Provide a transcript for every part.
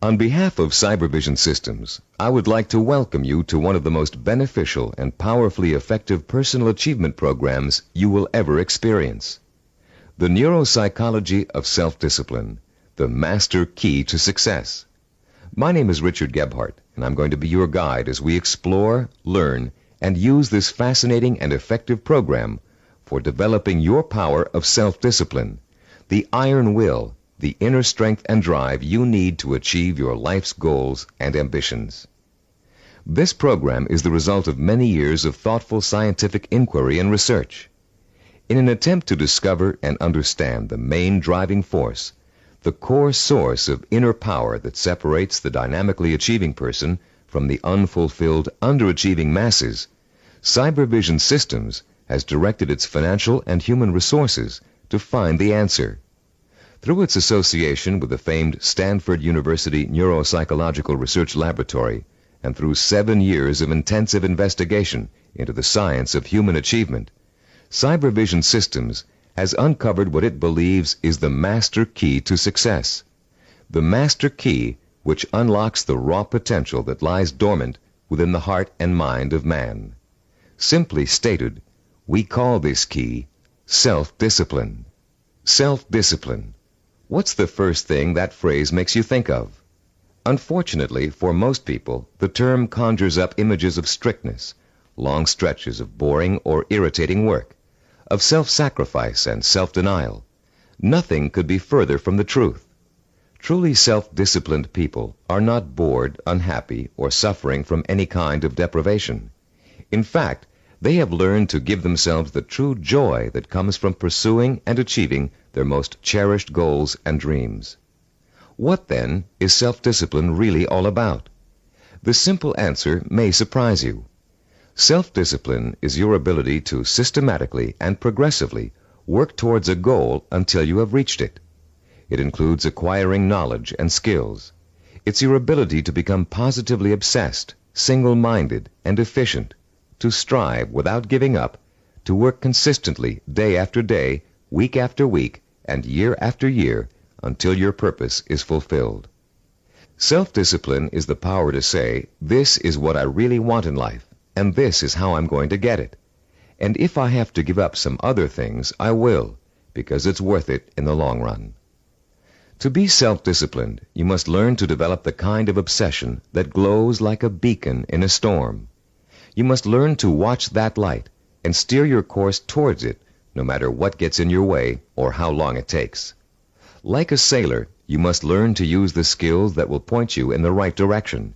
On behalf of Cybervision Systems, I would like to welcome you to one of the most beneficial and powerfully effective personal achievement programs you will ever experience. The Neuropsychology of Self-Discipline, the Master Key to Success. My name is Richard Gebhardt, and I'm going to be your guide as we explore, learn, and use this fascinating and effective program for developing your power of self-discipline, the iron will, the inner strength and drive you need to achieve your life's goals and ambitions. This program is the result of many years of thoughtful scientific inquiry and research. In an attempt to discover and understand the main driving force, the core source of inner power that separates the dynamically achieving person from the unfulfilled, underachieving masses, Cybervision Systems has directed its financial and human resources to find the answer. Through its association with the famed Stanford University Neuropsychological Research Laboratory, and through 7 years of intensive investigation into the science of human achievement, Cybervision Systems has uncovered what it believes is the master key to success. The master key which unlocks the raw potential that lies dormant within the heart and mind of man. Simply stated, we call this key self-discipline. Self-discipline. What's the first thing that phrase makes you think of? Unfortunately, for most people, the term conjures up images of strictness, long stretches of boring or irritating work, of self-sacrifice and self-denial. Nothing could be further from the truth. Truly self-disciplined people are not bored, unhappy, or suffering from any kind of deprivation. In fact, they have learned to give themselves the true joy that comes from pursuing and achieving their most cherished goals and dreams. What, then, is self-discipline really all about? The simple answer may surprise you. Self-discipline is your ability to systematically and progressively work towards a goal until you have reached it. It includes acquiring knowledge and skills. It's your ability to become positively obsessed, single-minded, and efficient, to strive without giving up, to work consistently day after day, week after week, and year after year until your purpose is fulfilled. Self-discipline is the power to say, this is what I really want in life, and this is how I'm going to get it. And if I have to give up some other things, I will, because it's worth it in the long run. To be self-disciplined, you must learn to develop the kind of obsession that glows like a beacon in a storm. You must learn to watch that light and steer your course towards it, no matter what gets in your way or how long it takes. Like a sailor, you must learn to use the skills that will point you in the right direction,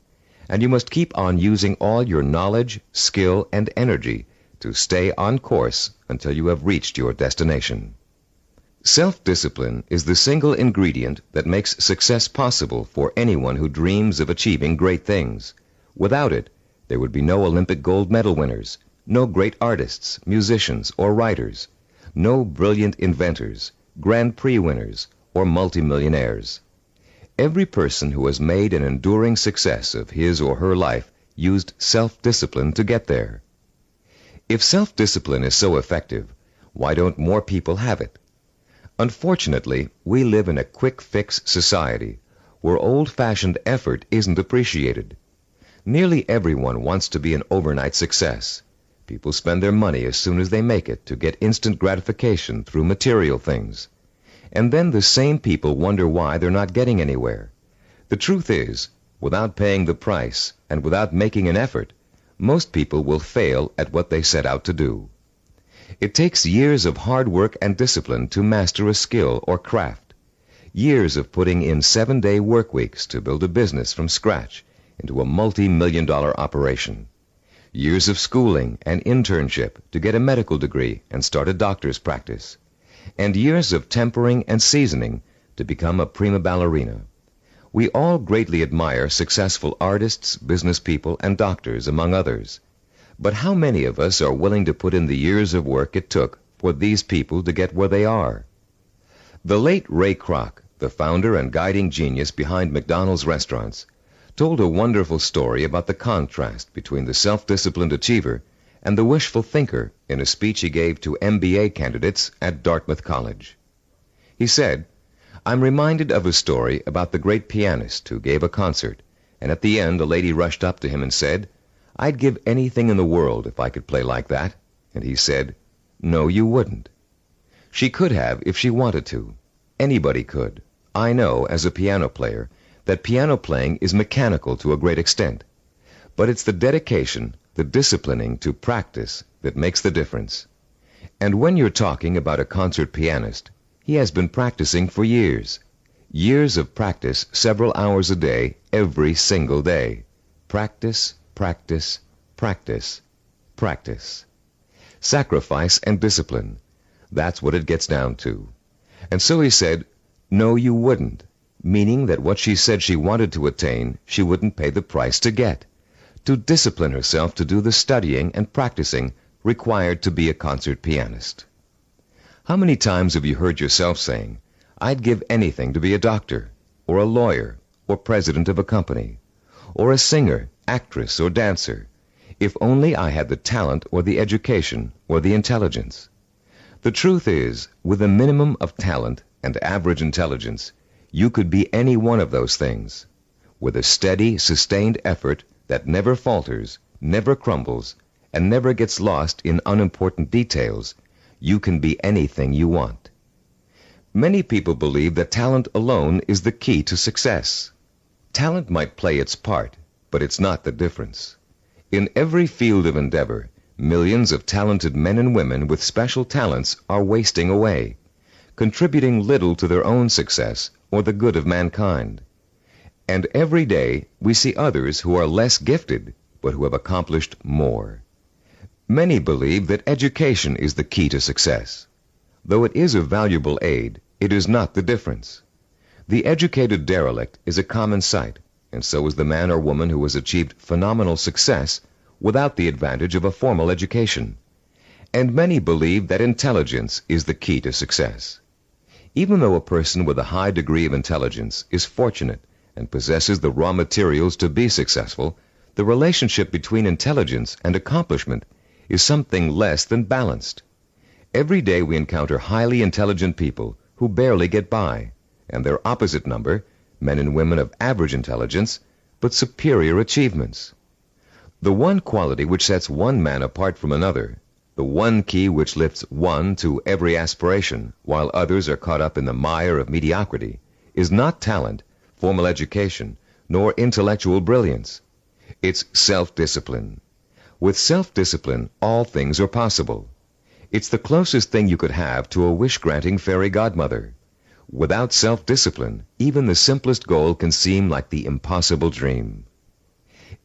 and you must keep on using all your knowledge, skill, and energy to stay on course until you have reached your destination. Self-discipline is the single ingredient that makes success possible for anyone who dreams of achieving great things. Without it, there would be no Olympic gold medal winners, no great artists, musicians, or writers, no brilliant inventors, Grand Prix winners, or multimillionaires. Every person who has made an enduring success of his or her life used self-discipline to get there. If self-discipline is so effective, why don't more people have it? Unfortunately, we live in a quick-fix society where old-fashioned effort isn't appreciated. Nearly everyone wants to be an overnight success. People spend their money as soon as they make it to get instant gratification through material things. And then the same people wonder why they're not getting anywhere. The truth is, without paying the price and without making an effort, most people will fail at what they set out to do. It takes years of hard work and discipline to master a skill or craft. Years of putting in 7-day work weeks to build a business from scratch into a multi-million-dollar operation. Years of schooling and internship to get a medical degree and start a doctor's practice. And years of tempering and seasoning to become a prima ballerina. We all greatly admire successful artists, business people, and doctors, among others. But how many of us are willing to put in the years of work it took for these people to get where they are? The late Ray Kroc, the founder and guiding genius behind McDonald's restaurants, told a wonderful story about the contrast between the self-disciplined achiever and the wishful thinker in a speech he gave to MBA candidates at Dartmouth College. He said, I'm reminded of a story about the great pianist who gave a concert, and at the end a lady rushed up to him and said, "I'd give anything in the world if I could play like that." And he said, "No, you wouldn't." She could have if she wanted to. Anybody could. I know, as a piano player, that piano playing is mechanical to a great extent. But it's the dedication, the disciplining to practice that makes the difference. And when you're talking about a concert pianist, he has been practicing for years. Years of practice, several hours a day, every single day. Practice, practice, practice, practice. Sacrifice and discipline. That's what it gets down to. And so he said, "No, you wouldn't," meaning that what she said she wanted to attain, she wouldn't pay the price to get. To discipline herself to do the studying and practicing required to be a concert pianist. How many times have you heard yourself saying, "I'd give anything to be a doctor, or a lawyer, or president of a company, or a singer, actress, or dancer, if only I had the talent or the education or the intelligence"? The truth is, with a minimum of talent and average intelligence, you could be any one of those things. With a steady, sustained effort that never falters, never crumbles, and never gets lost in unimportant details, you can be anything you want. Many people believe that talent alone is the key to success. Talent might play its part, but it's not the difference. In every field of endeavor, millions of talented men and women with special talents are wasting away, contributing little to their own success or the good of mankind. And every day we see others who are less gifted, but who have accomplished more. Many believe that education is the key to success. Though it is a valuable aid, it is not the difference. The educated derelict is a common sight, and so is the man or woman who has achieved phenomenal success without the advantage of a formal education. And many believe that intelligence is the key to success. Even though a person with a high degree of intelligence is fortunate and possesses the raw materials to be successful, the relationship between intelligence and accomplishment is something less than balanced. Every day we encounter highly intelligent people who barely get by, and their opposite number, men and women of average intelligence, but superior achievements. The one quality which sets one man apart from another, the one key which lifts one to every aspiration, while others are caught up in the mire of mediocrity, is not talent, formal education, nor intellectual brilliance. It's self-discipline. With self-discipline, all things are possible. It's the closest thing you could have to a wish-granting fairy godmother. Without self-discipline, even the simplest goal can seem like the impossible dream.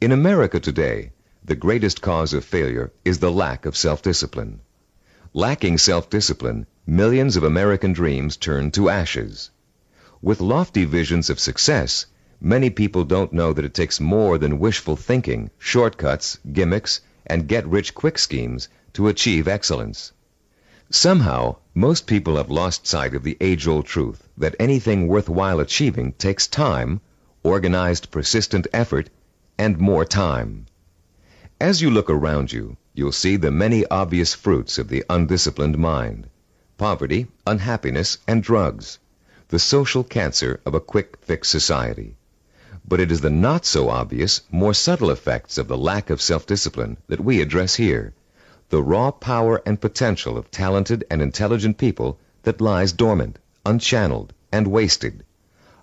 In America today, the greatest cause of failure is the lack of self-discipline. Lacking self-discipline, millions of American dreams turn to ashes. With lofty visions of success, many people don't know that it takes more than wishful thinking, shortcuts, gimmicks, and get-rich-quick schemes to achieve excellence. Somehow, most people have lost sight of the age-old truth that anything worthwhile achieving takes time, organized, persistent effort, and more time. As you look around you, you'll see the many obvious fruits of the undisciplined mind: poverty, unhappiness, and drugs, the social cancer of a quick-fix society. But it is the not-so-obvious, more subtle effects of the lack of self-discipline that we address here, the raw power and potential of talented and intelligent people that lies dormant, unchanneled, and wasted,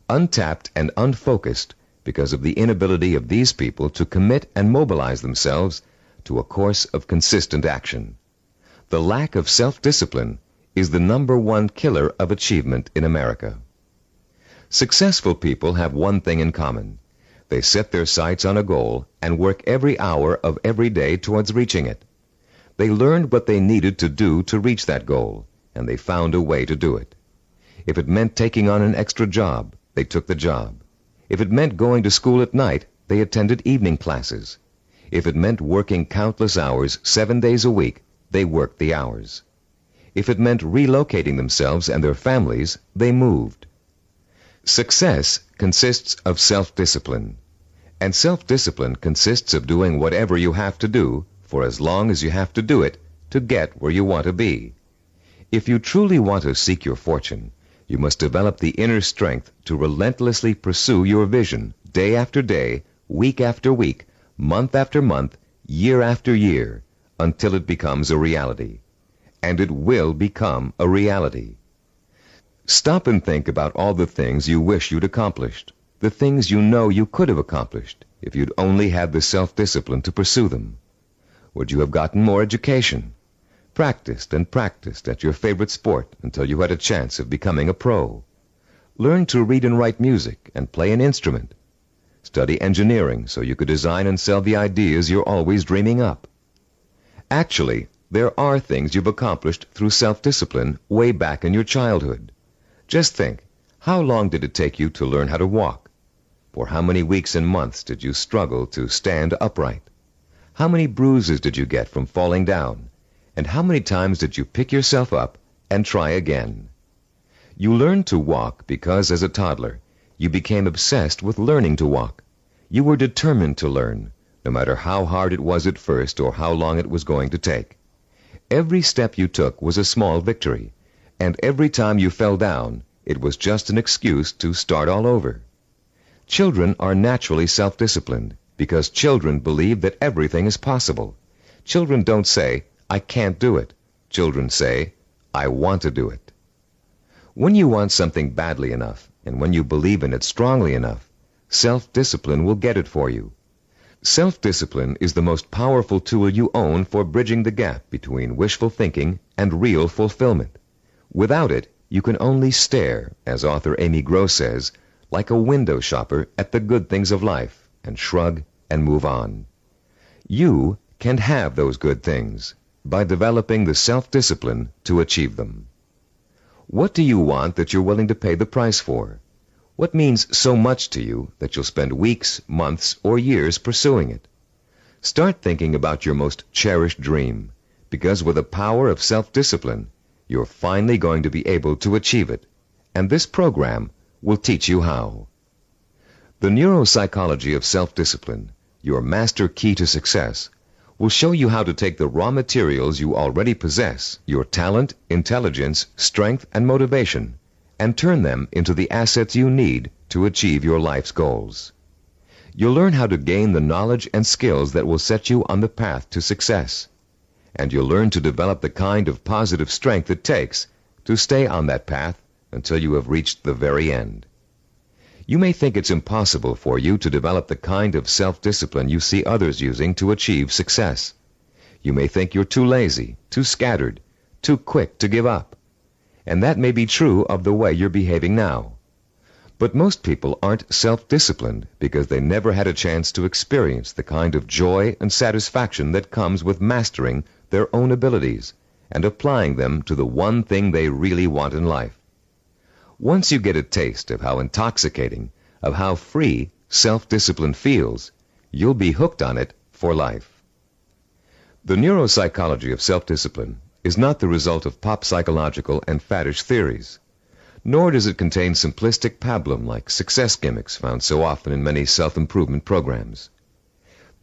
untapped and unfocused because of the inability of these people to commit and mobilize themselves to a course of consistent action. The lack of self-discipline is the #1 killer of achievement in America. Successful people have one thing in common. They set their sights on a goal and work every hour of every day towards reaching it. They learned what they needed to do to reach that goal, and they found a way to do it. If it meant taking on an extra job, they took the job. If it meant going to school at night, they attended evening classes. If it meant working countless hours 7 days a week, they worked the hours. If it meant relocating themselves and their families, they moved. Success consists of self-discipline, and self-discipline consists of doing whatever you have to do for as long as you have to do it to get where you want to be. If you truly want to seek your fortune, You must develop the inner strength to relentlessly pursue your vision day after day, week after week, month after month, year after year, until it becomes a reality. And it will become a reality. Stop and think about all the things you wish you'd accomplished, the things you know you could have accomplished if you'd only had the self-discipline to pursue them. Would you have gotten more education? Practiced and practiced at your favorite sport until you had a chance of becoming a pro? Learn to read and write music and play an instrument? Study engineering so you could design and sell the ideas you're always dreaming up? Actually, there are things you've accomplished through self-discipline way back in your childhood. Just think, how long did it take you to learn how to walk? For how many weeks and months did you struggle to stand upright? How many bruises did you get from falling down? And how many times did you pick yourself up and try again? You learned to walk because as a toddler, you became obsessed with learning to walk. You were determined to learn, no matter how hard it was at first or how long it was going to take. Every step you took was a small victory, and every time you fell down, it was just an excuse to start all over. Children are naturally self-disciplined because children believe that everything is possible. Children don't say, "I can't do it." Children say, "I want to do it." When you want something badly enough, and when you believe in it strongly enough, self-discipline will get it for you. Self-discipline is the most powerful tool you own for bridging the gap between wishful thinking and real fulfillment. Without it, you can only stare, as author Amy Gross says, like a window shopper at the good things of life, and shrug and move on. You can have those good things by developing the self-discipline to achieve them. What do you want that you're willing to pay the price for? What means so much to you that you'll spend weeks, months, or years pursuing it? Start thinking about your most cherished dream, because with the power of self-discipline, you're finally going to be able to achieve it, and this program will teach you how. The Neuropsychology of Self-Discipline, your master key to success, will show you how to take the raw materials you already possess, your talent, intelligence, strength, and motivation, and turn them into the assets you need to achieve your life's goals. You'll learn how to gain the knowledge and skills that will set you on the path to success, and you'll learn to develop the kind of positive strength it takes to stay on that path until you have reached the very end. You may think it's impossible for you to develop the kind of self-discipline you see others using to achieve success. You may think you're too lazy, too scattered, too quick to give up. And that may be true of the way you're behaving now. But most people aren't self-disciplined because they never had a chance to experience the kind of joy and satisfaction that comes with mastering their own abilities and applying them to the one thing they really want in life. Once you get a taste of how intoxicating, of how free self-discipline feels, you'll be hooked on it for life. The neuropsychology of self-discipline is not the result of pop psychological and faddish theories, nor does it contain simplistic pablum-like success gimmicks found so often in many self-improvement programs.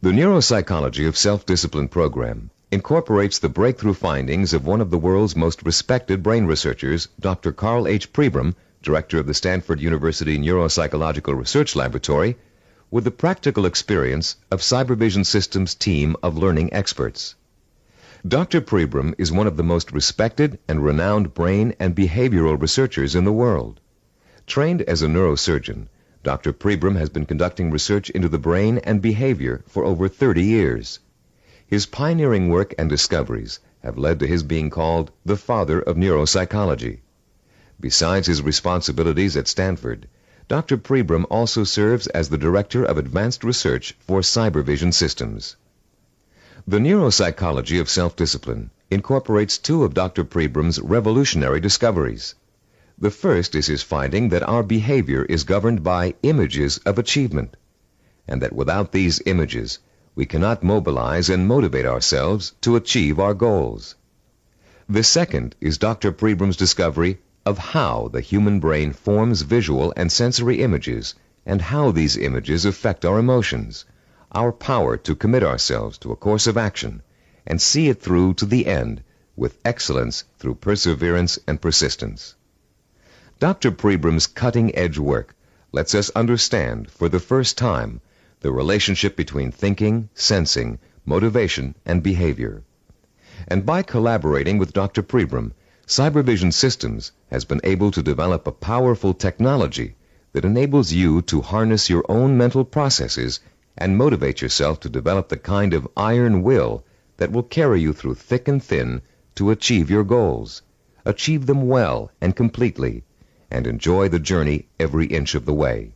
The Neuropsychology of Self-Discipline program incorporates the breakthrough findings of one of the world's most respected brain researchers, Dr. Carl H. Pribram, director of the Stanford University Neuropsychological Research Laboratory, with the practical experience of Cybervision Systems' team of learning experts. Dr. Pribram is one of the most respected and renowned brain and behavioral researchers in the world. Trained as a neurosurgeon, Dr. Pribram has been conducting research into the brain and behavior for over 30 years. His pioneering work and discoveries have led to his being called the father of neuropsychology. Besides his responsibilities at Stanford, Dr. Pribram also serves as the Director of Advanced Research for Cybervision Systems. The Neuropsychology of Self-Discipline incorporates two of Dr. Pribram's revolutionary discoveries. The first is his finding that our behavior is governed by images of achievement, and that without these images, we cannot mobilize and motivate ourselves to achieve our goals. The second is Dr. Pribram's discovery of how the human brain forms visual and sensory images and how these images affect our emotions, our power to commit ourselves to a course of action and see it through to the end with excellence through perseverance and persistence. Dr. Prebram's cutting-edge work lets us understand, for the first time, the relationship between thinking, sensing, motivation, and behavior. And by collaborating with Dr. Prebram, Cybervision Systems has been able to develop a powerful technology that enables you to harness your own mental processes and motivate yourself to develop the kind of iron will that will carry you through thick and thin to achieve your goals, achieve them well and completely, and enjoy the journey every inch of the way.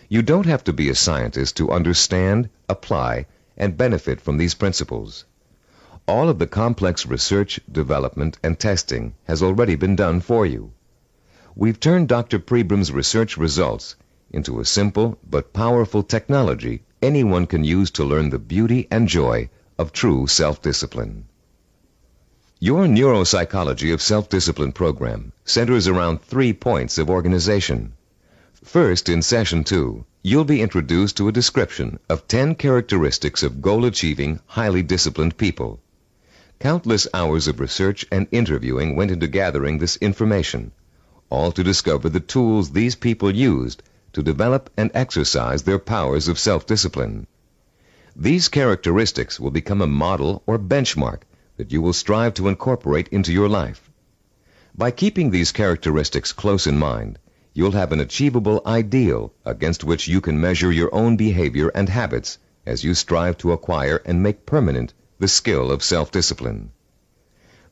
You don't have to be a scientist to understand, apply, and benefit from these principles. All of the complex research, development, and testing has already been done for you. We've turned Dr. Prebram's research results into a simple but powerful technology anyone can use to learn the beauty and joy of true self-discipline. Your Neuropsychology of Self-Discipline program centers around 3 points of organization. First, in Session 2, you'll be introduced to a description of 10 characteristics of goal-achieving, highly disciplined people. Countless hours of research and interviewing went into gathering this information, all to discover the tools these people used to develop and exercise their powers of self-discipline. These characteristics will become a model or benchmark that you will strive to incorporate into your life. By keeping these characteristics close in mind, you'll have an achievable ideal against which you can measure your own behavior and habits as you strive to acquire and make permanent the skill of self-discipline.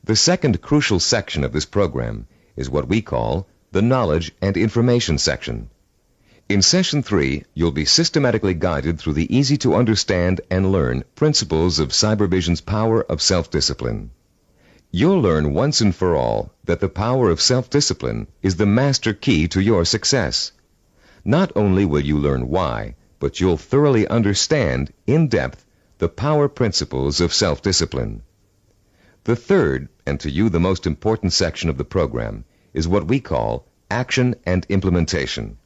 The second crucial section of this program is what we call the Knowledge and Information section. In Session 3, you'll be systematically guided through the easy-to-understand and learn principles of Cybervision's power of self-discipline. You'll learn once and for all that the power of self-discipline is the master key to your success. Not only will you learn why, but you'll thoroughly understand, in depth, the power principles of self-discipline. The third, and to you the most important section of the program, is what we call Action and Implementation.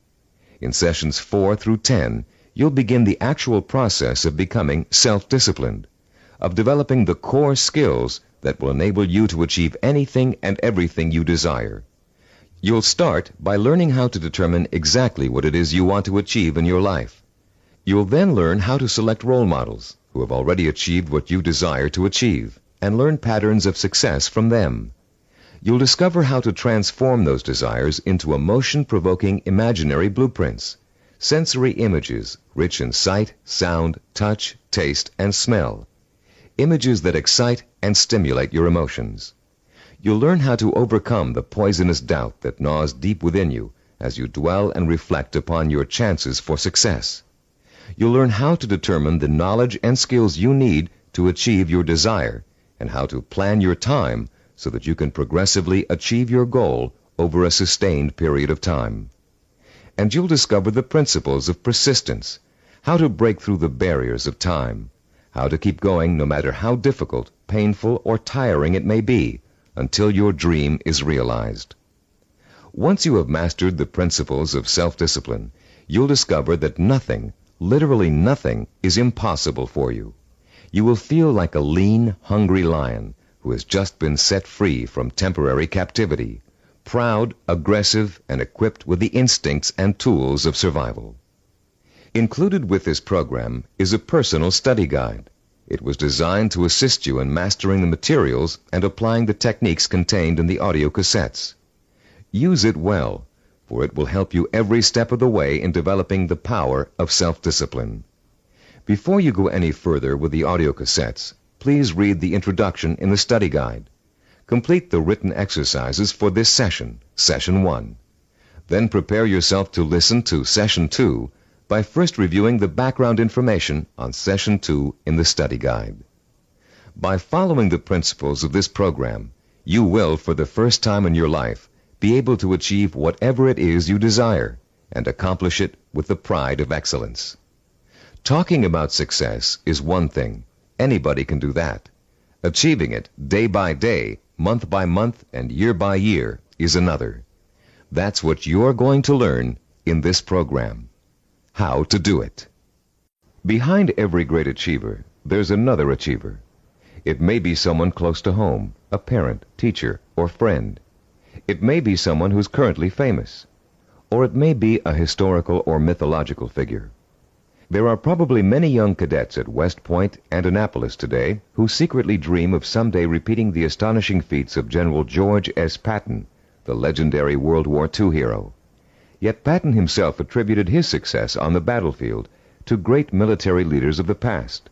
In Sessions 4 through 10, you'll begin the actual process of becoming self-disciplined, of developing the core skills that will enable you to achieve anything and everything you desire. You'll start by learning how to determine exactly what it is you want to achieve in your life. You'll then learn how to select role models who have already achieved what you desire to achieve, and learn patterns of success from them. You'll discover how to transform those desires into emotion-provoking imaginary blueprints, sensory images rich in sight, sound, touch, taste, and smell, images that excite and stimulate your emotions. You'll learn how to overcome the poisonous doubt that gnaws deep within you as you dwell and reflect upon your chances for success. You'll learn how to determine the knowledge and skills you need to achieve your desire, and how to plan your time so that you can progressively achieve your goal over a sustained period of time. And you'll discover the principles of persistence, how to break through the barriers of time, how to keep going no matter how difficult, painful, or tiring it may be, until your dream is realized. Once you have mastered the principles of self-discipline, you'll discover that nothing, literally nothing, is impossible for you. You will feel like a lean, hungry lion who has just been set free from temporary captivity, proud, aggressive, and equipped with the instincts and tools of survival. Included with this program is a personal study guide. It was designed to assist you in mastering the materials and applying the techniques contained in the audio cassettes. Use it well, for it will help you every step of the way in developing the power of self-discipline. Before you go any further with the audio cassettes, please read the introduction in the study guide. Complete the written exercises for this session, Session 1. Then prepare yourself to listen to Session 2 by first reviewing the background information on Session 2 in the study guide. By following the principles of this program, you will, for the first time in your life, be able to achieve whatever it is you desire and accomplish it with the pride of excellence. Talking about success is one thing. Anybody can do that. Achieving it day by day, month by month, and year by year is another. That's what you're going to learn in this program. How to do it. Behind every great achiever, there's another achiever. It may be someone close to home, a parent, teacher, or friend. It may be someone who's currently famous, or it may be a historical or mythological figure. There are probably many young cadets at West Point and Annapolis today who secretly dream of someday repeating the astonishing feats of General George S. Patton, the legendary World War II hero. Yet Patton himself attributed his success on the battlefield to great military leaders of the past.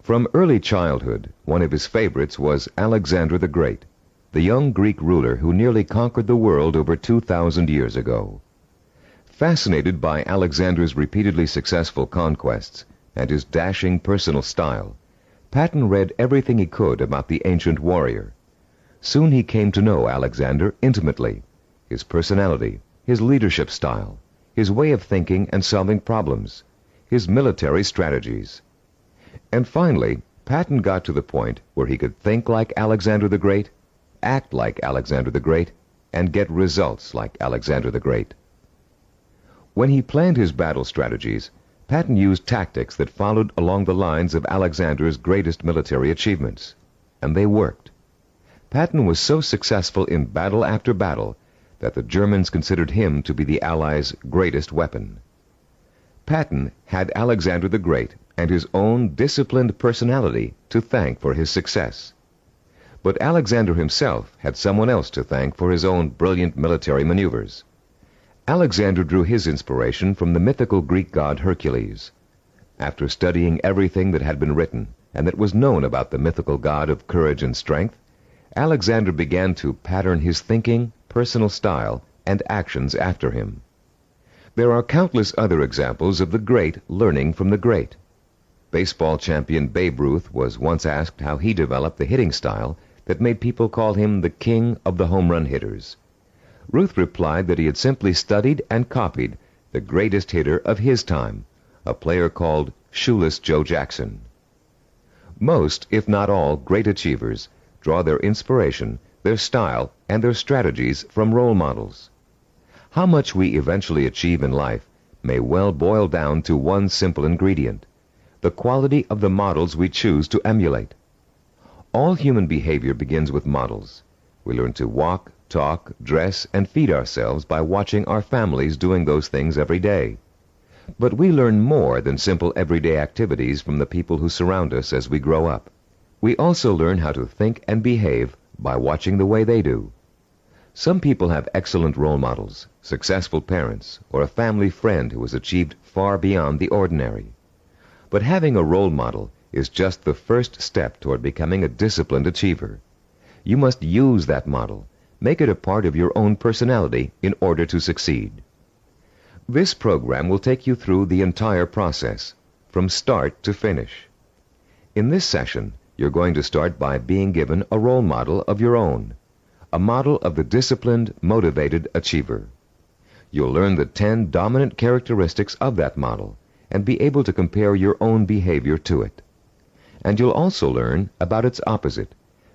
From early childhood, one of his favorites was Alexander the Great, the young Greek ruler who nearly conquered the world over 2,000 years ago. Fascinated by Alexander's repeatedly successful conquests and his dashing personal style, Patton read everything he could about the ancient warrior. Soon he came to know Alexander intimately, his personality, his leadership style, his way of thinking and solving problems, his military strategies. And finally, Patton got to the point where he could think like Alexander the Great, act like Alexander the Great, and get results like Alexander the Great. When he planned his battle strategies, Patton used tactics that followed along the lines of Alexander's greatest military achievements, and they worked. Patton was so successful in battle after battle that the Germans considered him to be the Allies' greatest weapon. Patton had Alexander the Great and his own disciplined personality to thank for his success. But Alexander himself had someone else to thank for his own brilliant military maneuvers. Alexander drew his inspiration from the mythical Greek god Hercules. After studying everything that had been written and that was known about the mythical god of courage and strength, Alexander began to pattern his thinking, personal style, and actions after him. There are countless other examples of the great learning from the great. Baseball champion Babe Ruth was once asked how he developed the hitting style that made people call him the king of the home run hitters. Ruth replied that he had simply studied and copied the greatest hitter of his time, a player called Shoeless Joe Jackson. Most, if not all, great achievers draw their inspiration, their style, and their strategies from role models. How much we eventually achieve in life may well boil down to one simple ingredient: the quality of the models we choose to emulate. All human behavior begins with models. We learn to walk, talk, dress, and feed ourselves by watching our families doing those things every day. But we learn more than simple everyday activities from the people who surround us as we grow up. We also learn how to think and behave by watching the way they do. Some people have excellent role models, successful parents, or a family friend who has achieved far beyond the ordinary. But having a role model is just the first step toward becoming a disciplined achiever. You must use that model, make it a part of your own personality in order to succeed. This program will take you through the entire process, from start to finish. In this session, you're going to start by being given a role model of your own, a model of the disciplined, motivated achiever. You'll learn the 10 dominant characteristics of that model and be able to compare your own behavior to it. And you'll also learn about its opposite,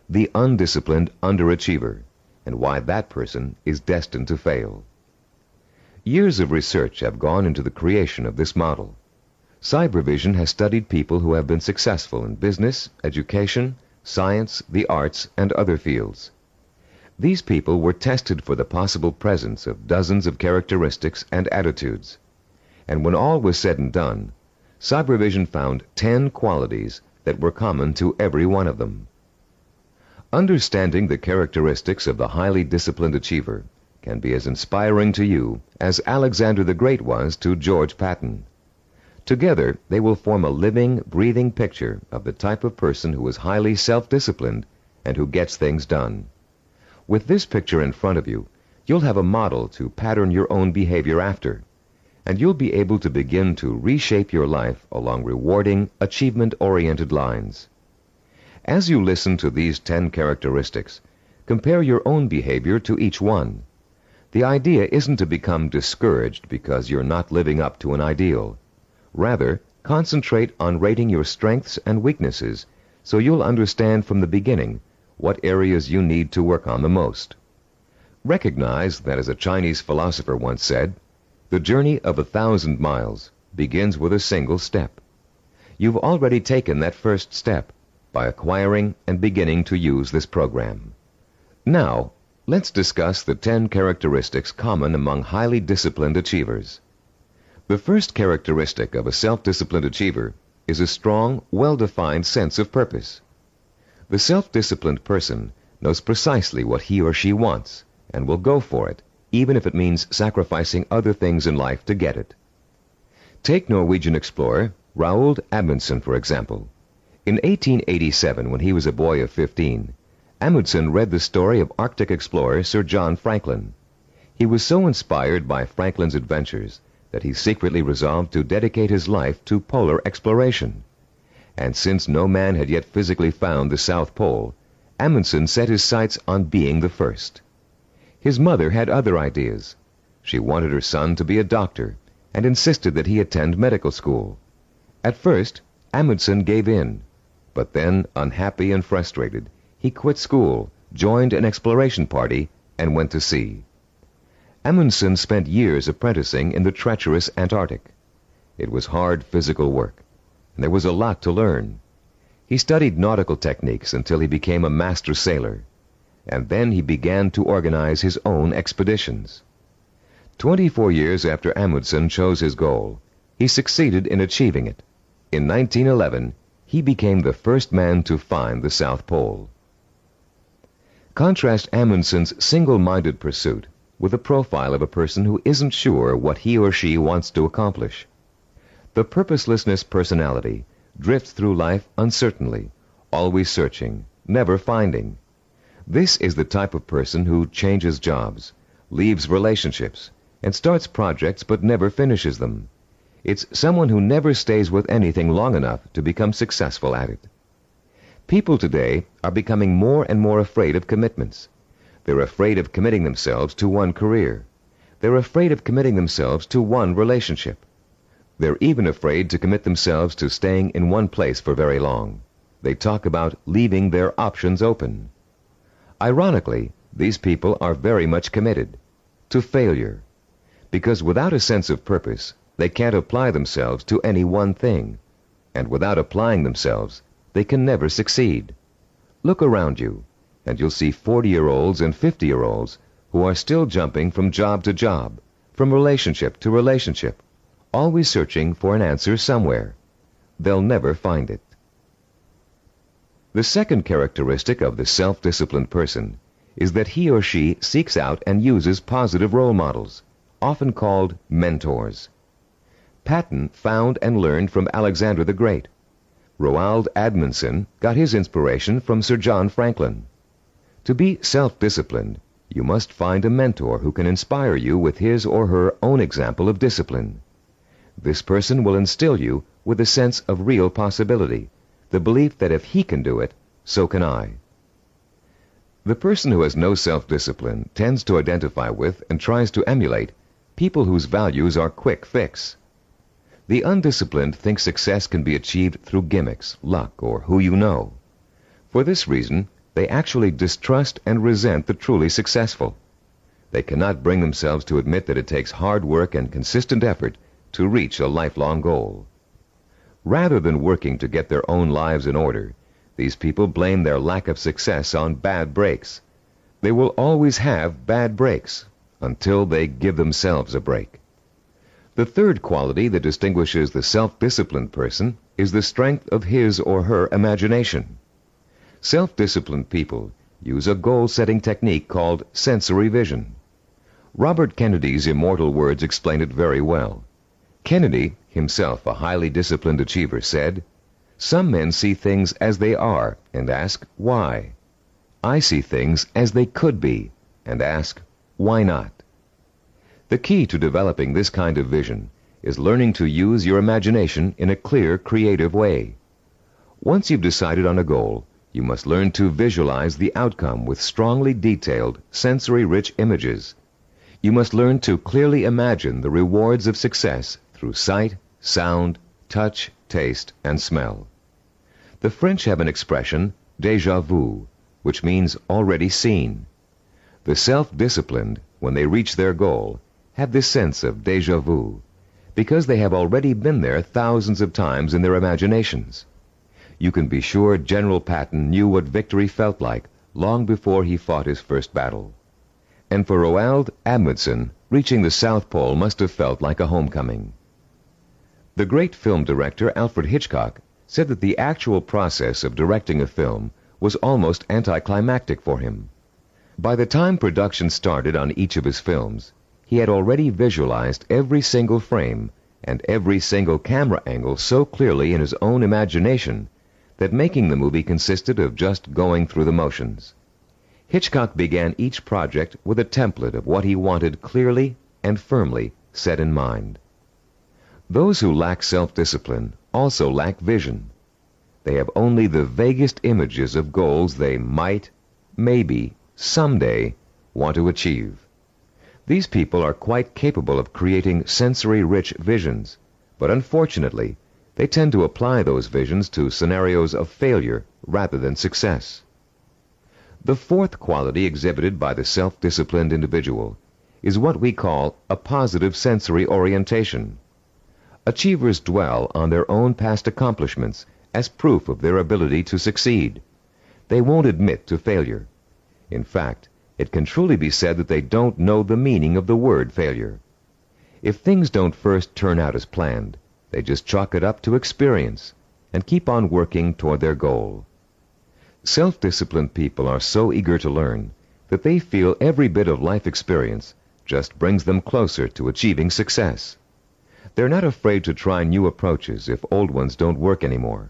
the undisciplined underachiever, and why that person is destined to fail. Years of research have gone into the creation of this model. Cybervision has studied people who have been successful in business, education, science, the arts, and other fields. These people were tested for the possible presence of dozens of characteristics and attitudes. And when all was said and done, Cybervision found 10 qualities that were common to every one of them. Understanding the characteristics of the highly disciplined achiever can be as inspiring to you as Alexander the Great was to George Patton. Together, they will form a living, breathing picture of the type of person who is highly self-disciplined and who gets things done. With this picture in front of you, you'll have a model to pattern your own behavior after, and you'll be able to begin to reshape your life along rewarding, achievement-oriented lines. As you listen to these 10 characteristics, compare your own behavior to each one. The idea isn't to become discouraged because you're not living up to an ideal. Rather, concentrate on rating your strengths and weaknesses so you'll understand from the beginning what areas you need to work on the most. Recognize that, as a Chinese philosopher once said, the journey of 1,000 miles begins with a single step. You've already taken that first step by acquiring and beginning to use this program. Now, Let's discuss the 10 characteristics common among highly disciplined achievers. The first characteristic of a self-disciplined achiever is a strong, well-defined sense of purpose. The self-disciplined person knows precisely what he or she wants and will go for it, even if it means sacrificing other things in life to get it. Take Norwegian explorer Roald Amundsen, for example. In 1887, when he was a boy of 15, Amundsen read the story of Arctic explorer Sir John Franklin. He was so inspired by Franklin's adventures that he secretly resolved to dedicate his life to polar exploration. And since no man had yet physically found the South Pole, Amundsen set his sights on being the first. His mother had other ideas. She wanted her son to be a doctor and insisted that he attend medical school. At first, Amundsen gave in, but then, unhappy and frustrated, he quit school, joined an exploration party, and went to sea. Amundsen spent years apprenticing in the treacherous Antarctic. It was hard physical work, and there was a lot to learn. He studied nautical techniques until he became a master sailor, and then he began to organize his own expeditions. 24 years after Amundsen chose his goal, he succeeded in achieving it. In 1911, he became the first man to find the South Pole. Contrast Amundsen's single-minded pursuit with the profile of a person who isn't sure what he or she wants to accomplish. The purposelessness personality drifts through life uncertainly, always searching, never finding. This is the type of person who changes jobs, leaves relationships, and starts projects but never finishes them. It's someone who never stays with anything long enough to become successful at it. People today are becoming more and more afraid of commitments. They're afraid of committing themselves to one career. They're afraid of committing themselves to one relationship. They're even afraid to commit themselves to staying in one place for very long. They talk about leaving their options open. Ironically, these people are very much committed to failure, because without a sense of purpose, they can't apply themselves to any one thing, and without applying themselves, they can never succeed. Look around you, and you'll see 40-year-olds and 50-year-olds who are still jumping from job to job, from relationship to relationship, always searching for an answer somewhere. They'll never find it. The second characteristic of the self-disciplined person is that he or she seeks out and uses positive role models, often called mentors. Patton found and learned from Alexander the Great. Roald Amundsen got his inspiration from Sir John Franklin. To be self-disciplined, you must find a mentor who can inspire you with his or her own example of discipline. This person will instill you with a sense of real possibility, the belief that if he can do it, so can I. The person who has no self-discipline tends to identify with and tries to emulate people whose values are quick fix. The undisciplined think success can be achieved through gimmicks, luck, or who you know. For this reason, they actually distrust and resent the truly successful. They cannot bring themselves to admit that it takes hard work and consistent effort to reach a lifelong goal. Rather than working to get their own lives in order, these people blame their lack of success on bad breaks. They will always have bad breaks until they give themselves a break. The third quality that distinguishes the self-disciplined person is the strength of his or her imagination. Self-disciplined people use a goal-setting technique called sensory vision. Robert Kennedy's immortal words explain it very well. Kennedy, himself a highly disciplined achiever, said, "Some men see things as they are and ask, why? I see things as they could be and ask, why not?" The key to developing this kind of vision is learning to use your imagination in a clear, creative way. Once you've decided on a goal, you must learn to visualize the outcome with strongly detailed, sensory-rich images. You must learn to clearly imagine the rewards of success through sight, sound, touch, taste, and smell. The French have an expression, déjà vu, which means already seen. The self-disciplined, when they reach their goal, have this sense of déjà vu, because they have already been there thousands of times in their imaginations. You can be sure General Patton knew what victory felt like long before he fought his first battle. and for Roald Amundsen, reaching the South Pole must have felt like a homecoming. The great film director Alfred Hitchcock said that the actual process of directing a film was almost anticlimactic for him. By the time production started on each of his films, he had already visualized every single frame and every single camera angle so clearly in his own imagination that making the movie consisted of just going through the motions. Hitchcock began each project with a template of what he wanted clearly and firmly set in mind. Those who lack self-discipline also lack vision. They have only the vaguest images of goals they might, maybe, someday want to achieve. These people are quite capable of creating sensory-rich visions, but unfortunately, they tend to apply those visions to scenarios of failure rather than success. The fourth quality exhibited by the self-disciplined individual is what we call a positive sensory orientation. Achievers dwell on their own past accomplishments as proof of their ability to succeed. They won't admit to failure. In fact, it can truly be said that they don't know the meaning of the word failure. If things don't first turn out as planned, they just chalk it up to experience and keep on working toward their goal. Self-disciplined people are so eager to learn that they feel every bit of life experience just brings them closer to achieving success. They're not afraid to try new approaches if old ones don't work anymore.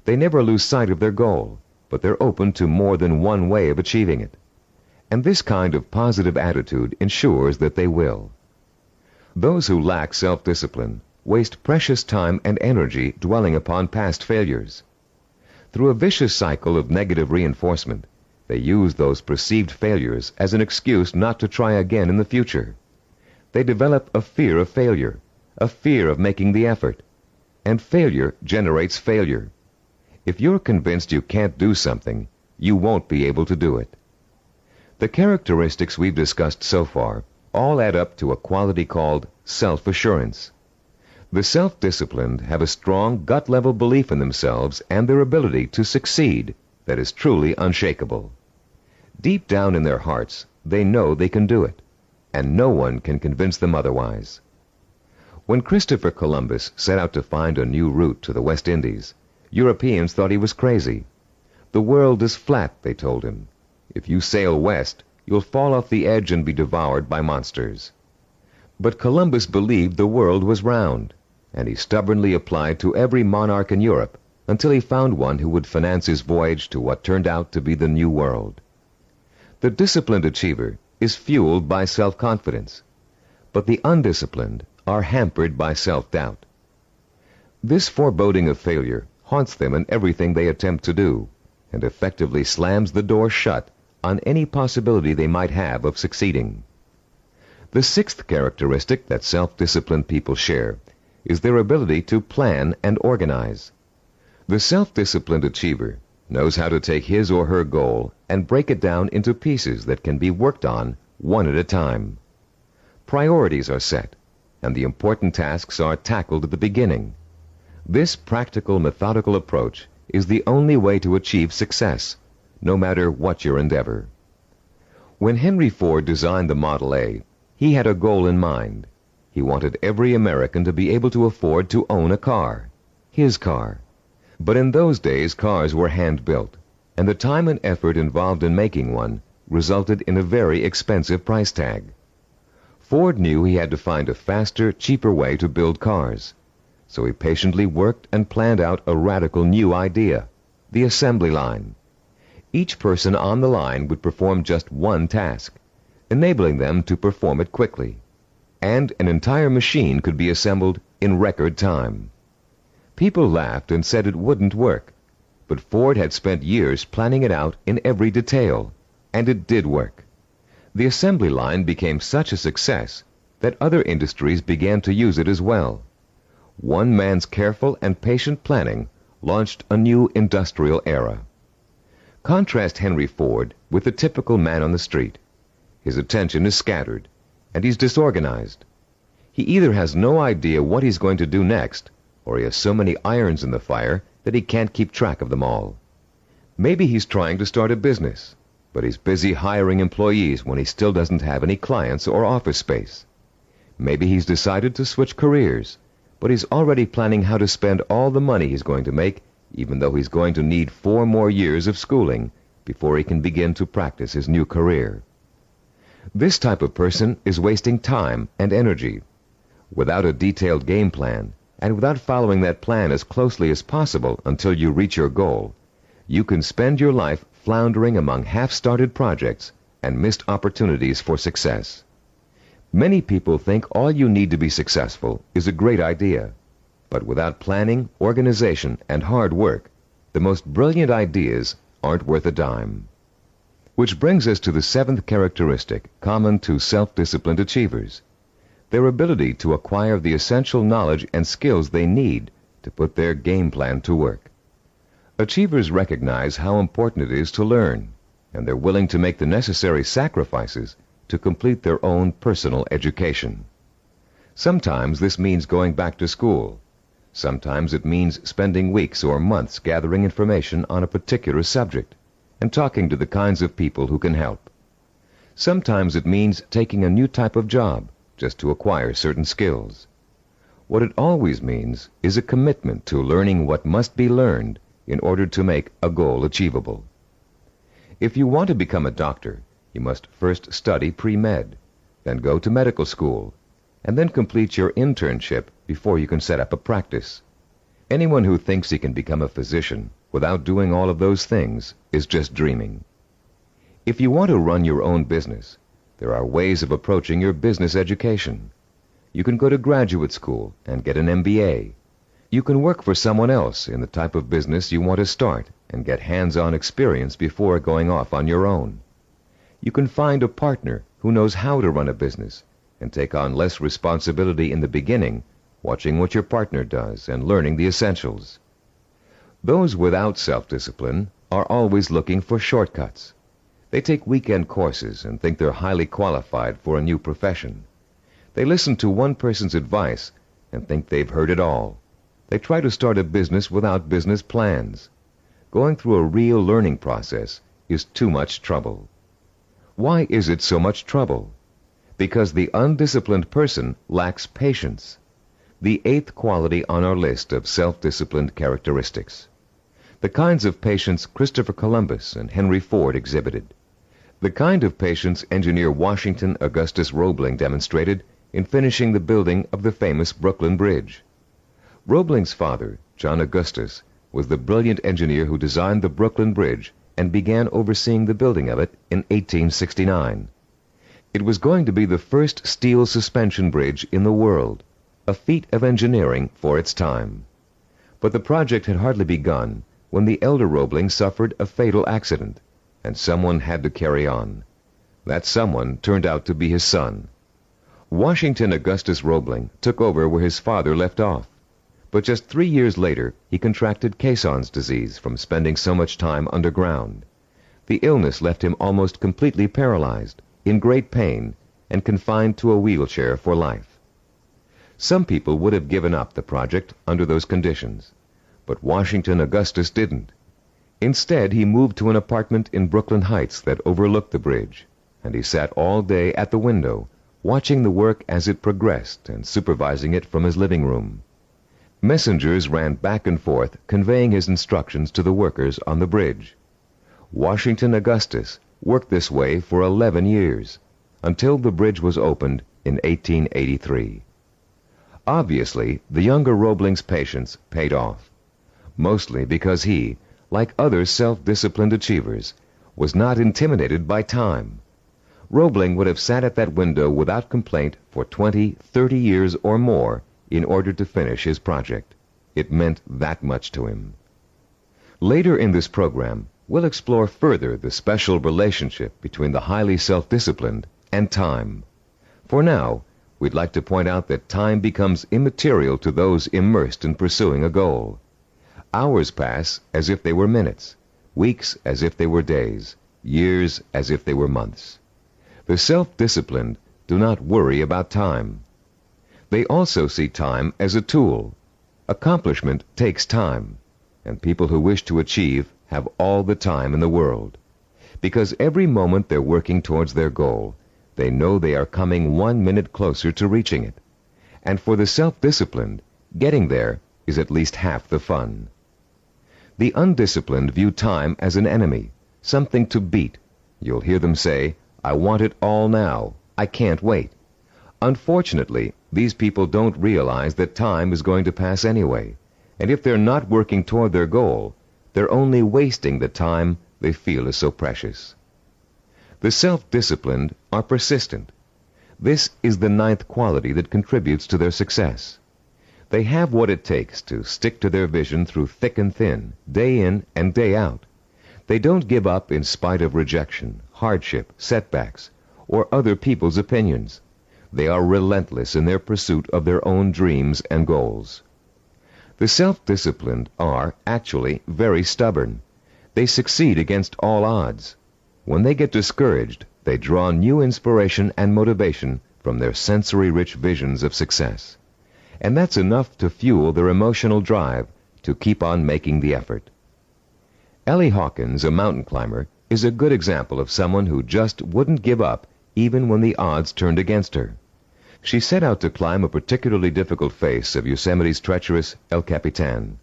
They never lose sight of their goal, but they're open to more than one way of achieving it. And this kind of positive attitude ensures that they will. Those who lack self-discipline waste precious time and energy dwelling upon past failures. Through a vicious cycle of negative reinforcement, they use those perceived failures as an excuse not to try again in the future. They develop a fear of failure, a fear of making the effort, and failure generates failure. If you're convinced you can't do something, you won't be able to do it. The characteristics we've discussed so far all add up to a quality called self-assurance. The self-disciplined have a strong gut-level belief in themselves and their ability to succeed that is truly unshakable. Deep down in their hearts, they know they can do it, and no one can convince them otherwise. When Christopher Columbus set out to find a new route to the West Indies, Europeans thought he was crazy. The world is flat, they told him. If you sail west, you'll fall off the edge and be devoured by monsters. But Columbus believed the world was round, and he stubbornly applied to every monarch in Europe until he found one who would finance his voyage to what turned out to be the New World. The disciplined achiever is fueled by self-confidence, but the undisciplined are hampered by self-doubt. This foreboding of failure haunts them in everything they attempt to do, and effectively slams the door shut on any possibility they might have of succeeding. The sixth characteristic that self-disciplined people share is their ability to plan and organize. The self-disciplined achiever knows how to take his or her goal and break it down into pieces that can be worked on one at a time. Priorities are set, and the important tasks are tackled at the beginning. This practical, methodical approach is the only way to achieve success, no matter what your endeavor. When Henry Ford designed the Model A, he had a goal in mind. He wanted every American to be able to afford to own a car, his car. But in those days, cars were hand-built, and the time and effort involved in making one resulted in a very expensive price tag. Ford knew he had to find a faster, cheaper way to build cars. So he patiently worked and planned out a radical new idea, the assembly line. Each person on the line would perform just one task, enabling them to perform it quickly, and an entire machine could be assembled in record time. People laughed and said it wouldn't work, but Ford had spent years planning it out in every detail, and it did work. The assembly line became such a success that other industries began to use it as well. One man's careful and patient planning launched a new industrial era. Contrast Henry Ford with the typical man on the street. His attention is scattered, and he's disorganized. He either has no idea what he's going to do next, or he has so many irons in the fire that he can't keep track of them all. Maybe he's trying to start a business, but he's busy hiring employees when he still doesn't have any clients or office space. Maybe he's decided to switch careers, but he's already planning how to spend all the money he's going to make, even though he's going to need 4 more years of schooling before he can begin to practice his new career. This type of person is wasting time and energy. Without a detailed game plan, and without following that plan as closely as possible until you reach your goal, you can spend your life floundering among half-started projects and missed opportunities for success. Many people think all you need to be successful is a great idea, but without planning, organization, and hard work, the most brilliant ideas aren't worth a dime. Which brings us to the 7th characteristic common to self-disciplined achievers: their ability to acquire the essential knowledge and skills they need to put their game plan to work. Achievers recognize how important it is to learn, and they're willing to make the necessary sacrifices to complete their own personal education. Sometimes this means going back to school. Sometimes it means spending weeks or months gathering information on a particular subject and talking to the kinds of people who can help. Sometimes it means taking a new type of job just to acquire certain skills. What it always means is a commitment to learning what must be learned in order to make a goal achievable. If you want to become a doctor, you must first study pre-med, then go to medical school, and then complete your internship before you can set up a practice. Anyone who thinks he can become a physician without doing all of those things is just dreaming. If you want to run your own business, there are ways of approaching your business education. You can go to graduate school and get an MBA. You can work for someone else in the type of business you want to start and get hands-on experience before going off on your own. You can find a partner who knows how to run a business and take on less responsibility in the beginning, watching what your partner does and learning the essentials. Those without self-discipline are always looking for shortcuts. They take weekend courses and think they're highly qualified for a new profession. They listen to one person's advice and think they've heard it all. They try to start a business without business plans. Going through a real learning process is too much trouble. Why is it so much trouble? Because the undisciplined person lacks patience, the 8th quality on our list of self-disciplined characteristics. The kinds of patience Christopher Columbus and Henry Ford exhibited. The kind of patience engineer Washington Augustus Roebling demonstrated in finishing the building of the famous Brooklyn Bridge. Roebling's father, John Augustus, was the brilliant engineer who designed the Brooklyn Bridge and began overseeing the building of it in 1869. It was going to be the first steel suspension bridge in the world, a feat of engineering for its time. But the project had hardly begun when the elder Roebling suffered a fatal accident, and someone had to carry on. That someone turned out to be his son. Washington Augustus Roebling took over where his father left off. But just 3 years later, he contracted Caisson's disease from spending so much time underground. The illness left him almost completely paralyzed, in great pain, and confined to a wheelchair for life. Some people would have given up the project under those conditions, but Washington Augustus didn't. Instead, he moved to an apartment in Brooklyn Heights that overlooked the bridge, and he sat all day at the window, watching the work as it progressed and supervising it from his living room. Messengers ran back and forth, conveying his instructions to the workers on the bridge. Washington Augustus worked this way for 11 years, until the bridge was opened in 1883. Obviously, the younger Roebling's patience paid off, mostly because he, like other self-disciplined achievers, was not intimidated by time. Roebling would have sat at that window without complaint for 20, 30 years or more in order to finish his project. It meant that much to him. Later in this program, we'll explore further the special relationship between the highly self-disciplined and time. For now, we'd like to point out that time becomes immaterial to those immersed in pursuing a goal. Hours pass as if they were minutes, weeks as if they were days, years as if they were months. The self-disciplined do not worry about time. They also see time as a tool. Accomplishment takes time, and people who wish to achieve have all the time in the world. Because every moment they're working towards their goal, they know they are coming 1 minute closer to reaching it. And for the self-disciplined, getting there is at least half the fun. The undisciplined view time as an enemy, something to beat. You'll hear them say, "I want it all now. I can't wait." Unfortunately, these people don't realize that time is going to pass anyway, and if they're not working toward their goal, they're only wasting the time they feel is so precious. The self-disciplined are persistent. This is the 9th quality that contributes to their success. They have what it takes to stick to their vision through thick and thin, day in and day out. They don't give up in spite of rejection, hardship, setbacks, or other people's opinions. They are relentless in their pursuit of their own dreams and goals. The self-disciplined are, actually, very stubborn. They succeed against all odds. When they get discouraged, they draw new inspiration and motivation from their sensory-rich visions of success. And that's enough to fuel their emotional drive to keep on making the effort. Ellie Hawkins, a mountain climber, is a good example of someone who just wouldn't give up even when the odds turned against her. She set out to climb a particularly difficult face of Yosemite's treacherous El Capitan.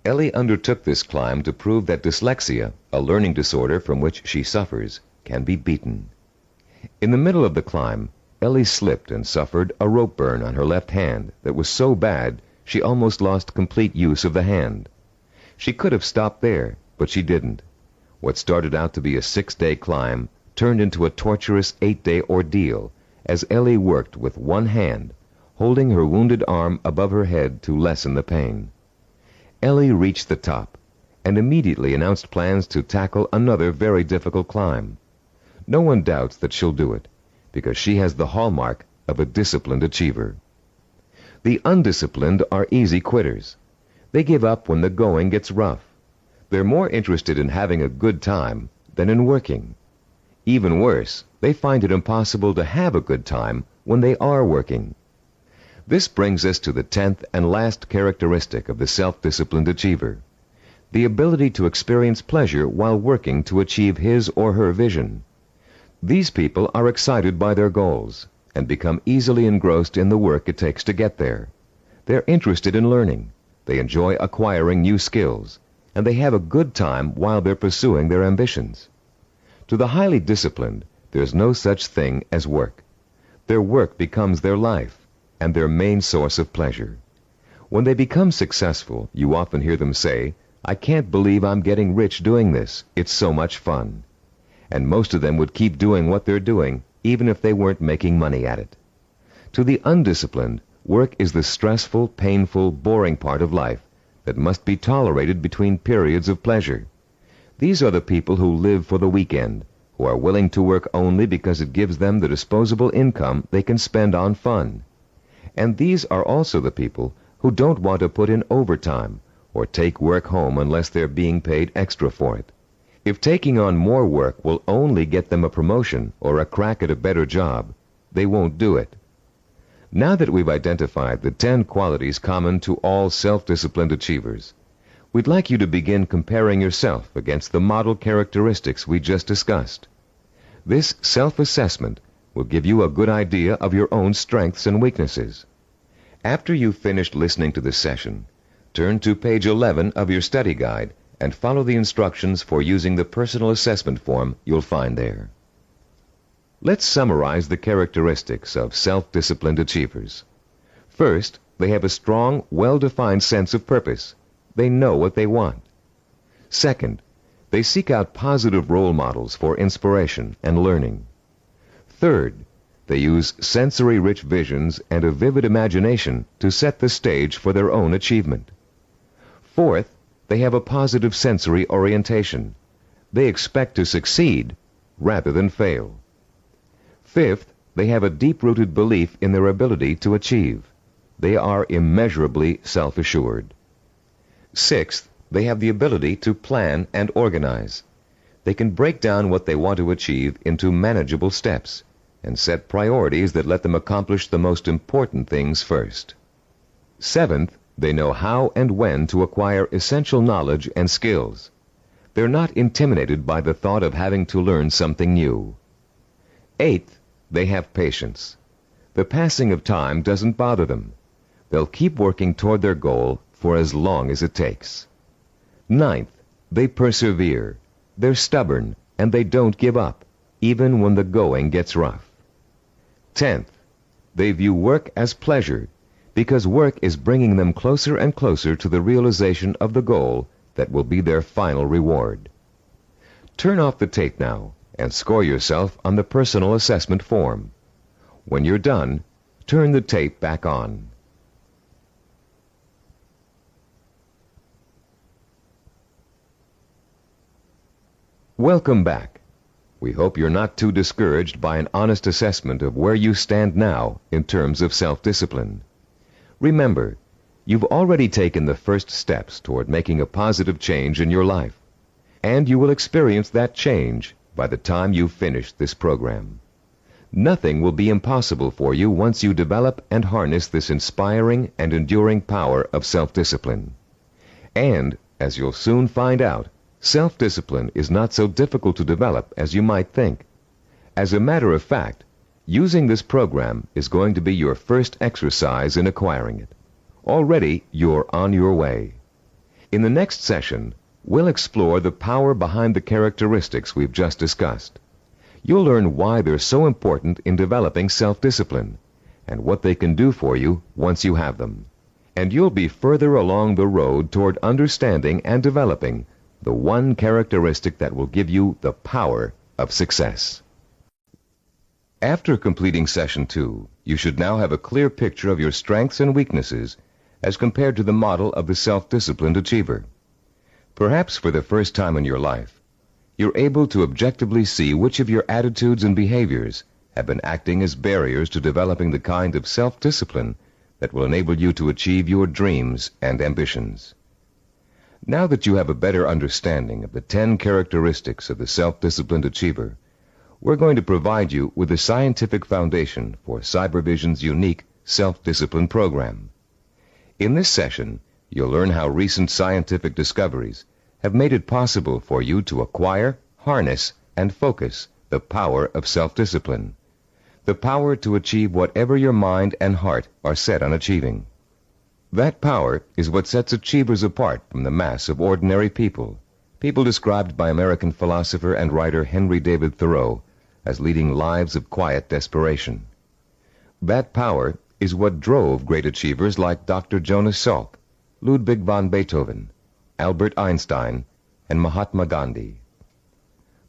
Ellie undertook this climb to prove that dyslexia, a learning disorder from which she suffers, can be beaten. In the middle of the climb, Ellie slipped and suffered a rope burn on her left hand that was so bad she almost lost complete use of the hand. She could have stopped there, but she didn't. What started out to be a 6-day climb turned into a torturous 8-day ordeal as Ellie worked with one hand, holding her wounded arm above her head to lessen the pain. Ellie reached the top and immediately announced plans to tackle another very difficult climb. No one doubts that she'll do it, because she has the hallmark of a disciplined achiever. The undisciplined are easy quitters. They give up when the going gets rough. They're more interested in having a good time than in working. Even worse, they find it impossible to have a good time when they are working. This brings us to the 10th and last characteristic of the self-disciplined achiever, the ability to experience pleasure while working to achieve his or her vision. These people are excited by their goals and become easily engrossed in the work it takes to get there. They're interested in learning, they enjoy acquiring new skills, and they have a good time while they're pursuing their ambitions. To the highly disciplined, there's no such thing as work. Their work becomes their life and their main source of pleasure. When they become successful, you often hear them say, "I can't believe I'm getting rich doing this. It's so much fun." And most of them would keep doing what they're doing, even if they weren't making money at it. To the undisciplined, work is the stressful, painful, boring part of life that must be tolerated between periods of pleasure. These are the people who live for the weekend, who are willing to work only because it gives them the disposable income they can spend on fun. And these are also the people who don't want to put in overtime or take work home unless they're being paid extra for it. If taking on more work will only get them a promotion or a crack at a better job, they won't do it. Now that we've identified the 10 qualities common to all self-disciplined achievers, we'd like you to begin comparing yourself against the model characteristics we just discussed. This self-assessment will give you a good idea of your own strengths and weaknesses. After you've finished listening to this session, turn to page 11 of your study guide and follow the instructions for using the personal assessment form you'll find there. Let's summarize the characteristics of self-disciplined achievers. First, they have a strong, well-defined sense of purpose. They know what they want. Second, they seek out positive role models for inspiration and learning. Third, they use sensory-rich visions and a vivid imagination to set the stage for their own achievement. Fourth, they have a positive sensory orientation. They expect to succeed rather than fail. Fifth, they have a deep-rooted belief in their ability to achieve. They are immeasurably self-assured. Sixth, they have the ability to plan and organize. They can break down what they want to achieve into manageable steps and set priorities that let them accomplish the most important things first. Seventh, they know how and when to acquire essential knowledge and skills. They're not intimidated by the thought of having to learn something new. Eighth, they have patience. The passing of time doesn't bother them. They'll keep working toward their goal for as long as it takes. Ninth, they persevere. They're stubborn, and they don't give up, even when the going gets rough. 10th, they view work as pleasure, because work is bringing them closer and closer to the realization of the goal that will be their final reward. Turn off the tape now and score yourself on the personal assessment form. When you're done, turn the tape back on. Welcome back. We hope you're not too discouraged by an honest assessment of where you stand now in terms of self-discipline. Remember, you've already taken the first steps toward making a positive change in your life, and you will experience that change by the time you've finished this program. Nothing will be impossible for you once you develop and harness this inspiring and enduring power of self-discipline. And, as you'll soon find out, self-discipline is not so difficult to develop as you might think. As a matter of fact, using this program is going to be your first exercise in acquiring it. Already, you're on your way. In the next session, we'll explore the power behind the characteristics we've just discussed. You'll learn why they're so important in developing self-discipline, and what they can do for you once you have them. And you'll be further along the road toward understanding and developing the one characteristic that will give you the power of success. After completing Session 2, you should now have a clear picture of your strengths and weaknesses as compared to the model of the self-disciplined achiever. Perhaps for the first time in your life, you're able to objectively see which of your attitudes and behaviors have been acting as barriers to developing the kind of self-discipline that will enable you to achieve your dreams and ambitions. Now that you have a better understanding of the 10 characteristics of the self-disciplined achiever, we're going to provide you with a scientific foundation for Cybervision's unique self-discipline program. In this session, you'll learn how recent scientific discoveries have made it possible for you to acquire, harness, and focus the power of self-discipline, the power to achieve whatever your mind and heart are set on achieving. That power is what sets achievers apart from the mass of ordinary people described by American philosopher and writer Henry David Thoreau as leading lives of quiet desperation. That power is what drove great achievers like Dr. Jonas Salk, Ludwig von Beethoven, Albert Einstein, and Mahatma Gandhi.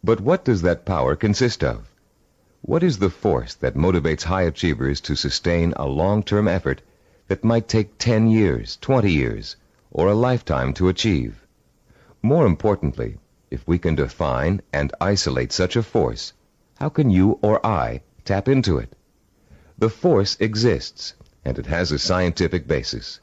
But what does that power consist of? What is the force that motivates high achievers to sustain a long-term effort that might take 10 years, 20 years, or a lifetime to achieve? More importantly, if we can define and isolate such a force, how can you or I tap into it? The force exists, and it has a scientific basis.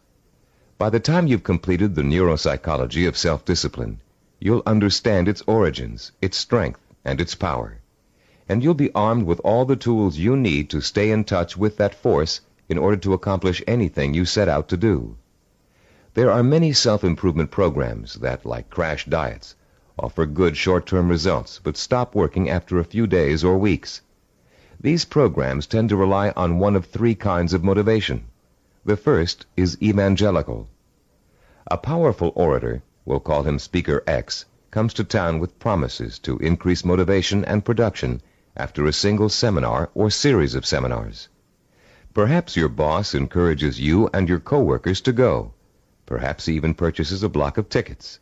By the time you've completed the neuropsychology of self-discipline, you'll understand its origins, its strength, and its power. And you'll be armed with all the tools you need to stay in touch with that force in order to accomplish anything you set out to do. There are many self-improvement programs that, like crash diets, offer good short-term results but stop working after a few days or weeks. These programs tend to rely on one of 3 kinds of motivation. The first is evangelical. A powerful orator, we'll call him Speaker X, comes to town with promises to increase motivation and production after a single seminar or series of seminars. Perhaps your boss encourages you and your coworkers to go. Perhaps he even purchases a block of tickets.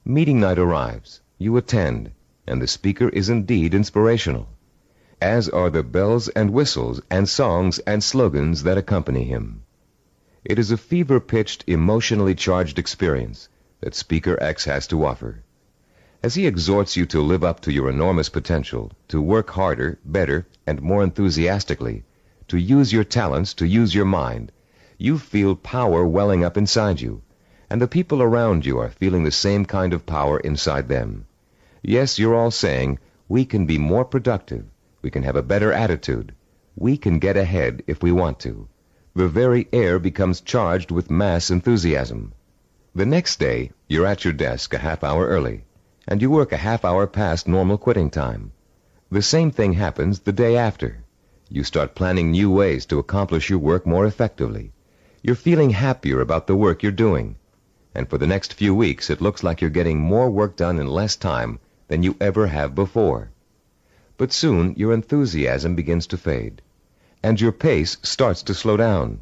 Meeting night arrives, you attend, and the speaker is indeed inspirational, as are the bells and whistles and songs and slogans that accompany him. It is a fever-pitched, emotionally charged experience that Speaker X has to offer. As he exhorts you to live up to your enormous potential, to work harder, better, and more enthusiastically, to use your talents, to use your mind, you feel power welling up inside you, and the people around you are feeling the same kind of power inside them. Yes, you're all saying, we can be more productive, we can have a better attitude, we can get ahead if we want to. The very air becomes charged with mass enthusiasm. The next day, you're at your desk a half hour early, and you work a half hour past normal quitting time. The same thing happens the day after. You start planning new ways to accomplish your work more effectively. You're feeling happier about the work you're doing. And for the next few weeks, it looks like you're getting more work done in less time than you ever have before. But soon, your enthusiasm begins to fade, and your pace starts to slow down.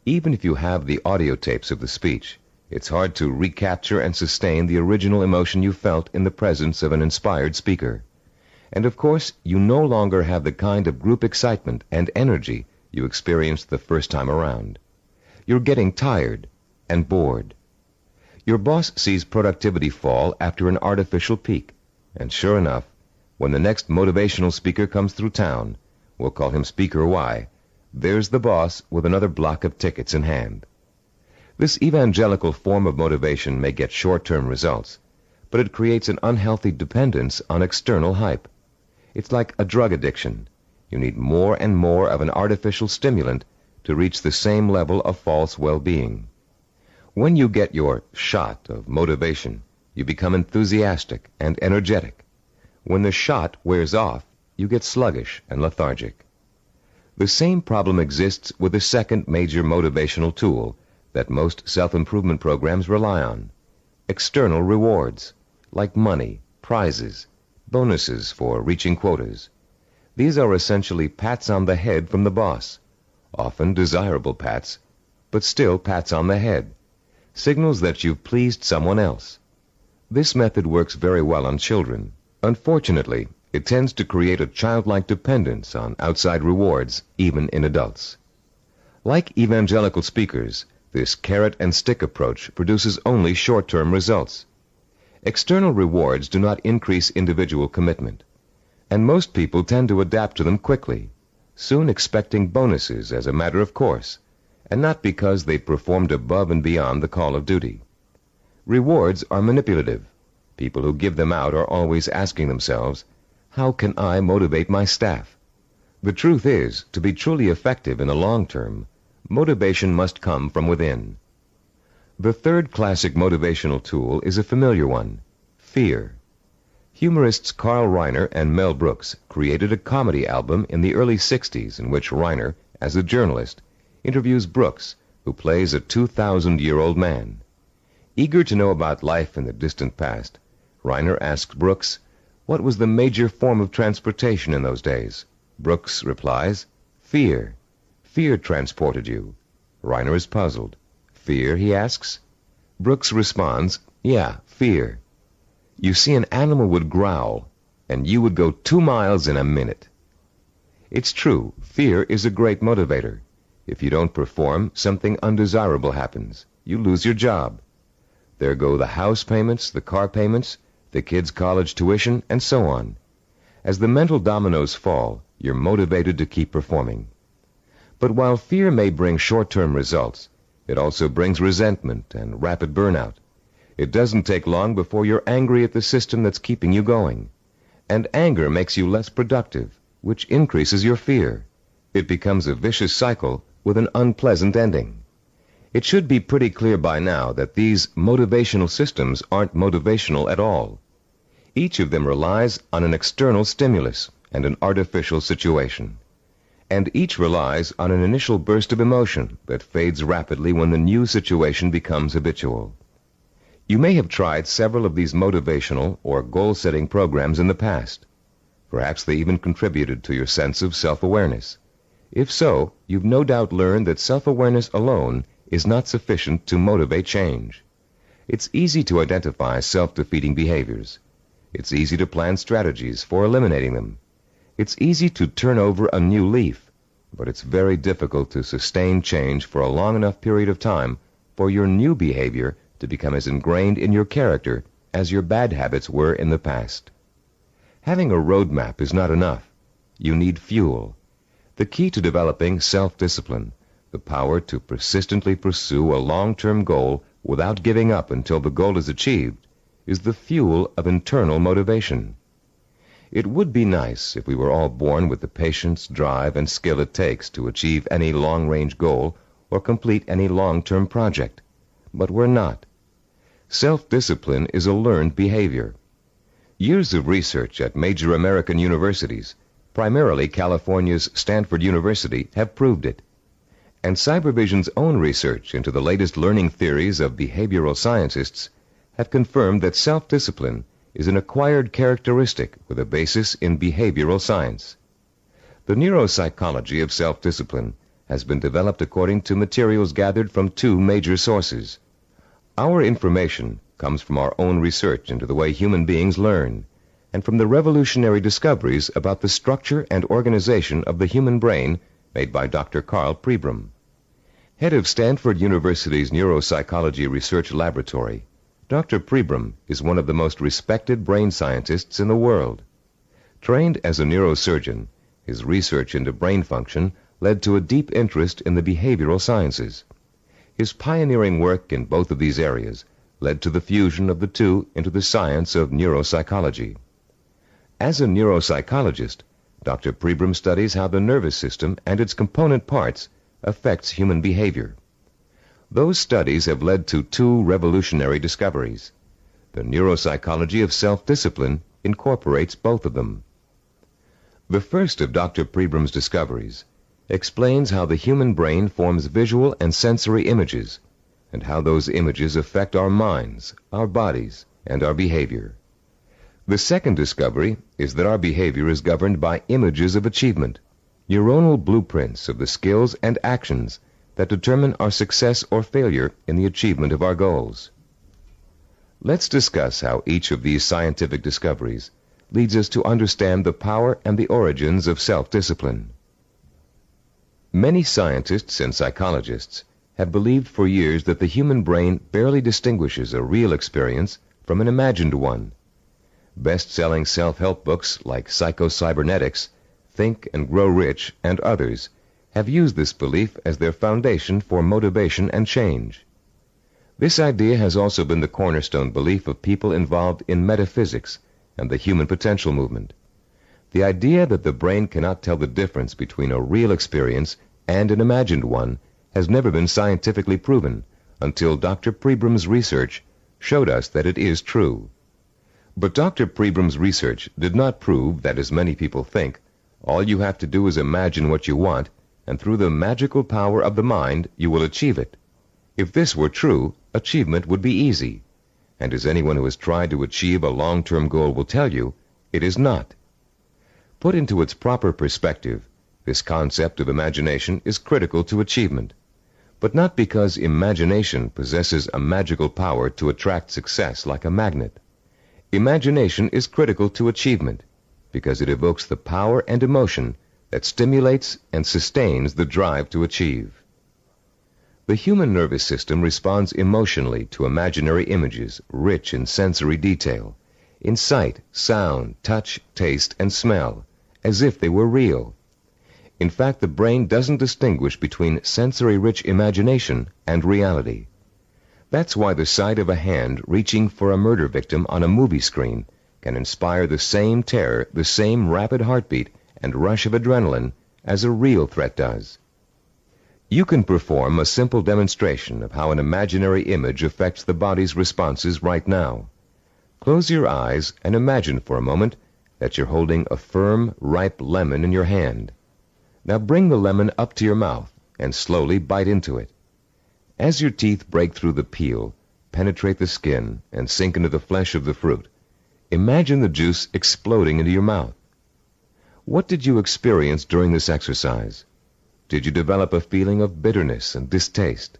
Even if you have the audio tapes of the speech, it's hard to recapture and sustain the original emotion you felt in the presence of an inspired speaker. And of course, you no longer have the kind of group excitement and energy you experienced the first time around. You're getting tired and bored. Your boss sees productivity fall after an artificial peak, and sure enough, when the next motivational speaker comes through town, we'll call him Speaker Y, there's the boss with another block of tickets in hand. This evangelical form of motivation may get short-term results, but it creates an unhealthy dependence on external hype. It's like a drug addiction. You need more and more of an artificial stimulant to reach the same level of false well-being. When you get your shot of motivation, you become enthusiastic and energetic. When the shot wears off, you get sluggish and lethargic. The same problem exists with the second major motivational tool that most self-improvement programs rely on: external rewards, like money, prizes, bonuses for reaching quotas. These are essentially pats on the head from the boss, often desirable pats, but still pats on the head, signals that you've pleased someone else. This method works very well on children. Unfortunately, it tends to create a childlike dependence on outside rewards, even in adults. Like evangelical speakers, this carrot-and-stick approach produces only short-term results. External rewards do not increase individual commitment, and most people tend to adapt to them quickly, soon expecting bonuses as a matter of course, and not because they performed above and beyond the call of duty. Rewards are manipulative. People who give them out are always asking themselves, how can I motivate my staff? The truth is, to be truly effective in the long term, motivation must come from within. The third classic motivational tool is a familiar one: fear. Humorists Carl Reiner and Mel Brooks created a comedy album in the early 60s in which Reiner, as a journalist, interviews Brooks, who plays a 2,000-year-old man. Eager to know about life in the distant past, Reiner asks Brooks, what was the major form of transportation in those days? Brooks replies, fear. Fear transported you. Reiner is puzzled. Fear, he asks? Brooks responds, yeah, fear. You see, an animal would growl, and you would go 2 miles in a minute. It's true, fear is a great motivator. If you don't perform, something undesirable happens. You lose your job. There go the house payments, the car payments, the kids' college tuition, and so on. As the mental dominoes fall, you're motivated to keep performing. But while fear may bring short-term results, it also brings resentment and rapid burnout. It doesn't take long before you're angry at the system that's keeping you going. And anger makes you less productive, which increases your fear. It becomes a vicious cycle with an unpleasant ending. It should be pretty clear by now that these motivational systems aren't motivational at all. Each of them relies on an external stimulus and an artificial situation. And each relies on an initial burst of emotion that fades rapidly when the new situation becomes habitual. You may have tried several of these motivational or goal-setting programs in the past. Perhaps they even contributed to your sense of self-awareness. If so, you've no doubt learned that self-awareness alone is not sufficient to motivate change. It's easy to identify self-defeating behaviors. It's easy to plan strategies for eliminating them. It's easy to turn over a new leaf, but it's very difficult to sustain change for a long enough period of time for your new behavior to become as ingrained in your character as your bad habits were in the past. Having a roadmap is not enough. You need fuel. The key to developing self-discipline, the power to persistently pursue a long-term goal without giving up until the goal is achieved, is the fuel of internal motivation. It would be nice if we were all born with the patience, drive, and skill it takes to achieve any long-range goal or complete any long-term project. But we're not. Self-discipline is a learned behavior. Years of research at major American universities, primarily California's Stanford University, have proved it. And Cybervision's own research into the latest learning theories of behavioral scientists have confirmed that self-discipline is an acquired characteristic with a basis in behavioral science. The neuropsychology of self-discipline has been developed according to materials gathered from two major sources. Our information comes from our own research into the way human beings learn, and from the revolutionary discoveries about the structure and organization of the human brain made by Dr. Carl Pribram. Head of Stanford University's Neuropsychology Research Laboratory, Dr. Pribram is one of the most respected brain scientists in the world. Trained as a neurosurgeon, his research into brain function led to a deep interest in the behavioral sciences. His pioneering work in both of these areas led to the fusion of the two into the science of neuropsychology. As a neuropsychologist, Dr. Pribram studies how the nervous system and its component parts affects human behavior. Those studies have led to two revolutionary discoveries. The neuropsychology of self-discipline incorporates both of them. The first of Dr. Pribram's discoveries explains how the human brain forms visual and sensory images, and how those images affect our minds, our bodies, and our behavior. The second discovery is that our behavior is governed by images of achievement, neuronal blueprints of the skills and actions that determine our success or failure in the achievement of our goals. Let's discuss how each of these scientific discoveries leads us to understand the power and the origins of self-discipline. Many scientists and psychologists have believed for years that the human brain barely distinguishes a real experience from an imagined one. Best-selling self-help books like Psycho-Cybernetics, Think and Grow Rich, and others have used this belief as their foundation for motivation and change. This idea has also been the cornerstone belief of people involved in metaphysics and the human potential movement. The idea that the brain cannot tell the difference between a real experience and an imagined one has never been scientifically proven until Dr. Pribram's research showed us that it is true. But Dr. Pribram's research did not prove that, as many people think, all you have to do is imagine what you want, and through the magical power of the mind you will achieve it. If this were true, achievement would be easy. And as anyone who has tried to achieve a long-term goal will tell you, it is not. Put into its proper perspective, this concept of imagination is critical to achievement, but not because imagination possesses a magical power to attract success like a magnet. Imagination is critical to achievement because it evokes the power and emotion that stimulates and sustains the drive to achieve. The human nervous system responds emotionally to imaginary images rich in sensory detail, in sight, sound, touch, taste, and smell, as if they were real. In fact, the brain doesn't distinguish between sensory-rich imagination and reality. That's why the sight of a hand reaching for a murder victim on a movie screen can inspire the same terror, the same rapid heartbeat, and rush of adrenaline as a real threat does. You can perform a simple demonstration of how an imaginary image affects the body's responses right now. Close your eyes and imagine for a moment that you're holding a firm, ripe lemon in your hand. Now bring the lemon up to your mouth and slowly bite into it. As your teeth break through the peel, penetrate the skin, and sink into the flesh of the fruit, imagine the juice exploding into your mouth. What did you experience during this exercise? Did you develop a feeling of bitterness and distaste?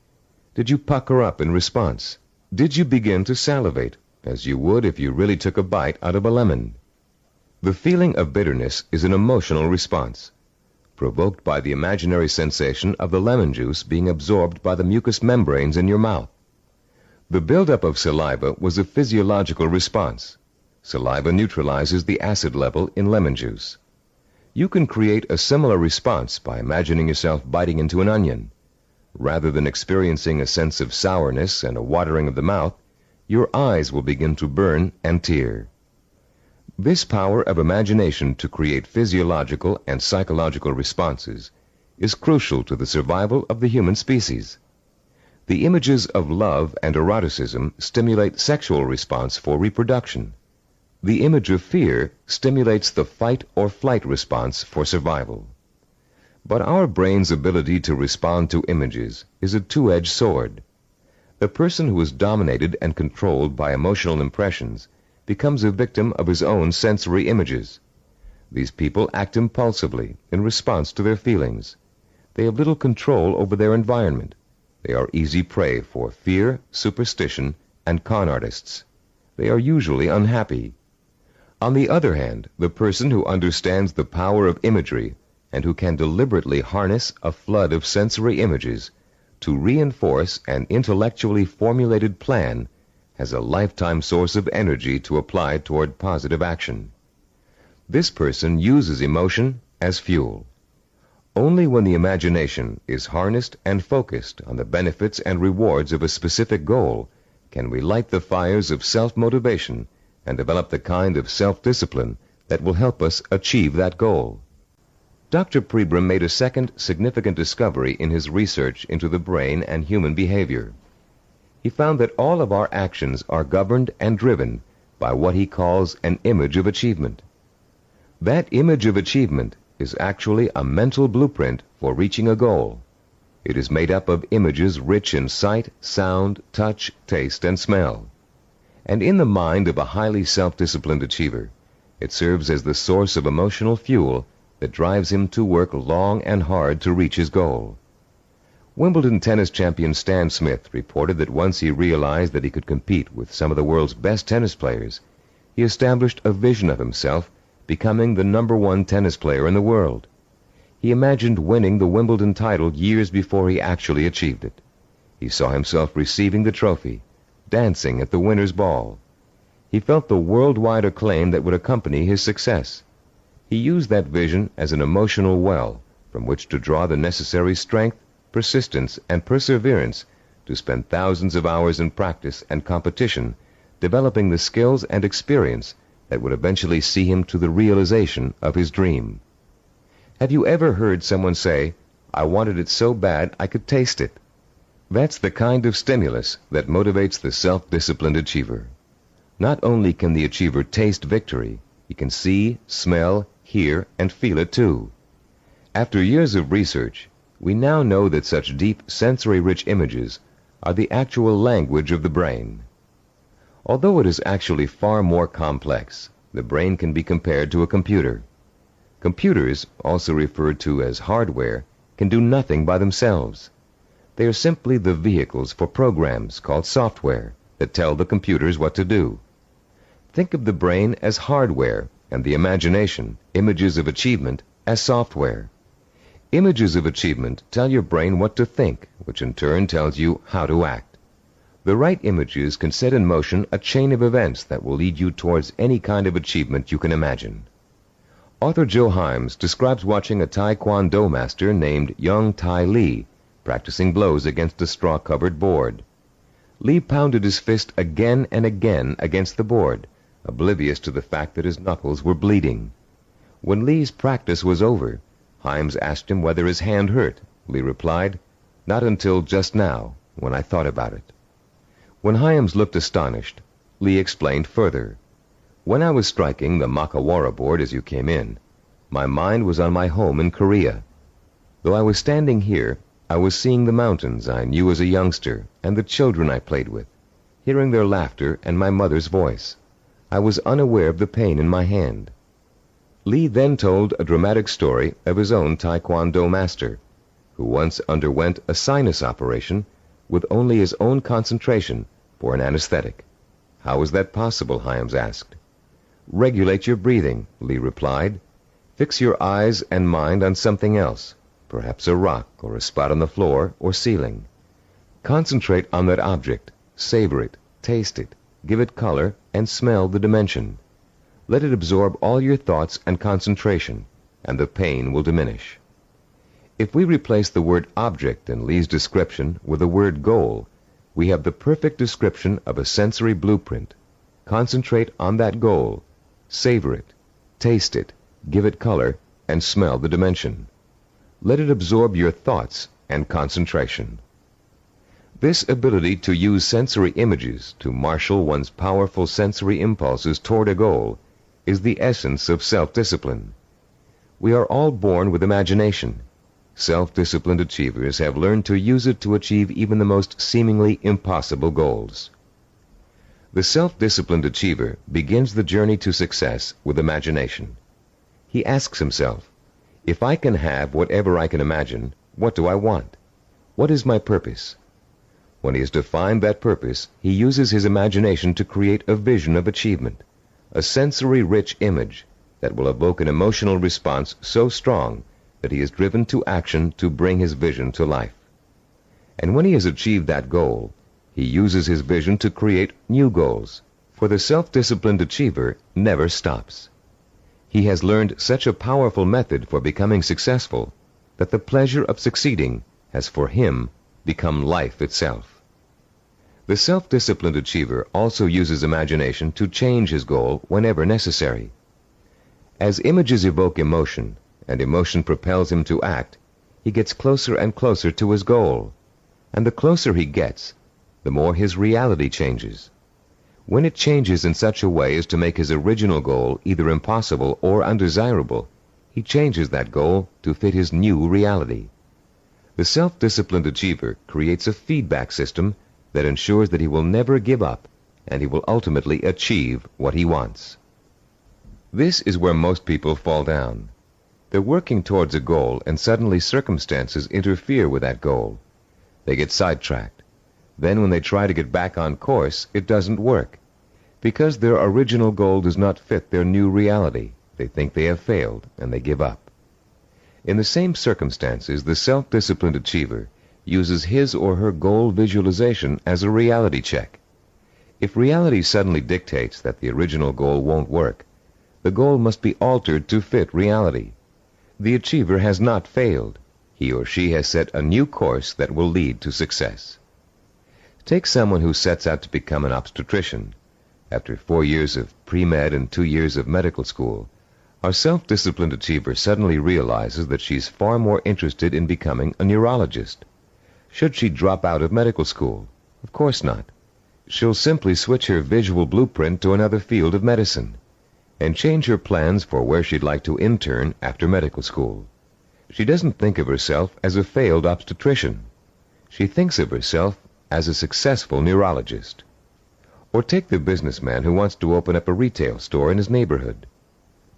Did you pucker up in response? Did you begin to salivate, as you would if you really took a bite out of a lemon? The feeling of bitterness is an emotional response, provoked by the imaginary sensation of the lemon juice being absorbed by the mucous membranes in your mouth. The buildup of saliva was a physiological response. Saliva neutralizes the acid level in lemon juice. You can create a similar response by imagining yourself biting into an onion. Rather than experiencing a sense of sourness and a watering of the mouth, your eyes will begin to burn and tear. This power of imagination to create physiological and psychological responses is crucial to the survival of the human species. The images of love and eroticism stimulate sexual response for reproduction. The image of fear stimulates the fight or flight response for survival. But our brain's ability to respond to images is a two-edged sword. A person who is dominated and controlled by emotional impressions becomes a victim of his own sensory images. These people act impulsively in response to their feelings. They have little control over their environment. They are easy prey for fear, superstition, and con artists. They are usually unhappy. On the other hand, the person who understands the power of imagery and who can deliberately harness a flood of sensory images to reinforce an intellectually formulated plan has a lifetime source of energy to apply toward positive action. This person uses emotion as fuel. Only when the imagination is harnessed and focused on the benefits and rewards of a specific goal can we light the fires of self-motivation and develop the kind of self-discipline that will help us achieve that goal. Dr. Pribram made a second significant discovery in his research into the brain and human behavior. He found that all of our actions are governed and driven by what he calls an image of achievement. That image of achievement is actually a mental blueprint for reaching a goal. It is made up of images rich in sight, sound, touch, taste, and smell. And in the mind of a highly self-disciplined achiever, it serves as the source of emotional fuel that drives him to work long and hard to reach his goal. Wimbledon tennis champion Stan Smith reported that once he realized that he could compete with some of the world's best tennis players, he established a vision of himself becoming the #1 tennis player in the world. He imagined winning the Wimbledon title years before he actually achieved it. He saw himself receiving the trophy, dancing at the winner's ball. He felt the worldwide acclaim that would accompany his success. He used that vision as an emotional well from which to draw the necessary strength, persistence, and perseverance to spend thousands of hours in practice and competition, developing the skills and experience that would eventually see him to the realization of his dream. Have you ever heard someone say, "I wanted it so bad I could taste it"? That's the kind of stimulus that motivates the self-disciplined achiever. Not only can the achiever taste victory, he can see, smell, hear, and feel it too. After years of research, we now know that such deep, sensory-rich images are the actual language of the brain. Although it is actually far more complex, the brain can be compared to a computer. Computers, also referred to as hardware, can do nothing by themselves. They are simply the vehicles for programs called software that tell the computers what to do. Think of the brain as hardware and the imagination, images of achievement, as software. Images of achievement tell your brain what to think, which in turn tells you how to act. The right images can set in motion a chain of events that will lead you towards any kind of achievement you can imagine. Author Joe Himes describes watching a Taekwondo master named Young Tai Lee practicing blows against a straw-covered board. Lee pounded his fist again and again against the board, oblivious to the fact that his knuckles were bleeding. When Lee's practice was over, Himes asked him whether his hand hurt. Lee replied, "Not until just now, when I thought about it." When Himes looked astonished, Lee explained further, "When I was striking the Makawara board as you came in, my mind was on my home in Korea. Though I was standing here, I was seeing the mountains I knew as a youngster and the children I played with, hearing their laughter and my mother's voice. I was unaware of the pain in my hand." Lee then told a dramatic story of his own Taekwondo master, who once underwent a sinus operation with only his own concentration for an anesthetic. "How was that possible?" Himes asked. "Regulate your breathing," Lee replied. "Fix your eyes and mind on something else, perhaps a rock or a spot on the floor or ceiling. Concentrate on that object, savor it, taste it, give it color, and smell the dimension. Let it absorb all your thoughts and concentration, and the pain will diminish." If we replace the word object in Lee's description with the word goal, we have the perfect description of a sensory blueprint. Concentrate on that goal, savor it, taste it, give it color, and smell the dimension. Let it absorb your thoughts and concentration. This ability to use sensory images to marshal one's powerful sensory impulses toward a goal is the essence of self-discipline. We are all born with imagination. Self-disciplined achievers have learned to use it to achieve even the most seemingly impossible goals. The self-disciplined achiever begins the journey to success with imagination. He asks himself, if I can have whatever I can imagine, what do I want? What is my purpose? When he has defined that purpose, he uses his imagination to create a vision of achievement, a sensory-rich image that will evoke an emotional response so strong that he is driven to action to bring his vision to life. And when he has achieved that goal, he uses his vision to create new goals, for the self-disciplined achiever never stops. He has learned such a powerful method for becoming successful that the pleasure of succeeding has for him become life itself. The self-disciplined achiever also uses imagination to change his goal whenever necessary. As images evoke emotion, and emotion propels him to act, he gets closer and closer to his goal. And the closer he gets, the more his reality changes. When it changes in such a way as to make his original goal either impossible or undesirable, he changes that goal to fit his new reality. The self-disciplined achiever creates a feedback system that ensures that he will never give up and he will ultimately achieve what he wants. This is where most people fall down. They're working towards a goal and suddenly circumstances interfere with that goal. They get sidetracked. Then when they try to get back on course, it doesn't work. Because their original goal does not fit their new reality, they think they have failed and they give up. In the same circumstances, the self-disciplined achiever uses his or her goal visualization as a reality check. If reality suddenly dictates that the original goal won't work, the goal must be altered to fit reality. The achiever has not failed. He or she has set a new course that will lead to success. Take someone who sets out to become an obstetrician. After 4 years of pre-med and 2 years of medical school, our self-disciplined achiever suddenly realizes that she's far more interested in becoming a neurologist. Should she drop out of medical school? Of course not. She'll simply switch her visual blueprint to another field of medicine and change her plans for where she'd like to intern after medical school. She doesn't think of herself as a failed obstetrician. She thinks of herself as a successful neurologist. Or take the businessman who wants to open up a retail store in his neighborhood.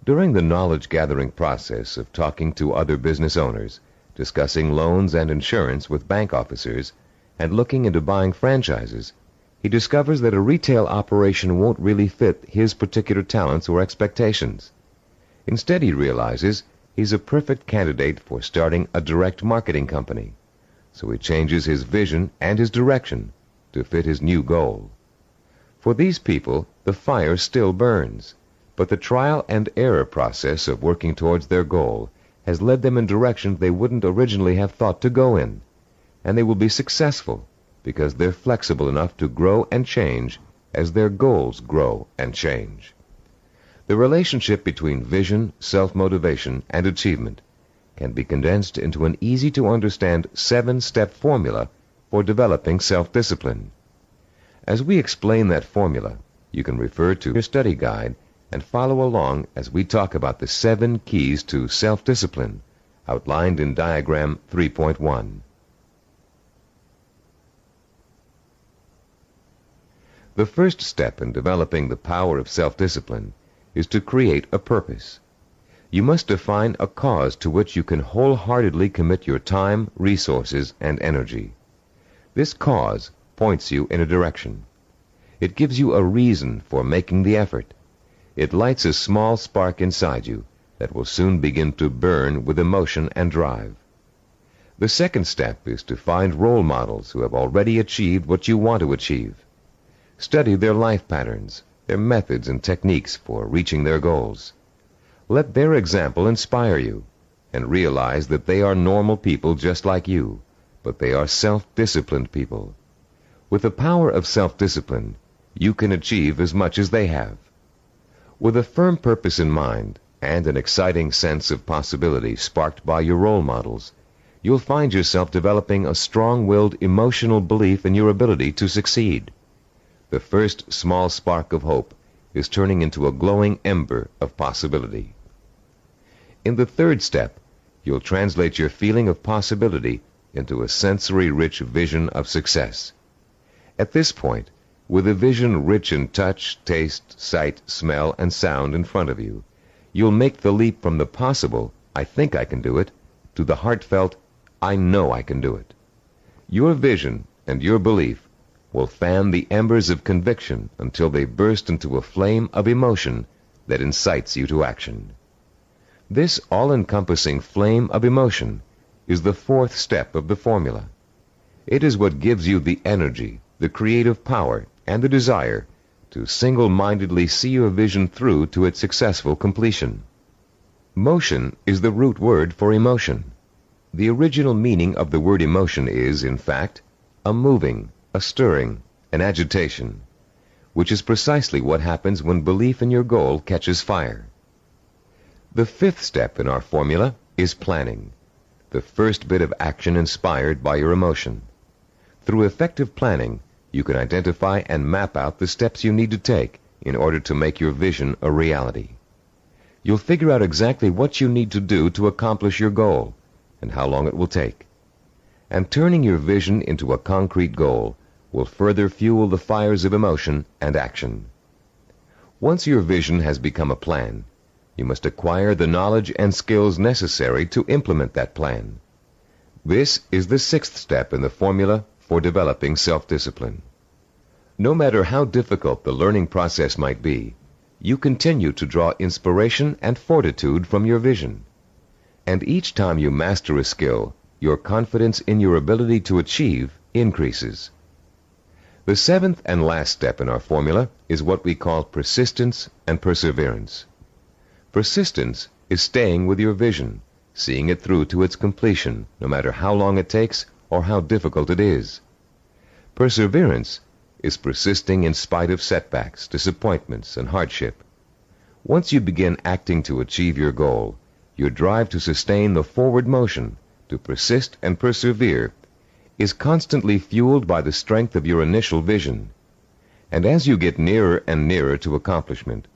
During the knowledge-gathering process of talking to other business owners, discussing loans and insurance with bank officers, and looking into buying franchises, he discovers that a retail operation won't really fit his particular talents or expectations. Instead, he realizes he's a perfect candidate for starting a direct marketing company. So he changes his vision and his direction to fit his new goal. For these people, the fire still burns, but the trial and error process of working towards their goal has led them in directions they wouldn't originally have thought to go in, and they will be successful because they're flexible enough to grow and change as their goals grow and change. The relationship between vision, self-motivation, and achievement can be condensed into an easy-to-understand 7-step formula for developing self-discipline. As we explain that formula, you can refer to your study guide and follow along as we talk about the 7 keys to self-discipline outlined in diagram 3.1. The first step in developing the power of self-discipline is to create a purpose. You must define a cause to which you can wholeheartedly commit your time, resources, and energy. This cause points you in a direction. It gives you a reason for making the effort. It lights a small spark inside you that will soon begin to burn with emotion and drive. The second step is to find role models who have already achieved what you want to achieve. Study their life patterns, their methods and techniques for reaching their goals. Let their example inspire you, and realize that they are normal people just like you, but they are self-disciplined people. With the power of self-discipline, you can achieve as much as they have. With a firm purpose in mind and an exciting sense of possibility sparked by your role models, you'll find yourself developing a strong-willed emotional belief in your ability to succeed. The first small spark of hope is turning into a glowing ember of possibility. In the third step, you'll translate your feeling of possibility into a sensory-rich vision of success. At this point, with a vision rich in touch, taste, sight, smell, and sound in front of you, you'll make the leap from the possible, I think I can do it, to the heartfelt, I know I can do it. Your vision and your belief will fan the embers of conviction until they burst into a flame of emotion that incites you to action. This all-encompassing flame of emotion is the fourth step of the formula. It is what gives you the energy, the creative power, and the desire to single-mindedly see your vision through to its successful completion. Motion is the root word for emotion. The original meaning of the word emotion is, in fact, a moving, a stirring, an agitation, which is precisely what happens when belief in your goal catches fire. The fifth step in our formula is planning, the first bit of action inspired by your emotion. Through effective planning, you can identify and map out the steps you need to take in order to make your vision a reality. You'll figure out exactly what you need to do to accomplish your goal and how long it will take. And turning your vision into a concrete goal will further fuel the fires of emotion and action. Once your vision has become a plan, you must acquire the knowledge and skills necessary to implement that plan. This is the sixth step in the formula for developing self-discipline. No matter how difficult the learning process might be, you continue to draw inspiration and fortitude from your vision. And each time you master a skill, your confidence in your ability to achieve increases. The seventh and last step in our formula is what we call persistence and perseverance. Persistence is staying with your vision, seeing it through to its completion, no matter how long it takes or how difficult it is. Perseverance is persisting in spite of setbacks, disappointments, and hardship. Once you begin acting to achieve your goal, your drive to sustain the forward motion, to persist and persevere, is constantly fueled by the strength of your initial vision. And as you get nearer and nearer to accomplishment,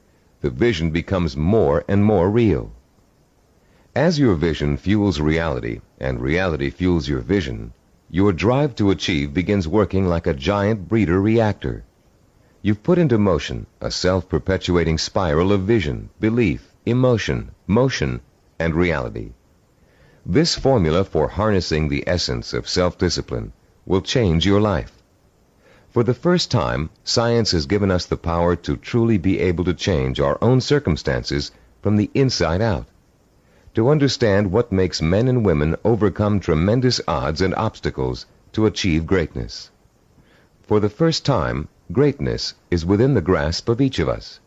the vision becomes more and more real. As your vision fuels reality, and reality fuels your vision, your drive to achieve begins working like a giant breeder reactor. You've put into motion a self-perpetuating spiral of vision, belief, emotion, motion, and reality. This formula for harnessing the essence of self-discipline will change your life. For the first time, science has given us the power to truly be able to change our own circumstances from the inside out, to understand what makes men and women overcome tremendous odds and obstacles to achieve greatness. For the first time, greatness is within the grasp of each of us.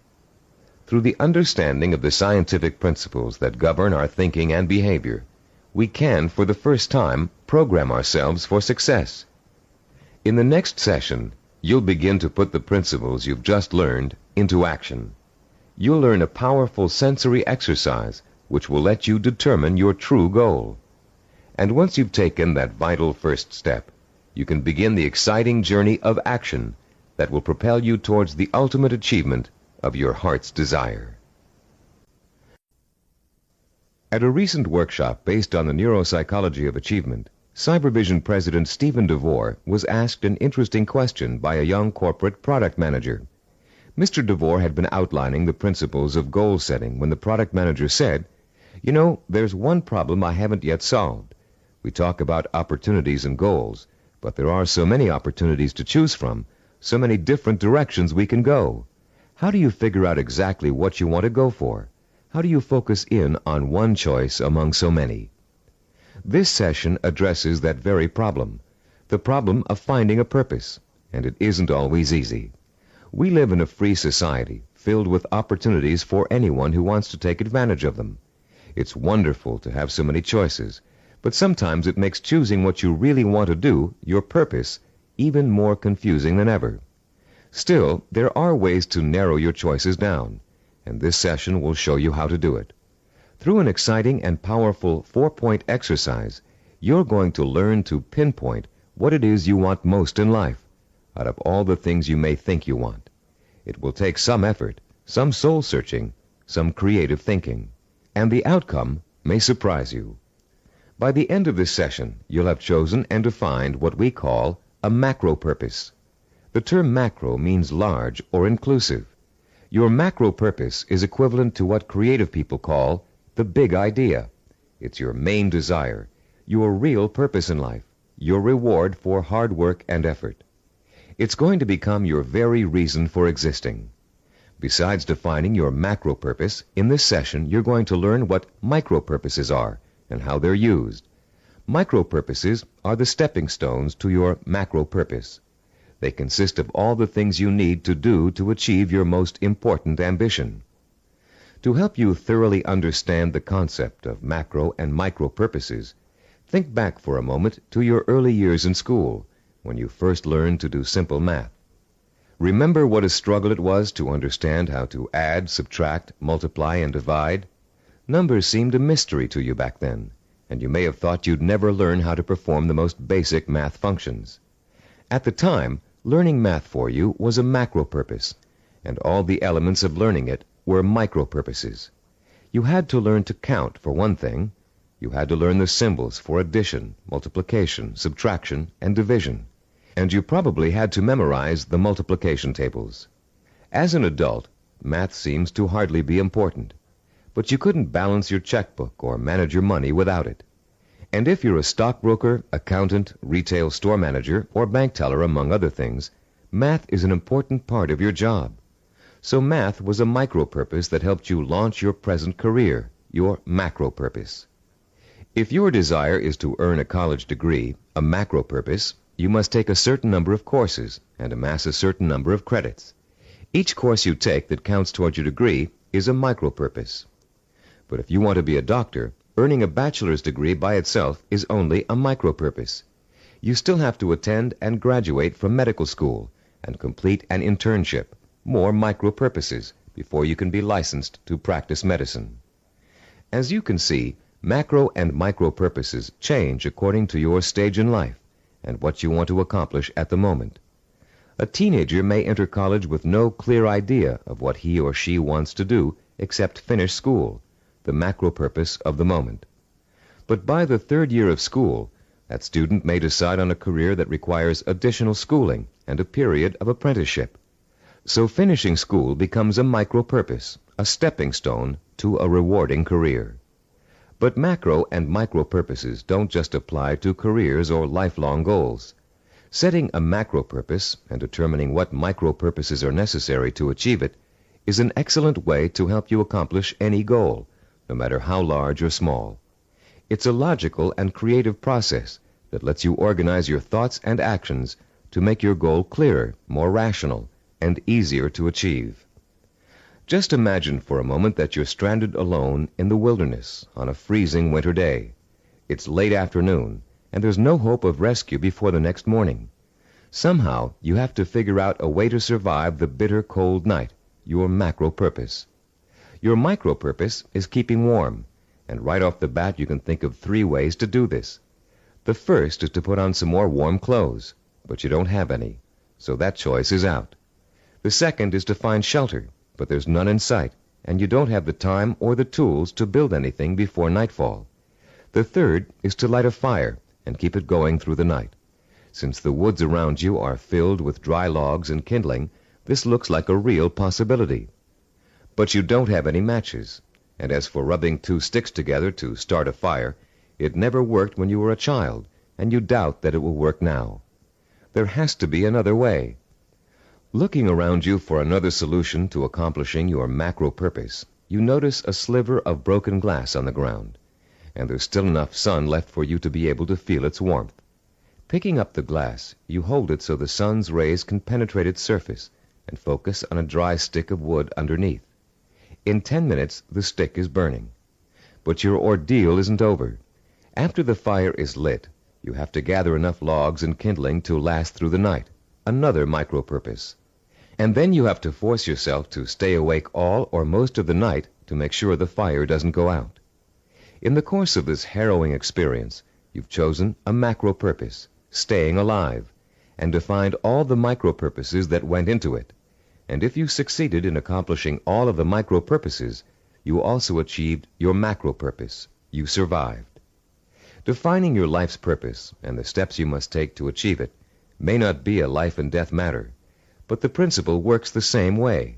Through the understanding of the scientific principles that govern our thinking and behavior, we can, for the first time, program ourselves for success. In the next session, you'll begin to put the principles you've just learned into action. You'll learn a powerful sensory exercise which will let you determine your true goal. And once you've taken that vital first step, you can begin the exciting journey of action that will propel you towards the ultimate achievement of your heart's desire. At a recent workshop based on the neuropsychology of achievement, Cybervision President Stephen DeVore was asked an interesting question by a young corporate product manager. Mr. DeVore had been outlining the principles of goal setting when the product manager said, "You know, there's one problem I haven't yet solved. We talk about opportunities and goals, but there are so many opportunities to choose from, so many different directions we can go. How do you figure out exactly what you want to go for? How do you focus in on one choice among so many?" This session addresses that very problem, the problem of finding a purpose, and it isn't always easy. We live in a free society filled with opportunities for anyone who wants to take advantage of them. It's wonderful to have so many choices, but sometimes it makes choosing what you really want to do, your purpose, even more confusing than ever. Still, there are ways to narrow your choices down, and this session will show you how to do it. Through an exciting and powerful 4-point exercise, you're going to learn to pinpoint what it is you want most in life, out of all the things you may think you want. It will take some effort, some soul-searching, some creative thinking, and the outcome may surprise you. By the end of this session, you'll have chosen and defined what we call a macro purpose. The term macro means large or inclusive. Your macro purpose is equivalent to what creative people call the big idea. It's your main desire, your real purpose in life, your reward for hard work and effort. It's going to become your very reason for existing. Besides defining your macro purpose, in this session you're going to learn what micro purposes are and how they're used. Micro purposes are the stepping stones to your macro purpose. They consist of all the things you need to do to achieve your most important ambition. To help you thoroughly understand the concept of macro and micro purposes, think back for a moment to your early years in school, when you first learned to do simple math. Remember what a struggle it was to understand how to add, subtract, multiply, and divide? Numbers seemed a mystery to you back then, and you may have thought you'd never learn how to perform the most basic math functions. At the time, learning math for you was a macro purpose, and all the elements of learning it were micro purposes. You had to learn to count, for one thing. You had to learn the symbols for addition, multiplication, subtraction, and division. And you probably had to memorize the multiplication tables. As an adult, math seems to hardly be important, but you couldn't balance your checkbook or manage your money without it. And if you're a stockbroker, accountant, retail store manager, or bank teller, among other things, math is an important part of your job. So math was a micro purpose that helped you launch your present career, your macro purpose. If your desire is to earn a college degree, a macro purpose, you must take a certain number of courses and amass a certain number of credits. Each course you take that counts toward your degree is a micro purpose. But if you want to be a doctor, earning a bachelor's degree by itself is only a micro purpose. You still have to attend and graduate from medical school and complete an internship, more micro purposes, before you can be licensed to practice medicine. As you can see, macro and micro purposes change according to your stage in life and what you want to accomplish at the moment. A teenager may enter college with no clear idea of what he or she wants to do except finish school, the macro purpose of the moment. But by the third year of school, that student may decide on a career that requires additional schooling and a period of apprenticeship. So finishing school becomes a micro purpose, a stepping stone to a rewarding career. But macro and micro purposes don't just apply to careers or lifelong goals. Setting a macro purpose and determining what micro purposes are necessary to achieve it is an excellent way to help you accomplish any goal, no matter how large or small. It's a logical and creative process that lets you organize your thoughts and actions to make your goal clearer, more rational, and easier to achieve. Just imagine for a moment that you're stranded alone in the wilderness on a freezing winter day. It's late afternoon, and there's no hope of rescue before the next morning. Somehow, you have to figure out a way to survive the bitter cold night, your macro purpose. Your micro purpose is keeping warm, and right off the bat you can think of 3 ways to do this. The first is to put on some more warm clothes, but you don't have any, so that choice is out. The second is to find shelter, but there's none in sight, and you don't have the time or the tools to build anything before nightfall. The third is to light a fire and keep it going through the night. Since the woods around you are filled with dry logs and kindling, this looks like a real possibility. But you don't have any matches, and as for rubbing 2 sticks together to start a fire, it never worked when you were a child, and you doubt that it will work now. There has to be another way. Looking around you for another solution to accomplishing your macro purpose, you notice a sliver of broken glass on the ground, and there's still enough sun left for you to be able to feel its warmth. Picking up the glass, you hold it so the sun's rays can penetrate its surface and focus on a dry stick of wood underneath. In 10 minutes, the stick is burning. But your ordeal isn't over. After the fire is lit, you have to gather enough logs and kindling to last through the night, another micro purpose. And then you have to force yourself to stay awake all or most of the night to make sure the fire doesn't go out. In the course of this harrowing experience, You've chosen a macro purpose, staying alive, and defined all the micro purposes that went into it. And if you succeeded in accomplishing all of the micro purposes, you also achieved your macro purpose. You survived. Defining your life's purpose and the steps you must take to achieve it may not be a life and death matter, but the principle works the same way.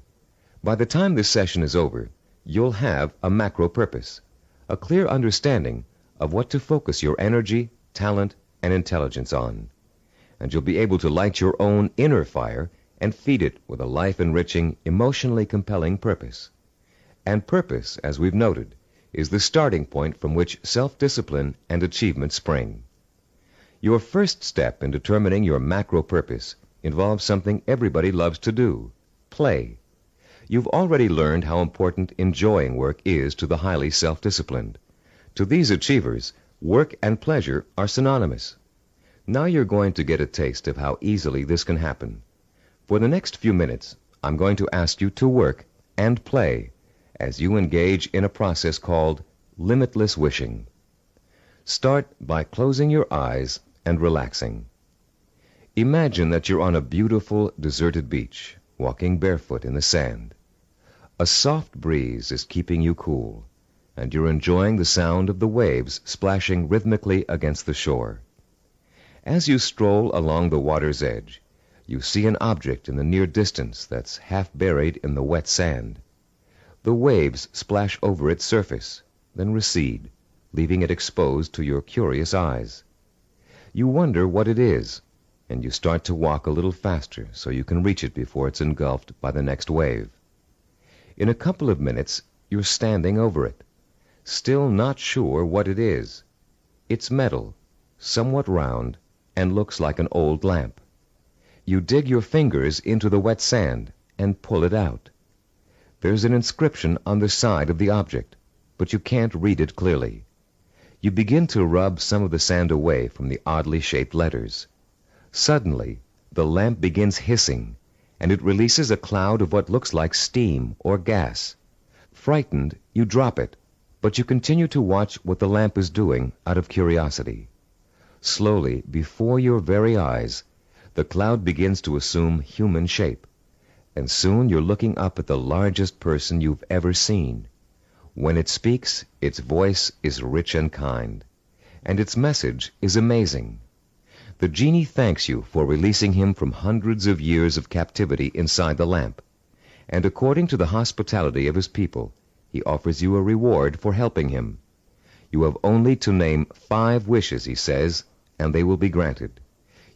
By the time this session is over, you'll have a macro purpose, a clear understanding of what to focus your energy, talent, and intelligence on. And you'll be able to light your own inner fire and feed it with a life-enriching, emotionally compelling purpose. And purpose, as we've noted, is the starting point from which self-discipline and achievement spring. Your first step in determining your macro purpose involves something everybody loves to do: play. You've already learned how important enjoying work is to the highly self-disciplined. To these achievers, work and pleasure are synonymous. Now you're going to get a taste of how easily this can happen. For the next few minutes, I'm going to ask you to work and play as you engage in a process called limitless wishing. Start by closing your eyes and relaxing. Imagine that you're on a beautiful, deserted beach, walking barefoot in the sand. A soft breeze is keeping you cool, and you're enjoying the sound of the waves splashing rhythmically against the shore. As you stroll along the water's edge, you see an object in the near distance that's half buried in the wet sand. The waves splash over its surface, then recede, leaving it exposed to your curious eyes. You wonder what it is, and you start to walk a little faster so you can reach it before it's engulfed by the next wave. In a couple of minutes, you're standing over it, still not sure what it is. It's metal, somewhat round, and looks like an old lamp. You dig your fingers into the wet sand and pull it out. There's an inscription on the side of the object, but you can't read it clearly. You begin to rub some of the sand away from the oddly shaped letters. Suddenly, the lamp begins hissing, and it releases a cloud of what looks like steam or gas. Frightened, you drop it, but you continue to watch what the lamp is doing out of curiosity. Slowly, before your very eyes, the cloud begins to assume human shape, and soon you're looking up at the largest person you've ever seen. When it speaks, its voice is rich and kind, and its message is amazing. The genie thanks you for releasing him from hundreds of years of captivity inside the lamp, and according to the hospitality of his people, he offers you a reward for helping him. You have only to name 5 wishes, he says, and they will be granted.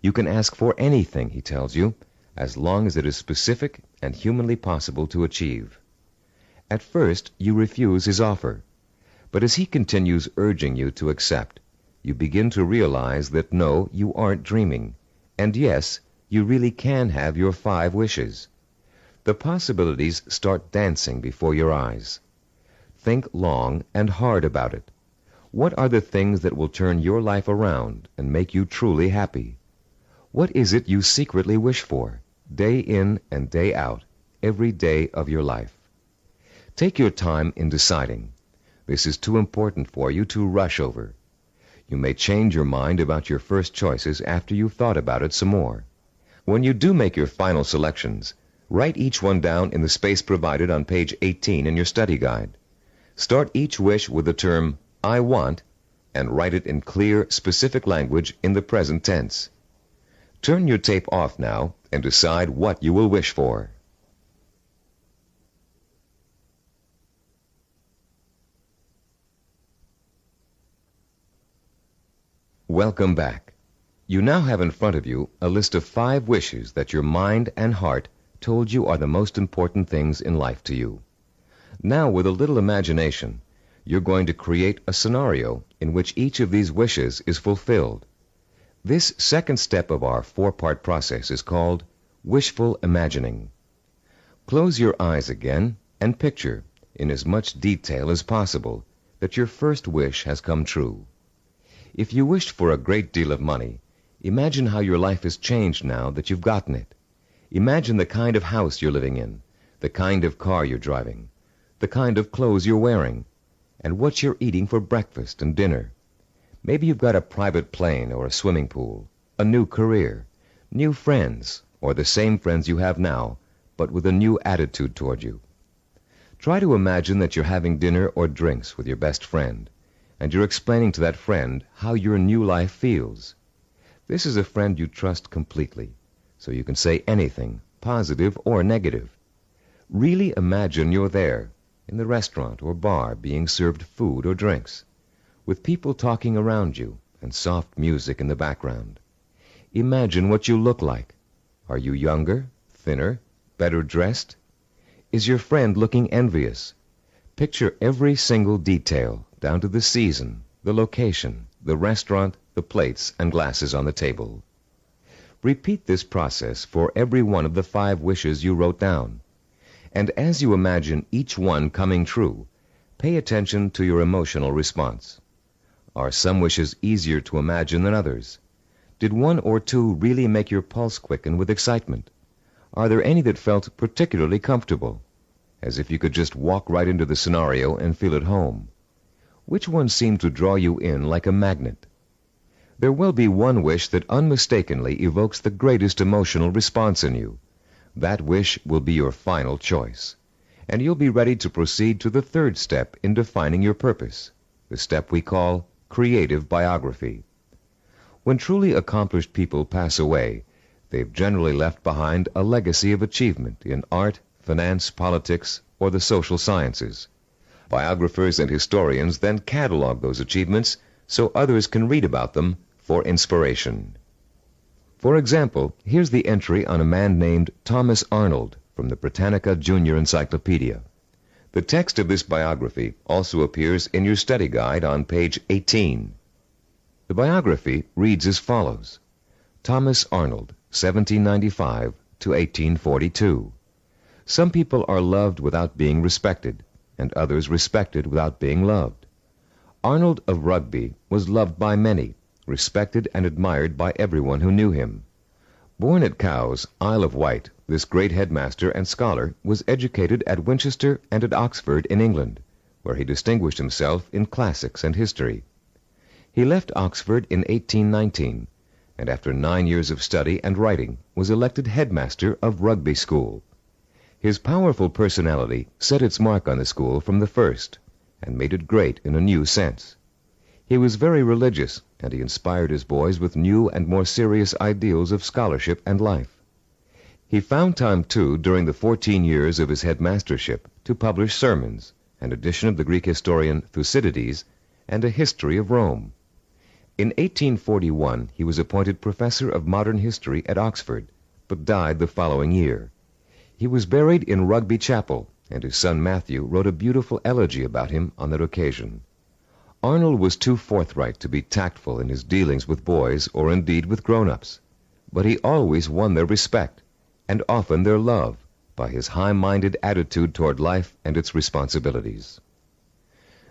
You can ask for anything, he tells you, as long as it is specific and humanly possible to achieve. At first, you refuse his offer, but as he continues urging you to accept, you begin to realize that no, you aren't dreaming, and yes, you really can have your 5 wishes. The possibilities start dancing before your eyes. Think long and hard about it. What are the things that will turn your life around and make you truly happy? What is it you secretly wish for, day in and day out, every day of your life? Take your time in deciding. This is too important for you to rush over. You may change your mind about your first choices after you've thought about it some more. When you do make your final selections, write each one down in the space provided on page 18 in your study guide. Start each wish with the term, I want, and write it in clear, specific language in the present tense. Turn your tape off now and decide what you will wish for. Welcome back. You now have in front of you a list of 5 wishes that your mind and heart told you are the most important things in life to you. Now, with a little imagination, you're going to create a scenario in which each of these wishes is fulfilled. This second step of our 4-part process is called wishful imagining. Close your eyes again and picture, in as much detail as possible, that your first wish has come true. If you wished for a great deal of money, imagine how your life has changed now that you've gotten it. Imagine the kind of house you're living in, the kind of car you're driving, the kind of clothes you're wearing, and what you're eating for breakfast and dinner. Maybe you've got a private plane or a swimming pool, a new career, new friends, or the same friends you have now, but with a new attitude toward you. Try to imagine that you're having dinner or drinks with your best friend, and you're explaining to that friend how your new life feels. This is a friend you trust completely, so you can say anything, positive or negative. Really imagine you're there, in the restaurant or bar, being served food or drinks, with people talking around you and soft music in the background. Imagine what you look like. Are you younger, thinner, better dressed? Is your friend looking envious? Picture every single detail, down to the season, the location, the restaurant, the plates and glasses on the table. Repeat this process for every one of the 5 wishes you wrote down. And as you imagine each one coming true, pay attention to your emotional response. Are some wishes easier to imagine than others? Did 1 or 2 really make your pulse quicken with excitement? Are there any that felt particularly comfortable, as if you could just walk right into the scenario and feel at home? Which one seemed to draw you in like a magnet? There will be one wish that unmistakably evokes the greatest emotional response in you. That wish will be your final choice, and you'll be ready to proceed to the 3rd step in defining your purpose, the step we call creative biography. When truly accomplished people pass away, they've generally left behind a legacy of achievement in art, finance, politics, or the social sciences. Biographers and historians then catalog those achievements so others can read about them for inspiration. For example, here's the entry on a man named Thomas Arnold from the Britannica Junior Encyclopedia. The text of this biography also appears in your study guide on page 18. The biography reads as follows. Thomas Arnold, 1795 to 1842. Some people are loved without being respected, and others respected without being loved. Arnold of Rugby was loved by many, respected and admired by everyone who knew him. Born at Cowes, Isle of Wight, this great headmaster and scholar was educated at Winchester and at Oxford in England, where he distinguished himself in classics and history. He left Oxford in 1819, and after 9 years of study and writing was elected headmaster of Rugby School. His powerful personality set its mark on the school from the first, and made it great in a new sense. He was very religious, and he inspired his boys with new and more serious ideals of scholarship and life. He found time, too, during the 14 years of his headmastership, to publish sermons, an edition of the Greek historian Thucydides, and a history of Rome. In 1841 he was appointed professor of modern history at Oxford, but died the following year. He was buried in Rugby Chapel, and his son Matthew wrote a beautiful elegy about him on that occasion. Arnold was too forthright to be tactful in his dealings with boys or indeed with grown-ups, but he always won their respect, and often their love, by his high-minded attitude toward life and its responsibilities.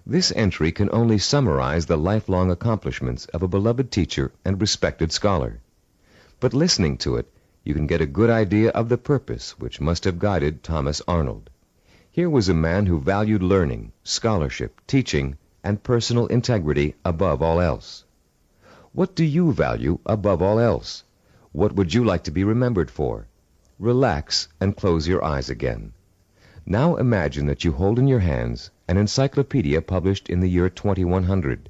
This entry can only summarize the lifelong accomplishments of a beloved teacher and respected scholar. But listening to it, you can get a good idea of the purpose which must have guided Thomas Arnold. Here was a man who valued learning, scholarship, teaching, and personal integrity above all else. What do you value above all else? What would you like to be remembered for? Relax and close your eyes again. Now imagine that you hold in your hands an encyclopedia published in the year 2100.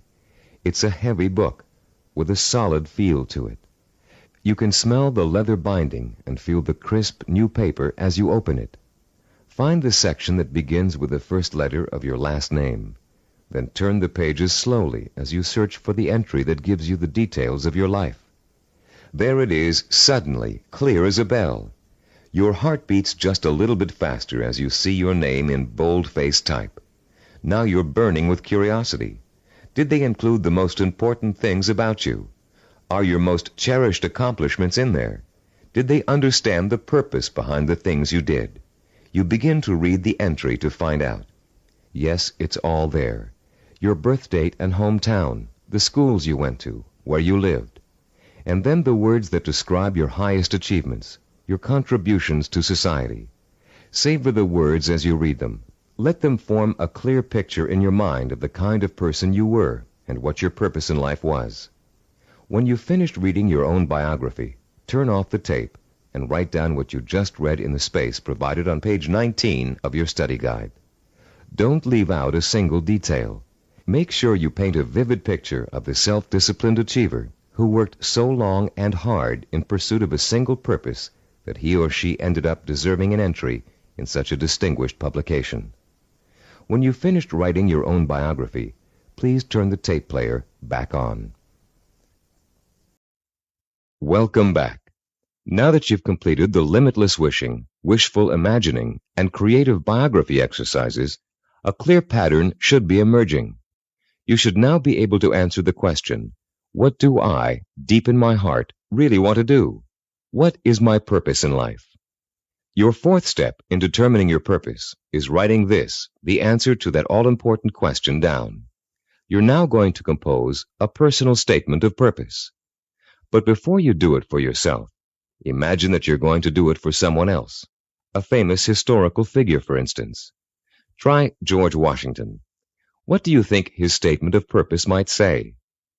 It's a heavy book with a solid feel to it. You can smell the leather binding and feel the crisp new paper as you open it. Find the section that begins with the first letter of your last name. Then turn the pages slowly as you search for the entry that gives you the details of your life. There it is, suddenly, clear as a bell. Your heart beats just a little bit faster as you see your name in bold-faced type. Now you're burning with curiosity. Did they include the most important things about you? Are your most cherished accomplishments in there? Did they understand the purpose behind the things you did? You begin to read the entry to find out. Yes, it's all there. Your birth date and hometown, the schools you went to, where you lived. And then the words that describe your highest achievements, your contributions to society. Savor the words as you read them. Let them form a clear picture in your mind of the kind of person you were and what your purpose in life was. When you've finished reading your own biography, turn off the tape and write down what you just read in the space provided on page 19 of your study guide. Don't leave out a single detail. Make sure you paint a vivid picture of the self-disciplined achiever who worked so long and hard in pursuit of a single purpose that he or she ended up deserving an entry in such a distinguished publication. When you've finished writing your own biography, please turn the tape player back on. Welcome back. Now that you've completed the limitless wishing, wishful imagining, and creative biography exercises, a clear pattern should be emerging. You should now be able to answer the question, what do I, deep in my heart, really want to do? What is my purpose in life? Your fourth step in determining your purpose is writing this, the answer to that all-important question, down. You're now going to compose a personal statement of purpose. But before you do it for yourself, imagine that you're going to do it for someone else, a famous historical figure, for instance. Try George Washington. What do you think his statement of purpose might say?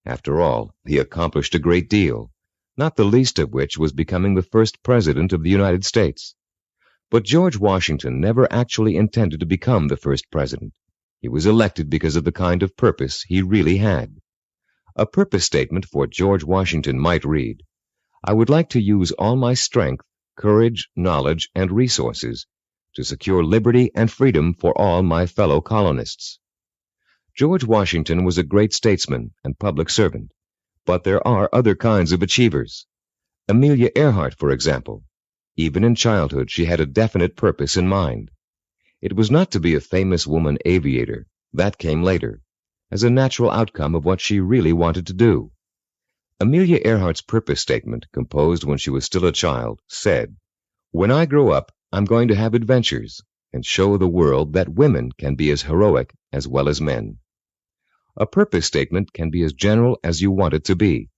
After all, he accomplished a great deal, not the least of which was becoming the first president of the United States. But George Washington never actually intended to become the first president. He was elected because of the kind of purpose he really had. A purpose statement for George Washington might read, I would like to use all my strength, courage, knowledge, and resources to secure liberty and freedom for all my fellow colonists. George Washington was a great statesman and public servant, but there are other kinds of achievers. Amelia Earhart, for example. Even in childhood, she had a definite purpose in mind. It was not to be a famous woman aviator. That came later, as a natural outcome of what she really wanted to do. Amelia Earhart's purpose statement, composed when she was still a child, said, When I grow up, I'm going to have adventures and show the world that women can be as heroic as well as men. A purpose statement can be as general as you want it to be.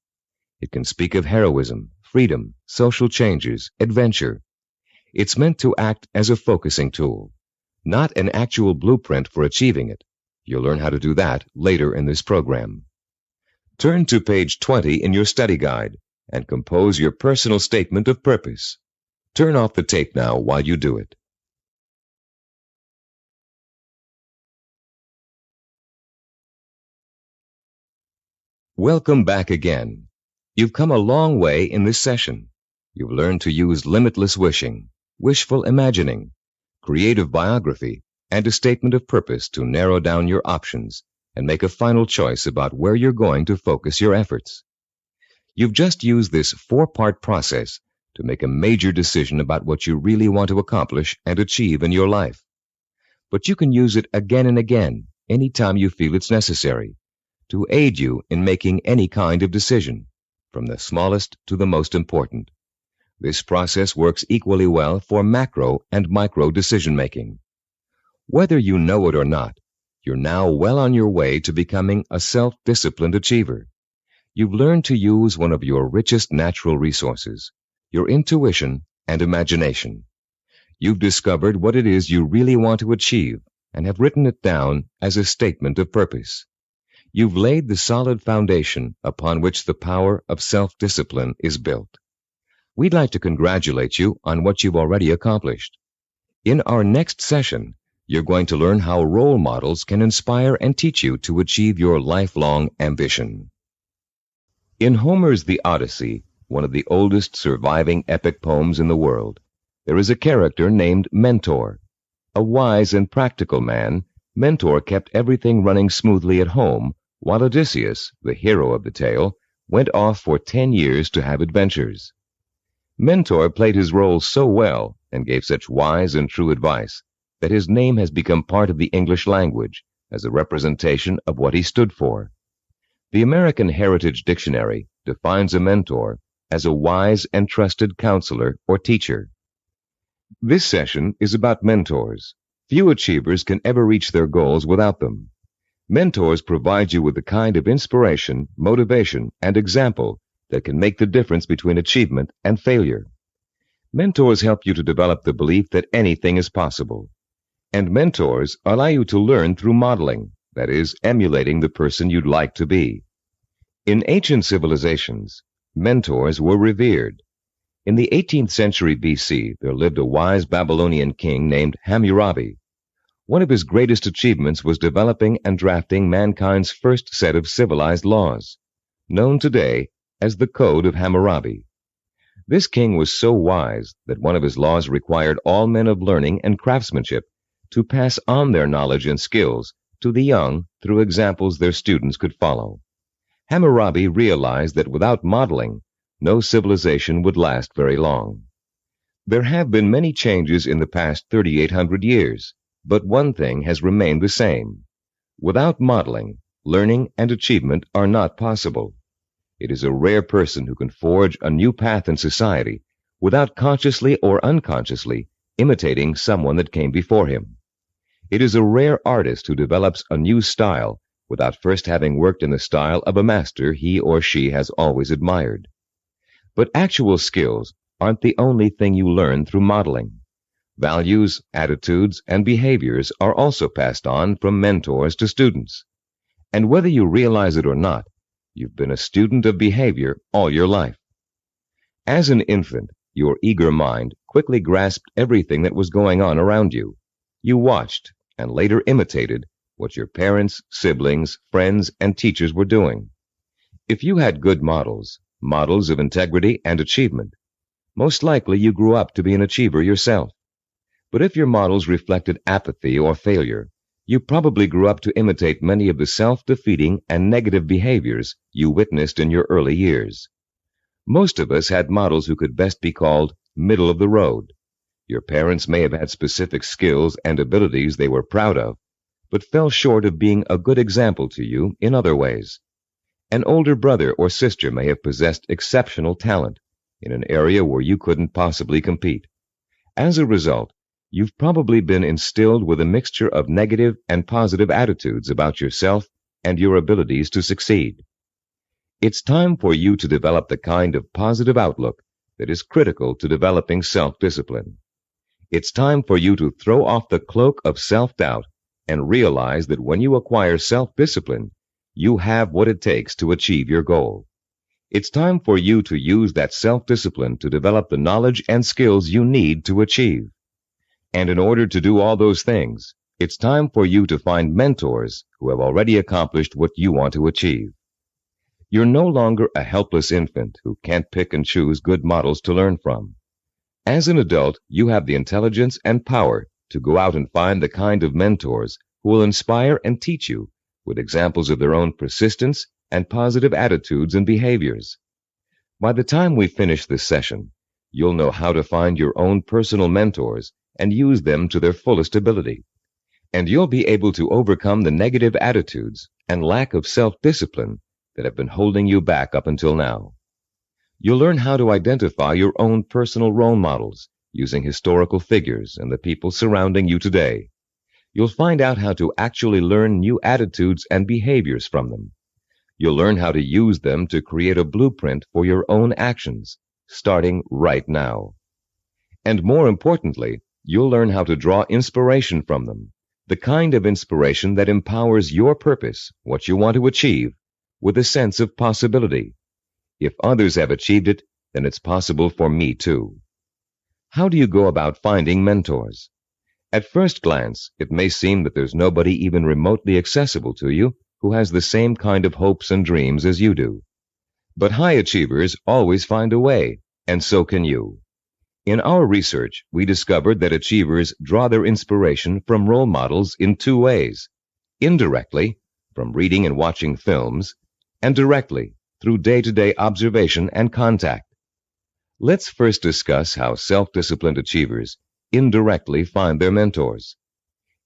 It can speak of heroism, freedom, social changes, adventure. It's meant to act as a focusing tool, not an actual blueprint for achieving it. You'll learn how to do that later in this program. Turn to page 20 in your study guide and compose your personal statement of purpose. Turn off the tape now while you do it. Welcome back again. You've come a long way in this session. You've learned to use limitless wishing, wishful imagining, creative biography, and a statement of purpose to narrow down your options and make a final choice about where you're going to focus your efforts. You've just used this four-part process to make a major decision about what you really want to accomplish and achieve in your life. But you can use it again and again, anytime you feel it's necessary, to aid you in making any kind of decision, from the smallest to the most important. This process works equally well for macro and micro decision-making. Whether you know it or not, you're now well on your way to becoming a self-disciplined achiever. You've learned to use one of your richest natural resources, your intuition and imagination. You've discovered what it is you really want to achieve and have written it down as a statement of purpose. You've laid the solid foundation upon which the power of self-discipline is built. We'd like to congratulate you on what you've already accomplished. In our next session, you're going to learn how role models can inspire and teach you to achieve your lifelong ambition. In Homer's The Odyssey, one of the oldest surviving epic poems in the world, there is a character named Mentor. A wise and practical man, Mentor kept everything running smoothly at home, while Odysseus, the hero of the tale, went off for 10 years to have adventures. Mentor played his role so well and gave such wise and true advice that his name has become part of the English language as a representation of what he stood for. The American Heritage Dictionary defines a mentor as a wise and trusted counselor or teacher. This session is about mentors. Few achievers can ever reach their goals without them. Mentors provide you with the kind of inspiration, motivation, and example that can make the difference between achievement and failure. Mentors help you to develop the belief that anything is possible. And mentors allow you to learn through modeling, that is, emulating the person you'd like to be. In ancient civilizations, mentors were revered. In the 18th century BC, there lived a wise Babylonian king named Hammurabi. One of his greatest achievements was developing and drafting mankind's first set of civilized laws, known today as the Code of Hammurabi. This king was so wise that one of his laws required all men of learning and craftsmanship to pass on their knowledge and skills to the young through examples their students could follow. Hammurabi realized that without modeling, no civilization would last very long. There have been many changes in the past 3,800 years, but one thing has remained the same. Without modeling, learning and achievement are not possible. It is a rare person who can forge a new path in society without consciously or unconsciously imitating someone that came before him. It is a rare artist who develops a new style without first having worked in the style of a master he or she has always admired. But actual skills aren't the only thing you learn through modeling. Values, attitudes, and behaviors are also passed on from mentors to students. And whether you realize it or not, you've been a student of behavior all your life. As an infant, your eager mind quickly grasped everything that was going on around you. You watched and later imitated what your parents, siblings, friends, and teachers were doing. If you had good models of integrity and achievement, most likely you grew up to be an achiever yourself. But if your models reflected apathy or failure, you probably grew up to imitate many of the self-defeating and negative behaviors you witnessed in your early years. Most of us had models who could best be called middle of the road. Your parents may have had specific skills and abilities they were proud of, but fell short of being a good example to you in other ways. An older brother or sister may have possessed exceptional talent in an area where you couldn't possibly compete. As a result, you've probably been instilled with a mixture of negative and positive attitudes about yourself and your abilities to succeed. It's time for you to develop the kind of positive outlook that is critical to developing self-discipline. It's time for you to throw off the cloak of self-doubt and realize that when you acquire self-discipline, you have what it takes to achieve your goal. It's time for you to use that self-discipline to develop the knowledge and skills you need to achieve. And in order to do all those things, it's time for you to find mentors who have already accomplished what you want to achieve. You're no longer a helpless infant who can't pick and choose good models to learn from. As an adult, you have the intelligence and power to go out and find the kind of mentors who will inspire and teach you with examples of their own persistence and positive attitudes and behaviors. By the time we finish this session, you'll know how to find your own personal mentors and use them to their fullest ability. And you'll be able to overcome the negative attitudes and lack of self-discipline that have been holding you back up until now. You'll learn how to identify your own personal role models using historical figures and the people surrounding you today. You'll find out how to actually learn new attitudes and behaviors from them. You'll learn how to use them to create a blueprint for your own actions, starting right now. And more importantly, you'll learn how to draw inspiration from them, the kind of inspiration that empowers your purpose, what you want to achieve, with a sense of possibility. If others have achieved it, then it's possible for me too. How do you go about finding mentors? At first glance, it may seem that there's nobody even remotely accessible to you who has the same kind of hopes and dreams as you do. But high achievers always find a way, and so can you. In our research, we discovered that achievers draw their inspiration from role models in two ways: indirectly, from reading and watching films, and directly, through day-to-day observation and contact. Let's first discuss how self-disciplined achievers indirectly find their mentors.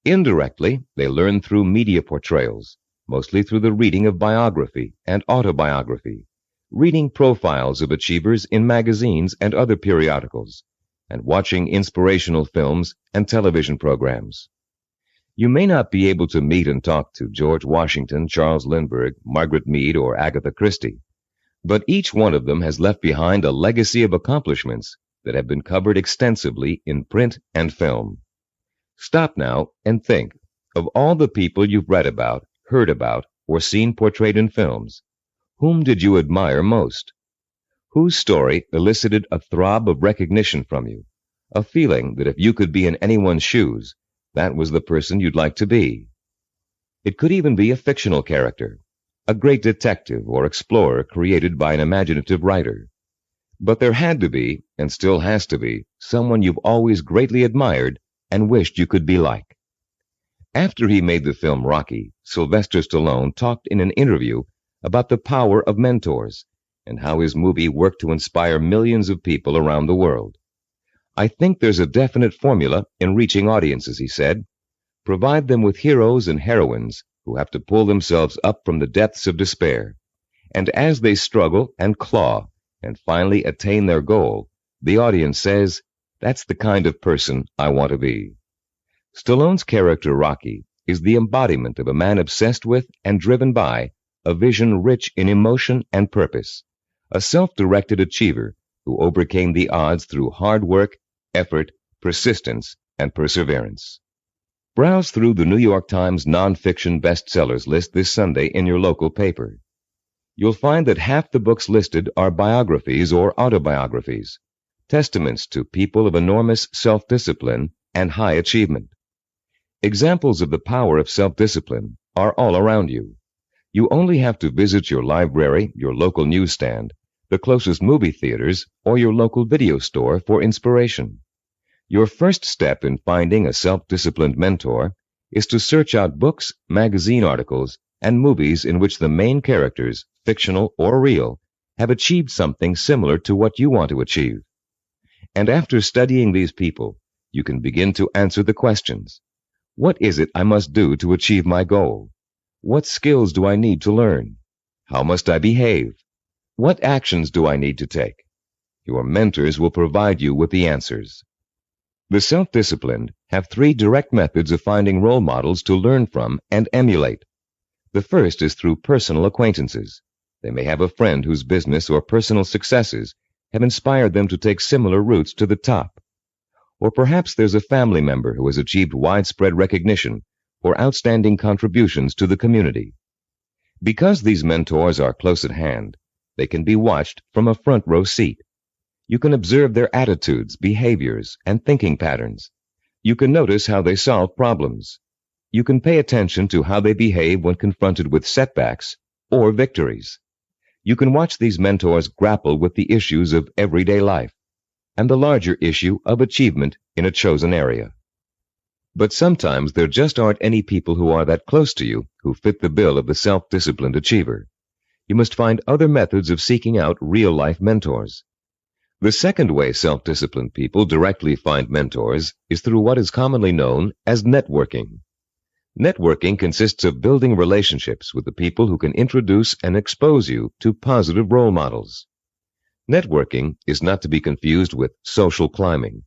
Indirectly, they learn through media portrayals, mostly through the reading of biography and autobiography, reading profiles of achievers in magazines and other periodicals, and watching inspirational films and television programs. You may not be able to meet and talk to George Washington, Charles Lindbergh, Margaret Mead, or Agatha Christie, but each one of them has left behind a legacy of accomplishments that have been covered extensively in print and film. Stop now and think of all the people you've read about heard about, or seen portrayed in films? Whom did you admire most? Whose story elicited a throb of recognition from you, a feeling that if you could be in anyone's shoes, that was the person you'd like to be? It could even be a fictional character, a great detective or explorer created by an imaginative writer. But there had to be, and still has to be, someone you've always greatly admired and wished you could be like. After he made the film Rocky, Sylvester Stallone talked in an interview about the power of mentors and how his movie worked to inspire millions of people around the world. "I think there's a definite formula in reaching audiences," he said. "Provide them with heroes and heroines who have to pull themselves up from the depths of despair. And as they struggle and claw and finally attain their goal, the audience says, 'That's the kind of person I want to be.'" Stallone's character Rocky is the embodiment of a man obsessed with and driven by a vision rich in emotion and purpose, a self-directed achiever who overcame the odds through hard work, effort, persistence, and perseverance. Browse through the New York Times nonfiction bestsellers list this Sunday in your local paper. You'll find that half the books listed are biographies or autobiographies, testaments to people of enormous self-discipline and high achievement. Examples of the power of self-discipline are all around you. You only have to visit your library, your local newsstand, the closest movie theaters, or your local video store for inspiration. Your first step in finding a self-disciplined mentor is to search out books, magazine articles, and movies in which the main characters, fictional or real, have achieved something similar to what you want to achieve. And after studying these people, you can begin to answer the questions. What is it I must do to achieve my goal? What skills do I need to learn? How must I behave? What actions do I need to take? Your mentors will provide you with the answers. The self-disciplined have 3 direct methods of finding role models to learn from and emulate. The first is through personal acquaintances. They may have a friend whose business or personal successes have inspired them to take similar routes to the top. Or perhaps there's a family member who has achieved widespread recognition for outstanding contributions to the community. Because these mentors are close at hand, they can be watched from a front row seat. You can observe their attitudes, behaviors, and thinking patterns. You can notice how they solve problems. You can pay attention to how they behave when confronted with setbacks or victories. You can watch these mentors grapple with the issues of everyday life and the larger issue of achievement in a chosen area. But sometimes there just aren't any people who are that close to you who fit the bill of the self-disciplined achiever. You must find other methods of seeking out real-life mentors. The second way self-disciplined people directly find mentors is through what is commonly known as networking. Networking consists of building relationships with the people who can introduce and expose you to positive role models. Networking is not to be confused with social climbing.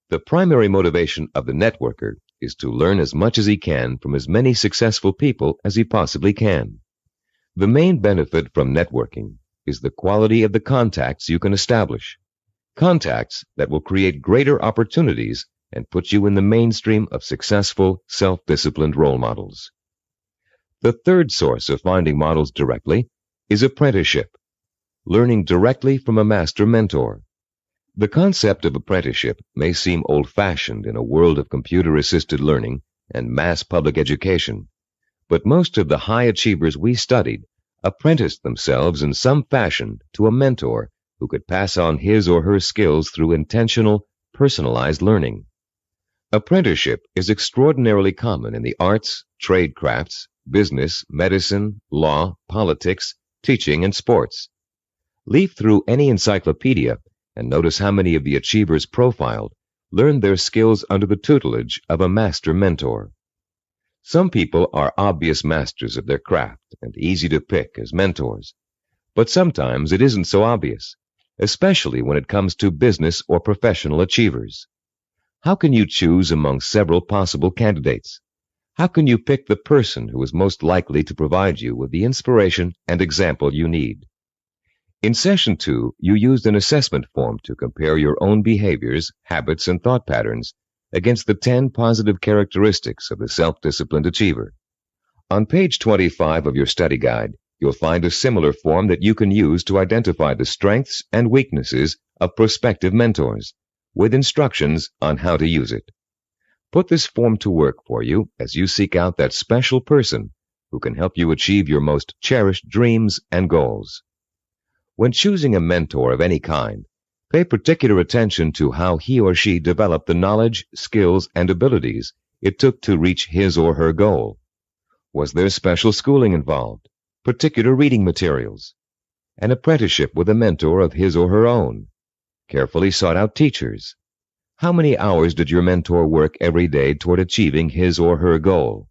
The primary motivation of the networker is to learn as much as he can from as many successful people as he possibly can. The main benefit from networking is the quality of the contacts you can establish. Contacts that will create greater opportunities and put you in the mainstream of successful, self-disciplined role models. The third source of finding models directly is apprenticeship, learning directly from a master mentor. The concept of apprenticeship may seem old-fashioned in a world of computer-assisted learning and mass public education, but most of the high achievers we studied apprenticed themselves in some fashion to a mentor who could pass on his or her skills through intentional, personalized learning. Apprenticeship is extraordinarily common in the arts, trade crafts, business, medicine, law, politics, teaching, and sports. Leaf through any encyclopedia and notice how many of the achievers profiled learned their skills under the tutelage of a master mentor. Some people are obvious masters of their craft and easy to pick as mentors, but sometimes it isn't so obvious, especially when it comes to business or professional achievers. How can you choose among several possible candidates? How can you pick the person who is most likely to provide you with the inspiration and example you need? In Session 2, you used an assessment form to compare your own behaviors, habits, and thought patterns against the 10 positive characteristics of the self-disciplined achiever. On page 25 of your study guide, you'll find a similar form that you can use to identify the strengths and weaknesses of prospective mentors, with instructions on how to use it. Put this form to work for you as you seek out that special person who can help you achieve your most cherished dreams and goals. When choosing a mentor of any kind, pay particular attention to how he or she developed the knowledge, skills, and abilities it took to reach his or her goal. Was there special schooling involved, particular reading materials, an apprenticeship with a mentor of his or her own, carefully sought-out teachers? How many hours did your mentor work every day toward achieving his or her goal?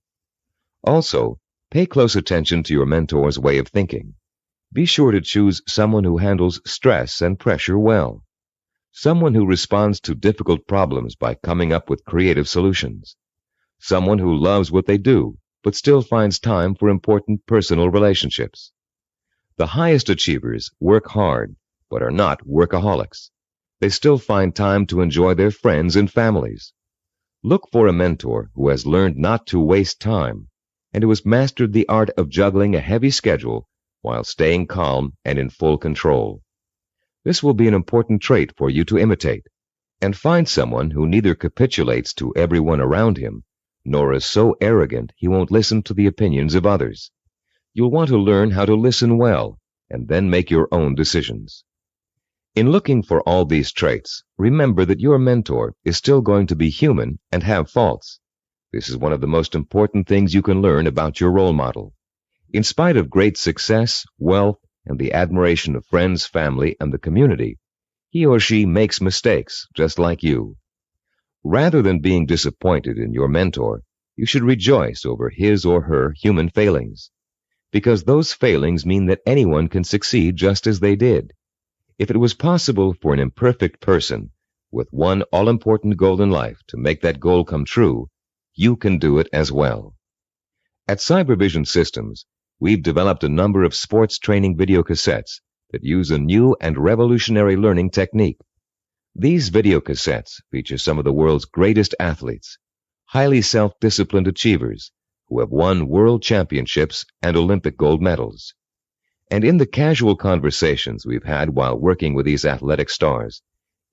Also, pay close attention to your mentor's way of thinking. Be sure to choose someone who handles stress and pressure well, someone who responds to difficult problems by coming up with creative solutions, someone who loves what they do but still finds time for important personal relationships. The highest achievers work hard but are not workaholics. They still find time to enjoy their friends and families. Look for a mentor who has learned not to waste time and who has mastered the art of juggling a heavy schedule while staying calm and in full control. This will be an important trait for you to imitate, and find someone who neither capitulates to everyone around him nor is so arrogant he won't listen to the opinions of others. You'll want to learn how to listen well and then make your own decisions. In looking for all these traits, remember that your mentor is still going to be human and have faults. This is one of the most important things you can learn about your role model. In spite of great success, wealth, and the admiration of friends, family, and the community, he or she makes mistakes just like you. Rather than being disappointed in your mentor, you should rejoice over his or her human failings, because those failings mean that anyone can succeed just as they did. If it was possible for an imperfect person with one all-important goal in life to make that goal come true, you can do it as well. At Cybervision Systems, we've developed a number of sports training video cassettes that use a new and revolutionary learning technique. These video cassettes feature some of the world's greatest athletes, highly self-disciplined achievers who have won world championships and Olympic gold medals. And in the casual conversations we've had while working with these athletic stars,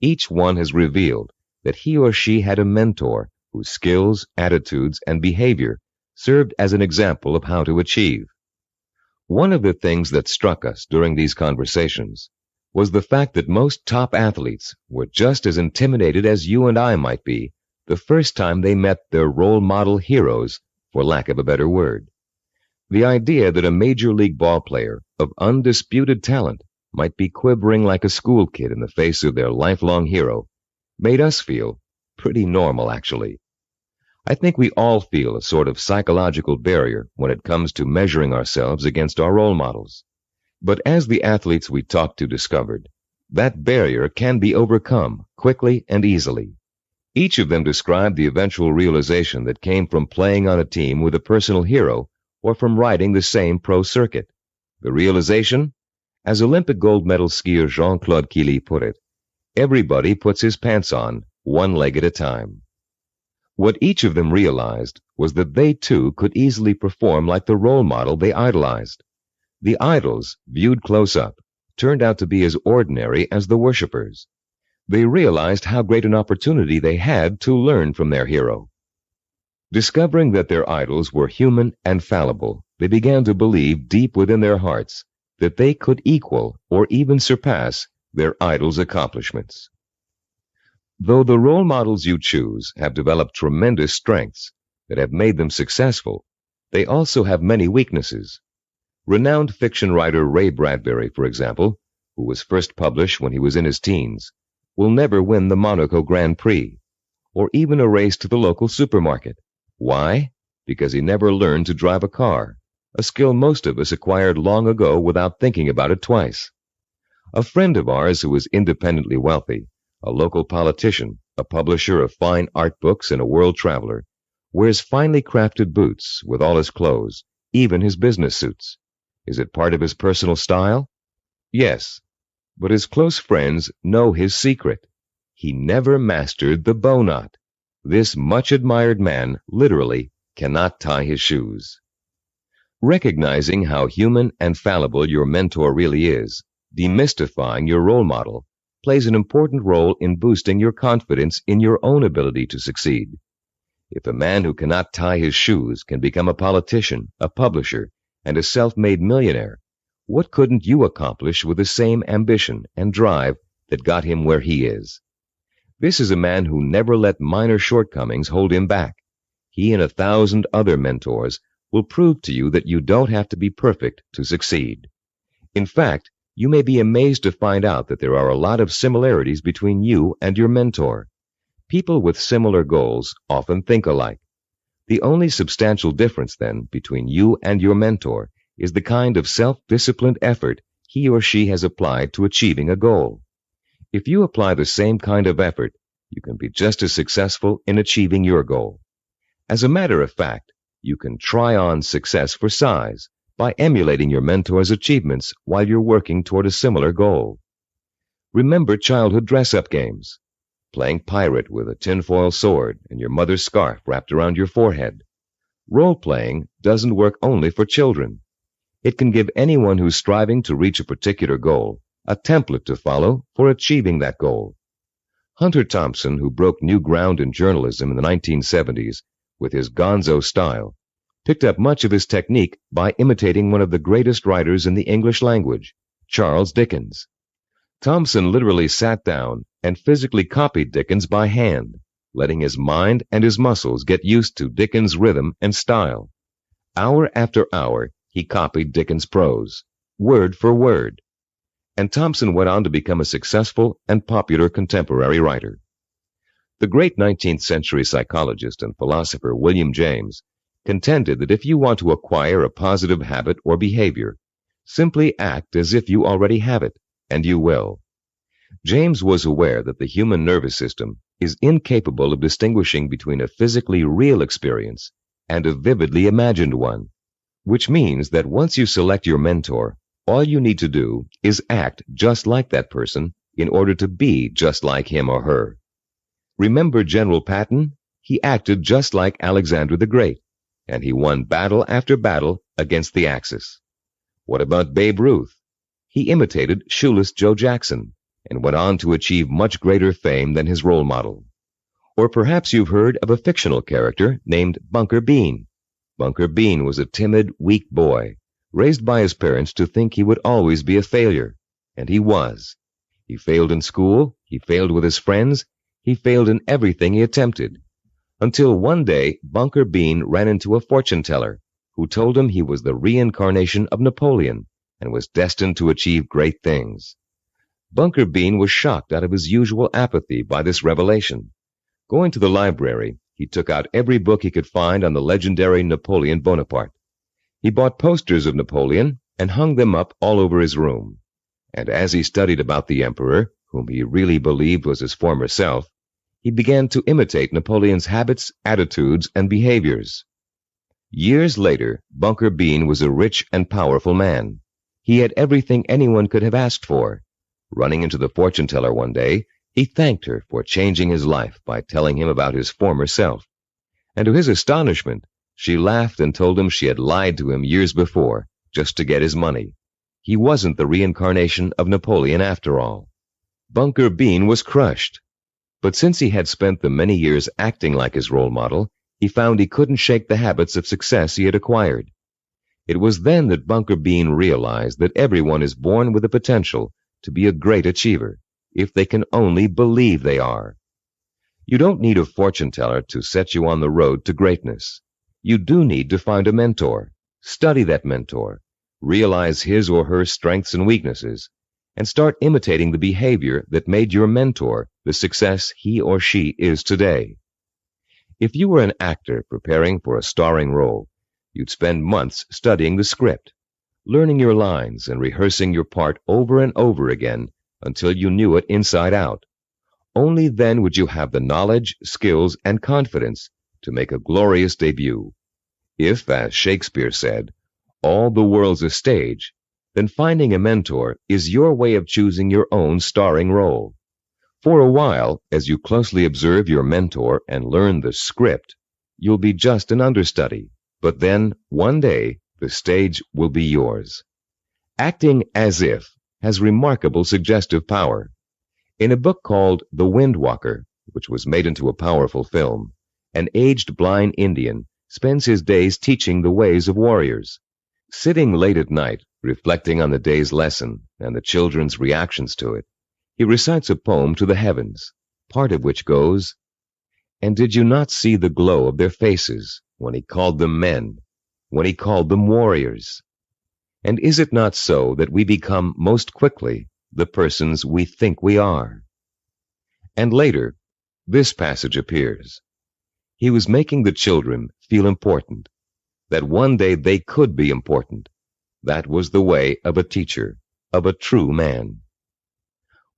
each one has revealed that he or she had a mentor whose skills, attitudes, and behavior served as an example of how to achieve. One of the things that struck us during these conversations was the fact that most top athletes were just as intimidated as you and I might be the first time they met their role model heroes, for lack of a better word. The idea that a major league ball player of undisputed talent might be quivering like a school kid in the face of their lifelong hero made us feel pretty normal, actually. I think we all feel a sort of psychological barrier when it comes to measuring ourselves against our role models. But as the athletes we talked to discovered, that barrier can be overcome quickly and easily. Each of them described the eventual realization that came from playing on a team with a personal hero or from riding the same pro circuit. The realization? As Olympic gold medal skier Jean-Claude Killy put it, everybody puts his pants on, one leg at a time. What each of them realized was that they too could easily perform like the role model they idolized. The idols, viewed close up, turned out to be as ordinary as the worshippers. They realized how great an opportunity they had to learn from their hero. Discovering that their idols were human and fallible, they began to believe deep within their hearts that they could equal or even surpass their idols' accomplishments. Though the role models you choose have developed tremendous strengths that have made them successful, they also have many weaknesses. Renowned fiction writer Ray Bradbury, for example, who was first published when he was in his teens, will never win the Monaco Grand Prix, or even a race to the local supermarket. Why? Because he never learned to drive a car, a skill most of us acquired long ago without thinking about it twice. A friend of ours who was independently wealthy, a local politician, a publisher of fine art books, and a world traveler, wears finely crafted boots with all his clothes, even his business suits. Is it part of his personal style? Yes, but his close friends know his secret. He never mastered the bow knot. This much-admired man literally cannot tie his shoes. Recognizing how human and fallible your mentor really is, demystifying your role model, plays an important role in boosting your confidence in your own ability to succeed. If a man who cannot tie his shoes can become a politician, a publisher, and a self-made millionaire, what couldn't you accomplish with the same ambition and drive that got him where he is? This is a man who never let minor shortcomings hold him back. He and 1,000 other mentors will prove to you that you don't have to be perfect to succeed. In fact, you may be amazed to find out that there are a lot of similarities between you and your mentor. People with similar goals often think alike. The only substantial difference, then, between you and your mentor is the kind of self-disciplined effort he or she has applied to achieving a goal. If you apply the same kind of effort, you can be just as successful in achieving your goal. As a matter of fact, you can try on success for size by emulating your mentor's achievements while you're working toward a similar goal. Remember childhood dress-up games. Playing pirate with a tinfoil sword and your mother's scarf wrapped around your forehead. Role-playing doesn't work only for children. It can give anyone who's striving to reach a particular goal a template to follow for achieving that goal. Hunter Thompson, who broke new ground in journalism in the 1970s with his gonzo style, picked up much of his technique by imitating one of the greatest writers in the English language, Charles Dickens. Thompson literally sat down and physically copied Dickens by hand, letting his mind and his muscles get used to Dickens' rhythm and style. Hour after hour, he copied Dickens' prose, word for word. And Thompson went on to become a successful and popular contemporary writer. The great 19th century psychologist and philosopher William James contended that if you want to acquire a positive habit or behavior, simply act as if you already have it, and you will. James was aware that the human nervous system is incapable of distinguishing between a physically real experience and a vividly imagined one, which means that once you select your mentor, all you need to do is act just like that person in order to be just like him or her. Remember General Patton? He acted just like Alexander the Great, and he won battle after battle against the Axis. What about Babe Ruth? He imitated shoeless Joe Jackson and went on to achieve much greater fame than his role model. Or perhaps you've heard of a fictional character named Bunker Bean. Bunker Bean was a timid, weak boy, raised by his parents to think he would always be a failure, and he was. He failed in school, he failed with his friends, he failed in everything he attempted, until one day Bunker Bean ran into a fortune teller who told him he was the reincarnation of Napoleon and was destined to achieve great things. Bunker Bean was shocked out of his usual apathy by this revelation. Going to the library, he took out every book he could find on the legendary Napoleon Bonaparte. He bought posters of Napoleon and hung them up all over his room. And as he studied about the emperor, whom he really believed was his former self, he began to imitate Napoleon's habits, attitudes, and behaviors. Years later, Bunker Bean was a rich and powerful man. He had everything anyone could have asked for. Running into the fortune teller one day, he thanked her for changing his life by telling him about his former self. And to his astonishment, she laughed and told him she had lied to him years before, just to get his money. He wasn't the reincarnation of Napoleon after all. Bunker Bean was crushed. But since he had spent the many years acting like his role model, he found he couldn't shake the habits of success he had acquired. It was then that Bunker Bean realized that everyone is born with the potential to be a great achiever, if they can only believe they are. You don't need a fortune teller to set you on the road to greatness. You do need to find a mentor, study that mentor, realize his or her strengths and weaknesses, and start imitating the behavior that made your mentor the success he or she is today. If you were an actor preparing for a starring role, you'd spend months studying the script, learning your lines and rehearsing your part over and over again until you knew it inside out. Only then would you have the knowledge, skills, and confidence to make a glorious debut. If, as Shakespeare said, all the world's a stage, then finding a mentor is your way of choosing your own starring role. For a while, as you closely observe your mentor and learn the script, you'll be just an understudy. But then, one day, The stage will be yours. Acting as if has remarkable suggestive power. In a book called The Wind Walker, which was made into a powerful film, an aged blind Indian spends his days teaching the ways of warriors. Sitting late at night, reflecting on the day's lesson and the children's reactions to it, he recites a poem to the heavens, part of which goes, "And did you not see the glow of their faces when he called them men, when he called them warriors? And is it not so that we become most quickly the persons we think we are?" And later, this passage appears. He was making the children feel important, that one day they could be important. That was the way of a teacher, of a true man.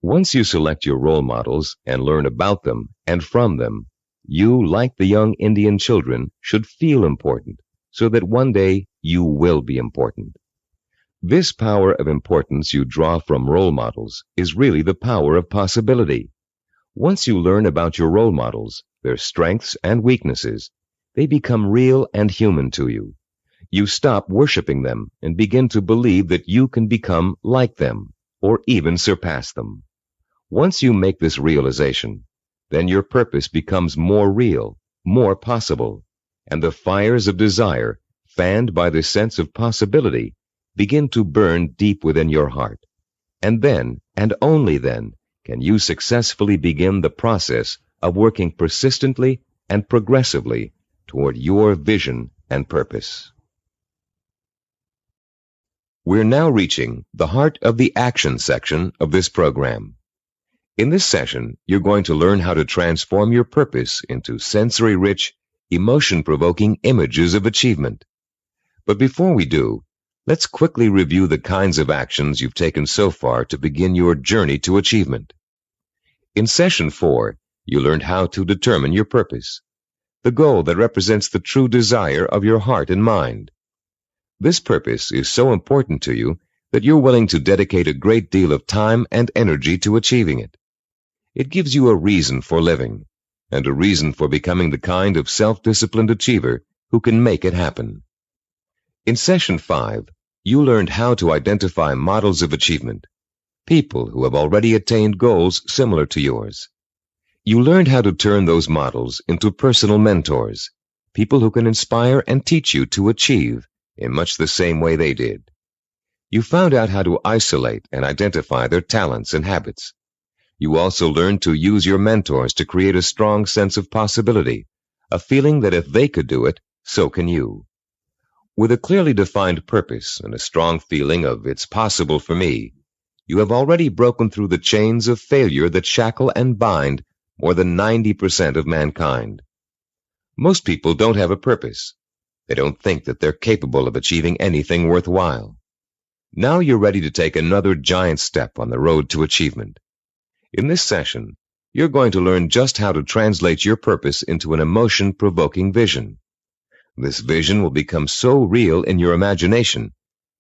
Once you select your role models and learn about them and from them, you, like the young Indian children, should feel important, so that one day you will be important. This power of importance you draw from role models is really the power of possibility. Once you learn about your role models, their strengths and weaknesses, they become real and human to you. You stop worshiping them and begin to believe that you can become like them, or even surpass them. Once you make this realization, then your purpose becomes more real, more possible, and the fires of desire, fanned by the sense of possibility, begin to burn deep within your heart. And then, and only then, can you successfully begin the process of working persistently and progressively toward your vision and purpose. We're now reaching the heart of the action section of this program. In this session, you're going to learn how to transform your purpose into sensory-rich, emotion-provoking images of achievement. But before we do, let's quickly review the kinds of actions you've taken so far to begin your journey to achievement. In Session 4, you learned how to determine your purpose, the goal that represents the true desire of your heart and mind. This purpose is so important to you that you're willing to dedicate a great deal of time and energy to achieving it. It gives you a reason for living, and a reason for becoming the kind of self-disciplined achiever who can make it happen. In Session 5, you learned how to identify models of achievement, people who have already attained goals similar to yours. You learned how to turn those models into personal mentors, people who can inspire and teach you to achieve in much the same way they did. You found out how to isolate and identify their talents and habits. You also learned to use your mentors to create a strong sense of possibility, a feeling that if they could do it, so can you. With a clearly defined purpose and a strong feeling of "it's possible for me," you have already broken through the chains of failure that shackle and bind more than 90% of mankind. Most people don't have a purpose. They don't think that they're capable of achieving anything worthwhile. Now you're ready to take another giant step on the road to achievement. In this session, you're going to learn just how to translate your purpose into an emotion-provoking vision. This vision will become so real in your imagination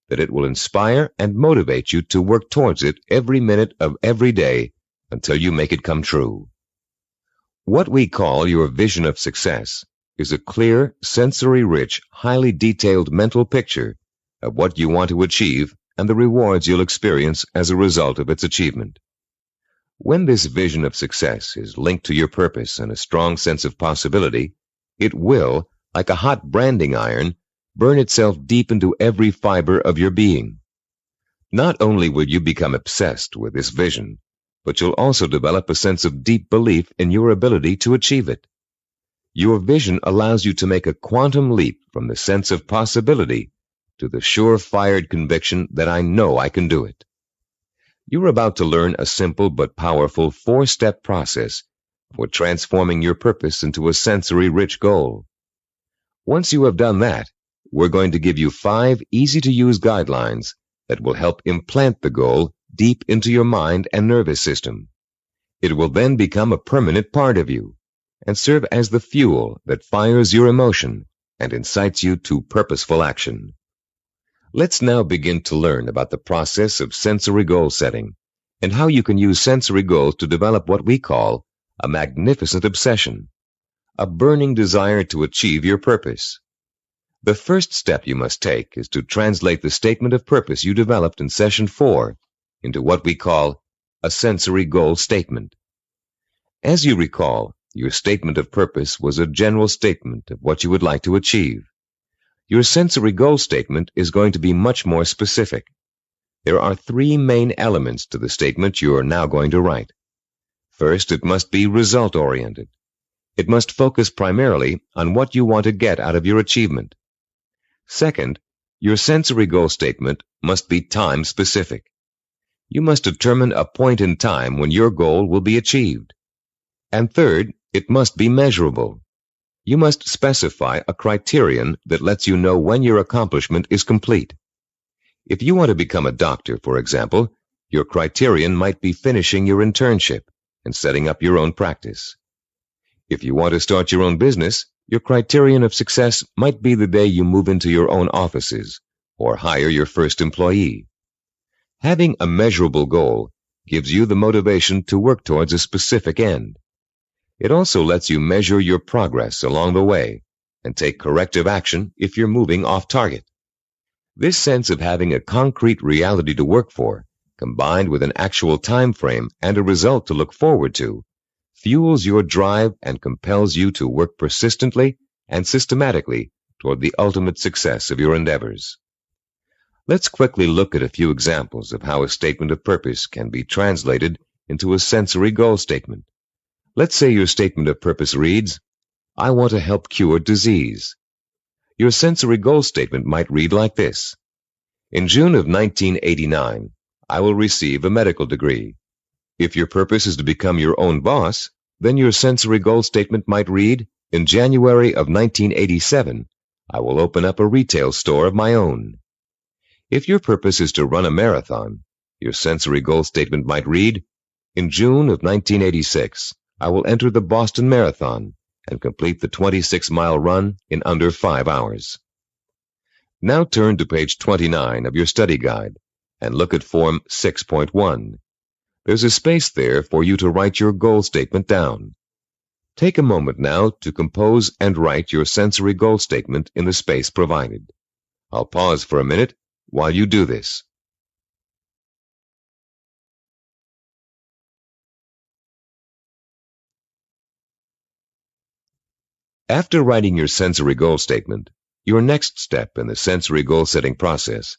that it will inspire and motivate you to work towards it every minute of every day until you make it come true. What we call your vision of success is a clear, sensory-rich, highly detailed mental picture of what you want to achieve and the rewards you'll experience as a result of its achievement. When this vision of success is linked to your purpose and a strong sense of possibility, it will, like a hot branding iron, burn itself deep into every fiber of your being. Not only will you become obsessed with this vision, but you'll also develop a sense of deep belief in your ability to achieve it. Your vision allows you to make a quantum leap from the sense of possibility to the sure-fired conviction that I know I can do it. You're about to learn a simple but powerful 4-step process for transforming your purpose into a sensory-rich goal. Once you have done that, we're going to give you 5 easy-to-use guidelines that will help implant the goal deep into your mind and nervous system. It will then become a permanent part of you and serve as the fuel that fires your emotion and incites you to purposeful action. Let's now begin to learn about the process of sensory goal setting and how you can use sensory goals to develop what we call a magnificent obsession, a burning desire to achieve your purpose. The first step you must take is to translate the statement of purpose you developed in Session 4 into what we call a sensory goal statement. As you recall, your statement of purpose was a general statement of what you would like to achieve. Your sensory goal statement is going to be much more specific. There are three main elements to the statement you are now going to write. First, it must be result-oriented. It must focus primarily on what you want to get out of your achievement. Second, your sensory goal statement must be time-specific. You must determine a point in time when your goal will be achieved. And third, it must be measurable. You must specify a criterion that lets you know when your accomplishment is complete. If you want to become a doctor, for example, your criterion might be finishing your internship and setting up your own practice. If you want to start your own business, your criterion of success might be the day you move into your own offices or hire your first employee. Having a measurable goal gives you the motivation to work towards a specific end. It also lets you measure your progress along the way and take corrective action if you're moving off target. This sense of having a concrete reality to work for, combined with an actual time frame and a result to look forward to, fuels your drive and compels you to work persistently and systematically toward the ultimate success of your endeavors. Let's quickly look at a few examples of how a statement of purpose can be translated into a sensory goal statement. Let's say your statement of purpose reads, I want to help cure disease. Your sensory goal statement might read like this. In June of 1989, I will receive a medical degree. If your purpose is to become your own boss, then your sensory goal statement might read, in January of 1987, I will open up a retail store of my own. If your purpose is to run a marathon, your sensory goal statement might read, in June of 1986, I will enter the Boston Marathon and complete the 26-mile run in under 5 hours. Now turn to page 29 of your study guide and look at Form 6.1. There's a space there for you to write your goal statement down. Take a moment now to compose and write your sensory goal statement in the space provided. I'll pause for a minute while you do this. After writing your sensory goal statement, your next step in the sensory goal setting process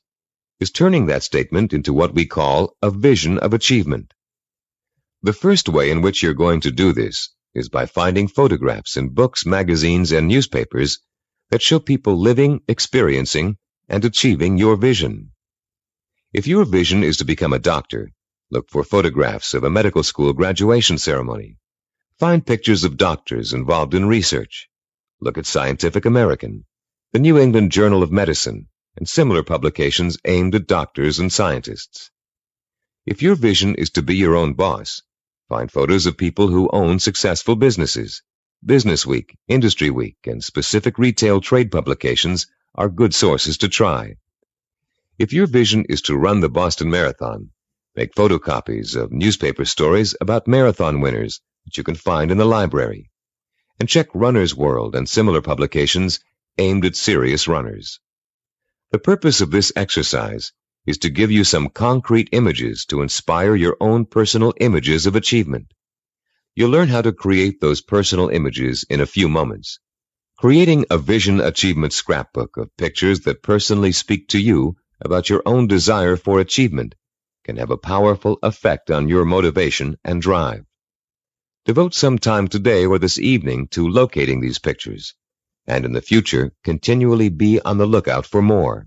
is turning that statement into what we call a vision of achievement. The first way in which you're going to do this is by finding photographs in books, magazines, and newspapers that show people living, experiencing, and achieving your vision. If your vision is to become a doctor, look for photographs of a medical school graduation ceremony. Find pictures of doctors involved in research. Look at Scientific American, the New England Journal of Medicine, and similar publications aimed at doctors and scientists. If your vision is to be your own boss, find photos of people who own successful businesses. Business Week, Industry Week, and specific retail trade publications are good sources to try. If your vision is to run the Boston Marathon, make photocopies of newspaper stories about marathon winners that you can find in the library, and check Runner's World and similar publications aimed at serious runners. The purpose of this exercise is to give you some concrete images to inspire your own personal images of achievement. You'll learn how to create those personal images in a few moments. Creating a vision achievement scrapbook of pictures that personally speak to you about your own desire for achievement can have a powerful effect on your motivation and drive. Devote some time today or this evening to locating these pictures, and in the future, continually be on the lookout for more.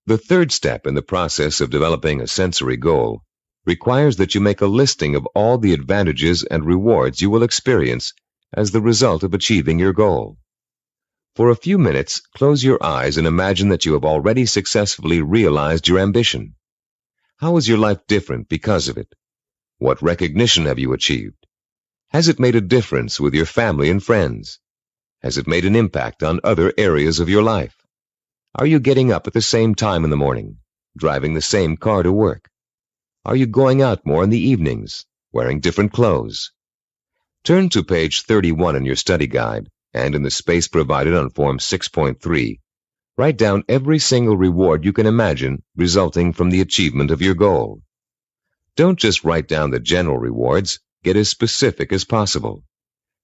The third step in the process of developing a sensory goal requires that you make a listing of all the advantages and rewards you will experience as the result of achieving your goal. For a few minutes, close your eyes and imagine that you have already successfully realized your ambition. How is your life different because of it? What recognition have you achieved? Has it made a difference with your family and friends? Has it made an impact on other areas of your life? Are you getting up at the same time in the morning, driving the same car to work? Are you going out more in the evenings, wearing different clothes? Turn to page 31 in your study guide and in the space provided on Form 6.3, write down every single reward you can imagine resulting from the achievement of your goal. Don't just write down the general rewards, get as specific as possible.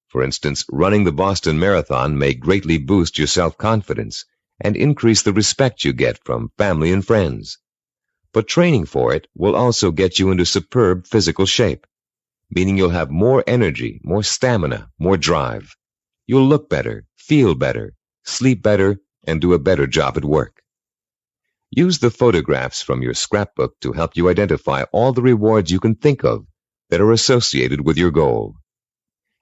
For instance, running the Boston Marathon may greatly boost your self-confidence and increase the respect you get from family and friends. But training for it will also get you into superb physical shape, meaning you'll have more energy, more stamina, more drive. You'll look better, feel better, sleep better, and do a better job at work. Use the photographs from your scrapbook to help you identify all the rewards you can think of that are associated with your goal.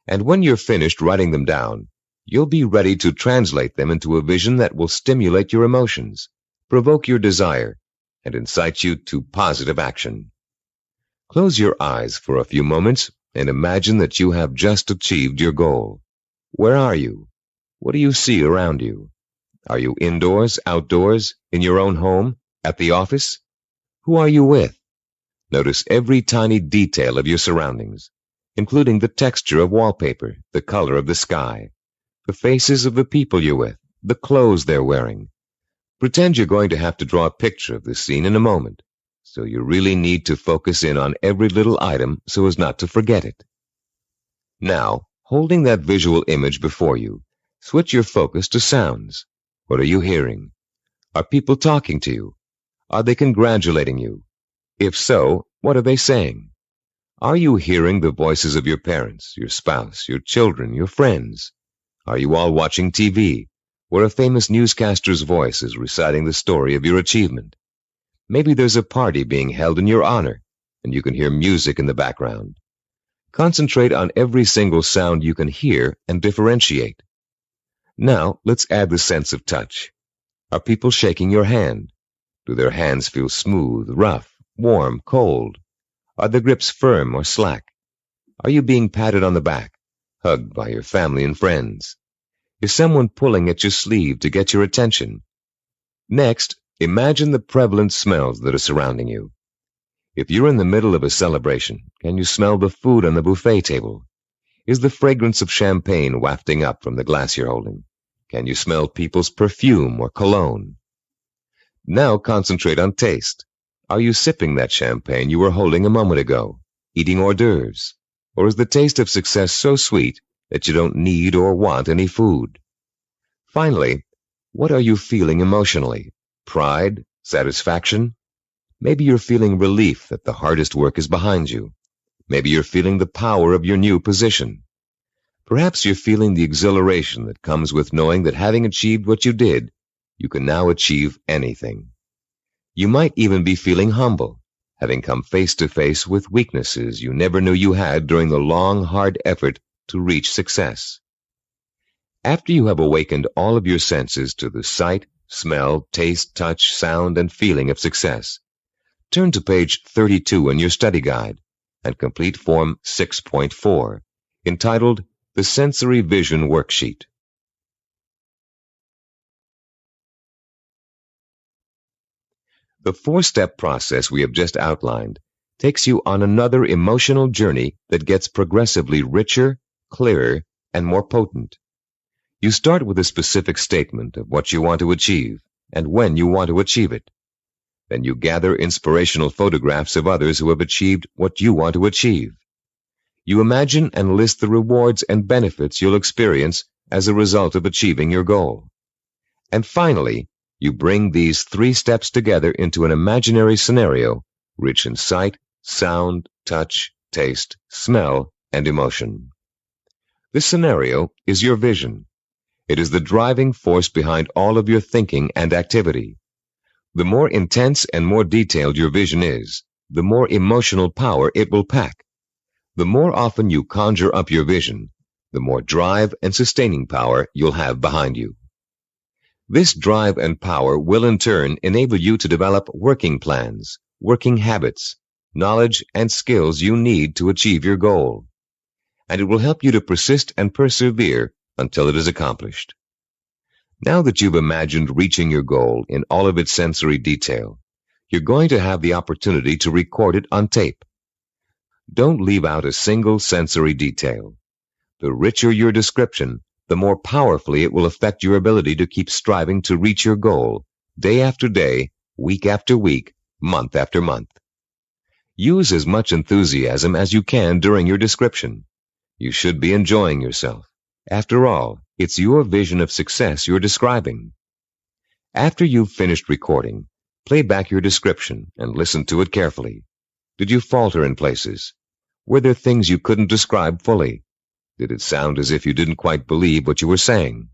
And when you're finished writing them down, you'll be ready to translate them into a vision that will stimulate your emotions, provoke your desire, and incite you to positive action. Close your eyes for a few moments and imagine that you have just achieved your goal. Where are you? What do you see around you? Are you indoors, outdoors, in your own home, at the office? Who are you with? Notice every tiny detail of your surroundings, including the texture of wallpaper, the color of the sky, the faces of the people you're with, the clothes they're wearing. Pretend you're going to have to draw a picture of this scene in a moment, so you really need to focus in on every little item so as not to forget it. Now, holding that visual image before you, switch your focus to sounds. What are you hearing? Are people talking to you? Are they congratulating you? If so, what are they saying? Are you hearing the voices of your parents, your spouse, your children, your friends? Are you all watching TV, where a famous newscaster's voice is reciting the story of your achievement? Maybe there's a party being held in your honor, and you can hear music in the background. Concentrate on every single sound you can hear and differentiate. Now, let's add the sense of touch. Are people shaking your hand? Do their hands feel smooth, rough, warm, cold? Are the grips firm or slack? Are you being patted on the back, hugged by your family and friends? Is someone pulling at your sleeve to get your attention? Next, imagine the prevalent smells that are surrounding you. If you're in the middle of a celebration, can you smell the food on the buffet table? Is the fragrance of champagne wafting up from the glass you're holding? Can you smell people's perfume or cologne? Now concentrate on taste. Are you sipping that champagne you were holding a moment ago, eating hors d'oeuvres? Or is the taste of success so sweet that you don't need or want any food? Finally, what are you feeling emotionally? Pride? Satisfaction? Maybe you're feeling relief that the hardest work is behind you. Maybe you're feeling the power of your new position. Perhaps you're feeling the exhilaration that comes with knowing that having achieved what you did, you can now achieve anything. You might even be feeling humble, having come face to face with weaknesses you never knew you had during the long, hard effort to reach success. After you have awakened all of your senses to the sight, smell, taste, touch, sound, and feeling of success, turn to page 32 in your study guide and complete Form 6.4, entitled The Sensory Vision Worksheet. The four-step process we have just outlined takes you on another emotional journey that gets progressively richer, clearer, and more potent. You start with a specific statement of what you want to achieve and when you want to achieve it. Then you gather inspirational photographs of others who have achieved what you want to achieve. You imagine and list the rewards and benefits you'll experience as a result of achieving your goal. And finally, you bring these three steps together into an imaginary scenario rich in sight, sound, touch, taste, smell, and emotion. This scenario is your vision. It is the driving force behind all of your thinking and activity. The more intense and more detailed your vision is, the more emotional power it will pack. The more often you conjure up your vision, the more drive and sustaining power you'll have behind you. This drive and power will in turn enable you to develop working plans, working habits, knowledge, and skills you need to achieve your goal. And it will help you to persist and persevere until it is accomplished. Now that you've imagined reaching your goal in all of its sensory detail, you're going to have the opportunity to record it on tape. Don't leave out a single sensory detail. The richer your description, the more powerfully it will affect your ability to keep striving to reach your goal, day after day, week after week, month after month. Use as much enthusiasm as you can during your description. You should be enjoying yourself. After all, it's your vision of success you're describing. After you've finished recording, play back your description and listen to it carefully. Did you falter in places? Were there things you couldn't describe fully? Did it sound as if you didn't quite believe what you were saying?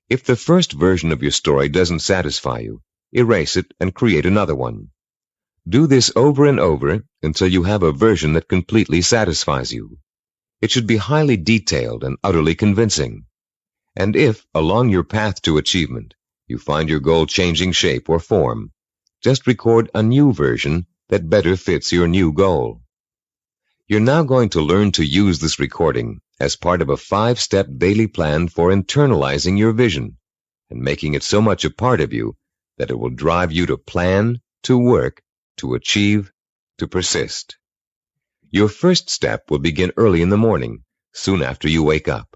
If the first version of your story doesn't satisfy you, erase it and create another one. Do this over and over until you have a version that completely satisfies you. It should be highly detailed and utterly convincing. And if, along your path to achievement, you find your goal changing shape or form, just record a new version that better fits your new goal. You're now going to learn to use this recording as part of a 5-step daily plan for internalizing your vision and making it so much a part of you that it will drive you to plan, to work, to achieve, to persist. Your first step will begin early in the morning, soon after you wake up.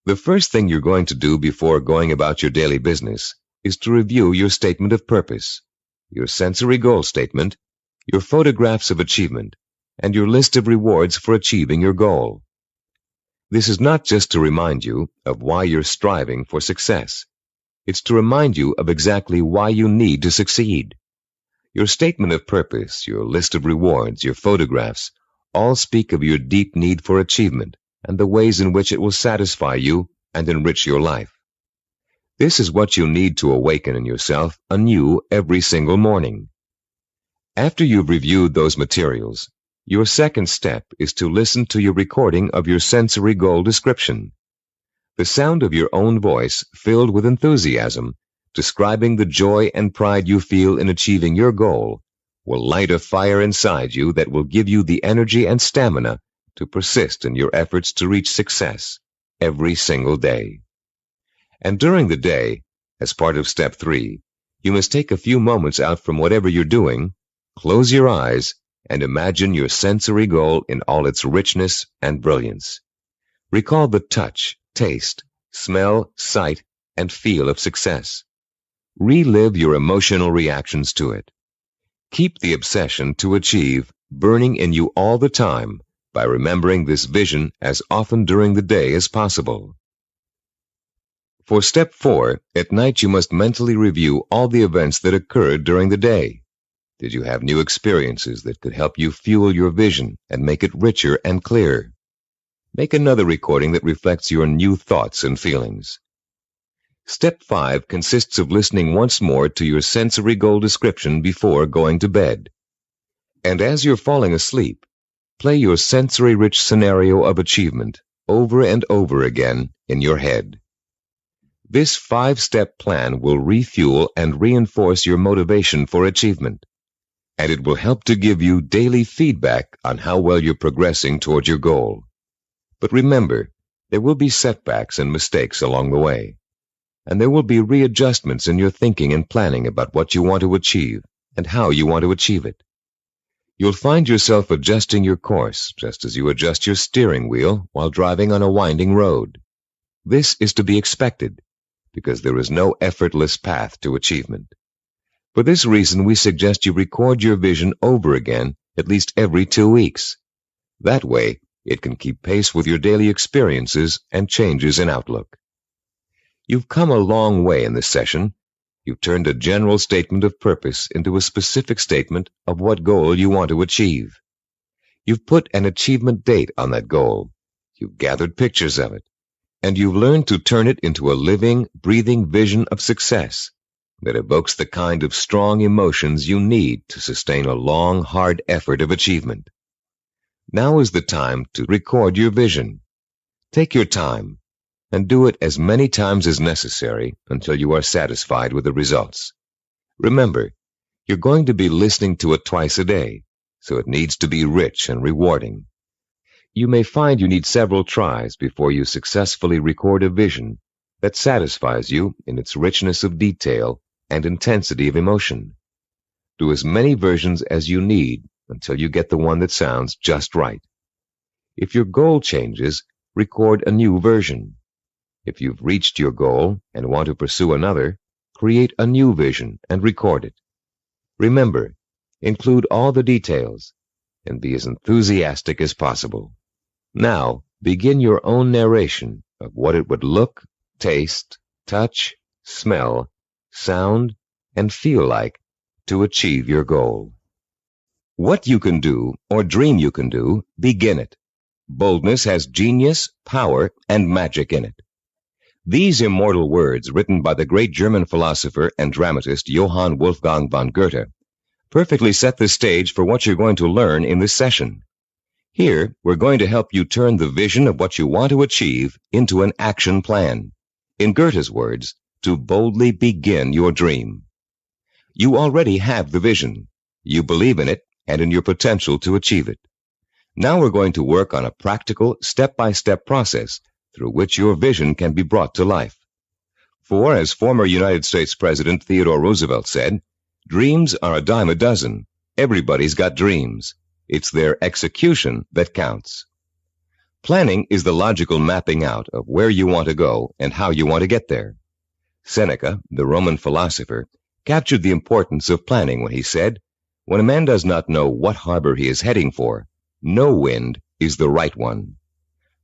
The first thing you're going to do before going about your daily business is to review your statement of purpose, your sensory goal statement, your photographs of achievement, and your list of rewards for achieving your goal. This is not just to remind you of why you're striving for success. It's to remind you of exactly why you need to succeed. Your statement of purpose, your list of rewards, your photographs, all speak of your deep need for achievement and the ways in which it will satisfy you and enrich your life. This is what you need to awaken in yourself anew every single morning. After you've reviewed those materials, your second step is to listen to your recording of your sensory goal description. The sound of your own voice filled with enthusiasm, describing the joy and pride you feel in achieving your goal, will light a fire inside you that will give you the energy and stamina to persist in your efforts to reach success every single day. And during the day, as part of step 3, you must take a few moments out from whatever you're doing, close your eyes, and imagine your sensory goal in all its richness and brilliance. Recall the touch, taste, smell, sight, and feel of success. Relive your emotional reactions to it. Keep the obsession to achieve burning in you all the time by remembering this vision as often during the day as possible. For step 4, at night you must mentally review all the events that occurred during the day. Did you have new experiences that could help you fuel your vision and make it richer and clearer? Make another recording that reflects your new thoughts and feelings. Step 5 consists of listening once more to your sensory goal description before going to bed. And as you're falling asleep, play your sensory-rich scenario of achievement over and over again in your head. This 5-step plan will refuel and reinforce your motivation for achievement, and it will help to give you daily feedback on how well you're progressing toward your goal. But remember, there will be setbacks and mistakes along the way, and there will be readjustments in your thinking and planning about what you want to achieve and how you want to achieve it. You'll find yourself adjusting your course just as you adjust your steering wheel while driving on a winding road. This is to be expected, because there is no effortless path to achievement. For this reason, we suggest you record your vision over again at least every 2 weeks. That way, it can keep pace with your daily experiences and changes in outlook. You've come a long way in this session. You've turned a general statement of purpose into a specific statement of what goal you want to achieve. You've put an achievement date on that goal. You've gathered pictures of it. And you've learned to turn it into a living, breathing vision of success that evokes the kind of strong emotions you need to sustain a long, hard effort of achievement. Now is the time to record your vision. Take your time and do it as many times as necessary until you are satisfied with the results. Remember, you're going to be listening to it twice a day, so it needs to be rich and rewarding. You may find you need several tries before you successfully record a vision that satisfies you in its richness of detail and intensity of emotion. Do as many versions as you need until you get the one that sounds just right. If your goal changes, record a new version. If you've reached your goal and want to pursue another, create a new vision and record it. Remember, include all the details and be as enthusiastic as possible. Now, begin your own narration of what it would look, taste, touch, smell, sound, and feel like to achieve your goal. What you can do or dream you can do, begin it. Boldness has genius, power, and magic in it. These immortal words, written by the great German philosopher and dramatist Johann Wolfgang von Goethe, perfectly set the stage for what you're going to learn in this session. Here, we're going to help you turn the vision of what you want to achieve into an action plan. In Goethe's words, to boldly begin your dream. You already have the vision. You believe in it and in your potential to achieve it. Now we're going to work on a practical, step-by-step process through which your vision can be brought to life. For, as former United States President Theodore Roosevelt said, dreams are a dime a dozen. Everybody's got dreams. It's their execution that counts. Planning is the logical mapping out of where you want to go and how you want to get there. Seneca, the Roman philosopher, captured the importance of planning when he said, "When a man does not know what harbor he is heading for, no wind is the right one."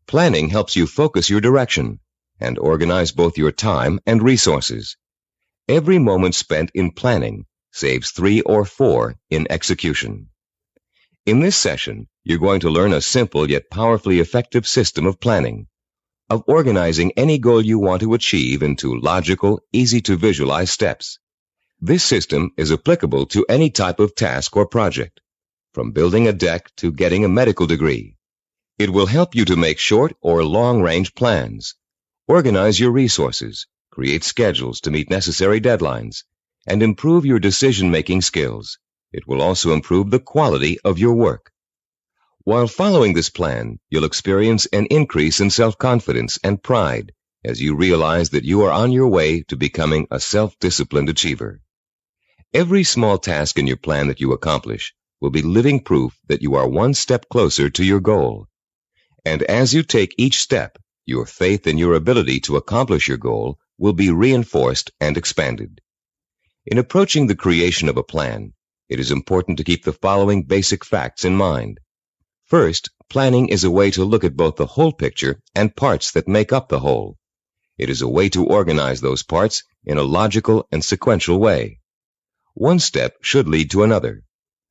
Planning helps you focus your direction and organize both your time and resources. Every moment spent in planning saves 3 or 4 in execution. In this session, you're going to learn a simple yet powerfully effective system of planning, of organizing any goal you want to achieve into logical, easy-to-visualize steps. This system is applicable to any type of task or project, from building a deck to getting a medical degree. It will help you to make short or long-range plans, organize your resources, create schedules to meet necessary deadlines, and improve your decision-making skills. It will also improve the quality of your work. While following this plan, you'll experience an increase in self-confidence and pride as you realize that you are on your way to becoming a self-disciplined achiever. Every small task in your plan that you accomplish will be living proof that you are one step closer to your goal. And as you take each step, your faith in your ability to accomplish your goal will be reinforced and expanded. In approaching the creation of a plan, it is important to keep the following basic facts in mind. First, planning is a way to look at both the whole picture and parts that make up the whole. It is a way to organize those parts in a logical and sequential way. One step should lead to another.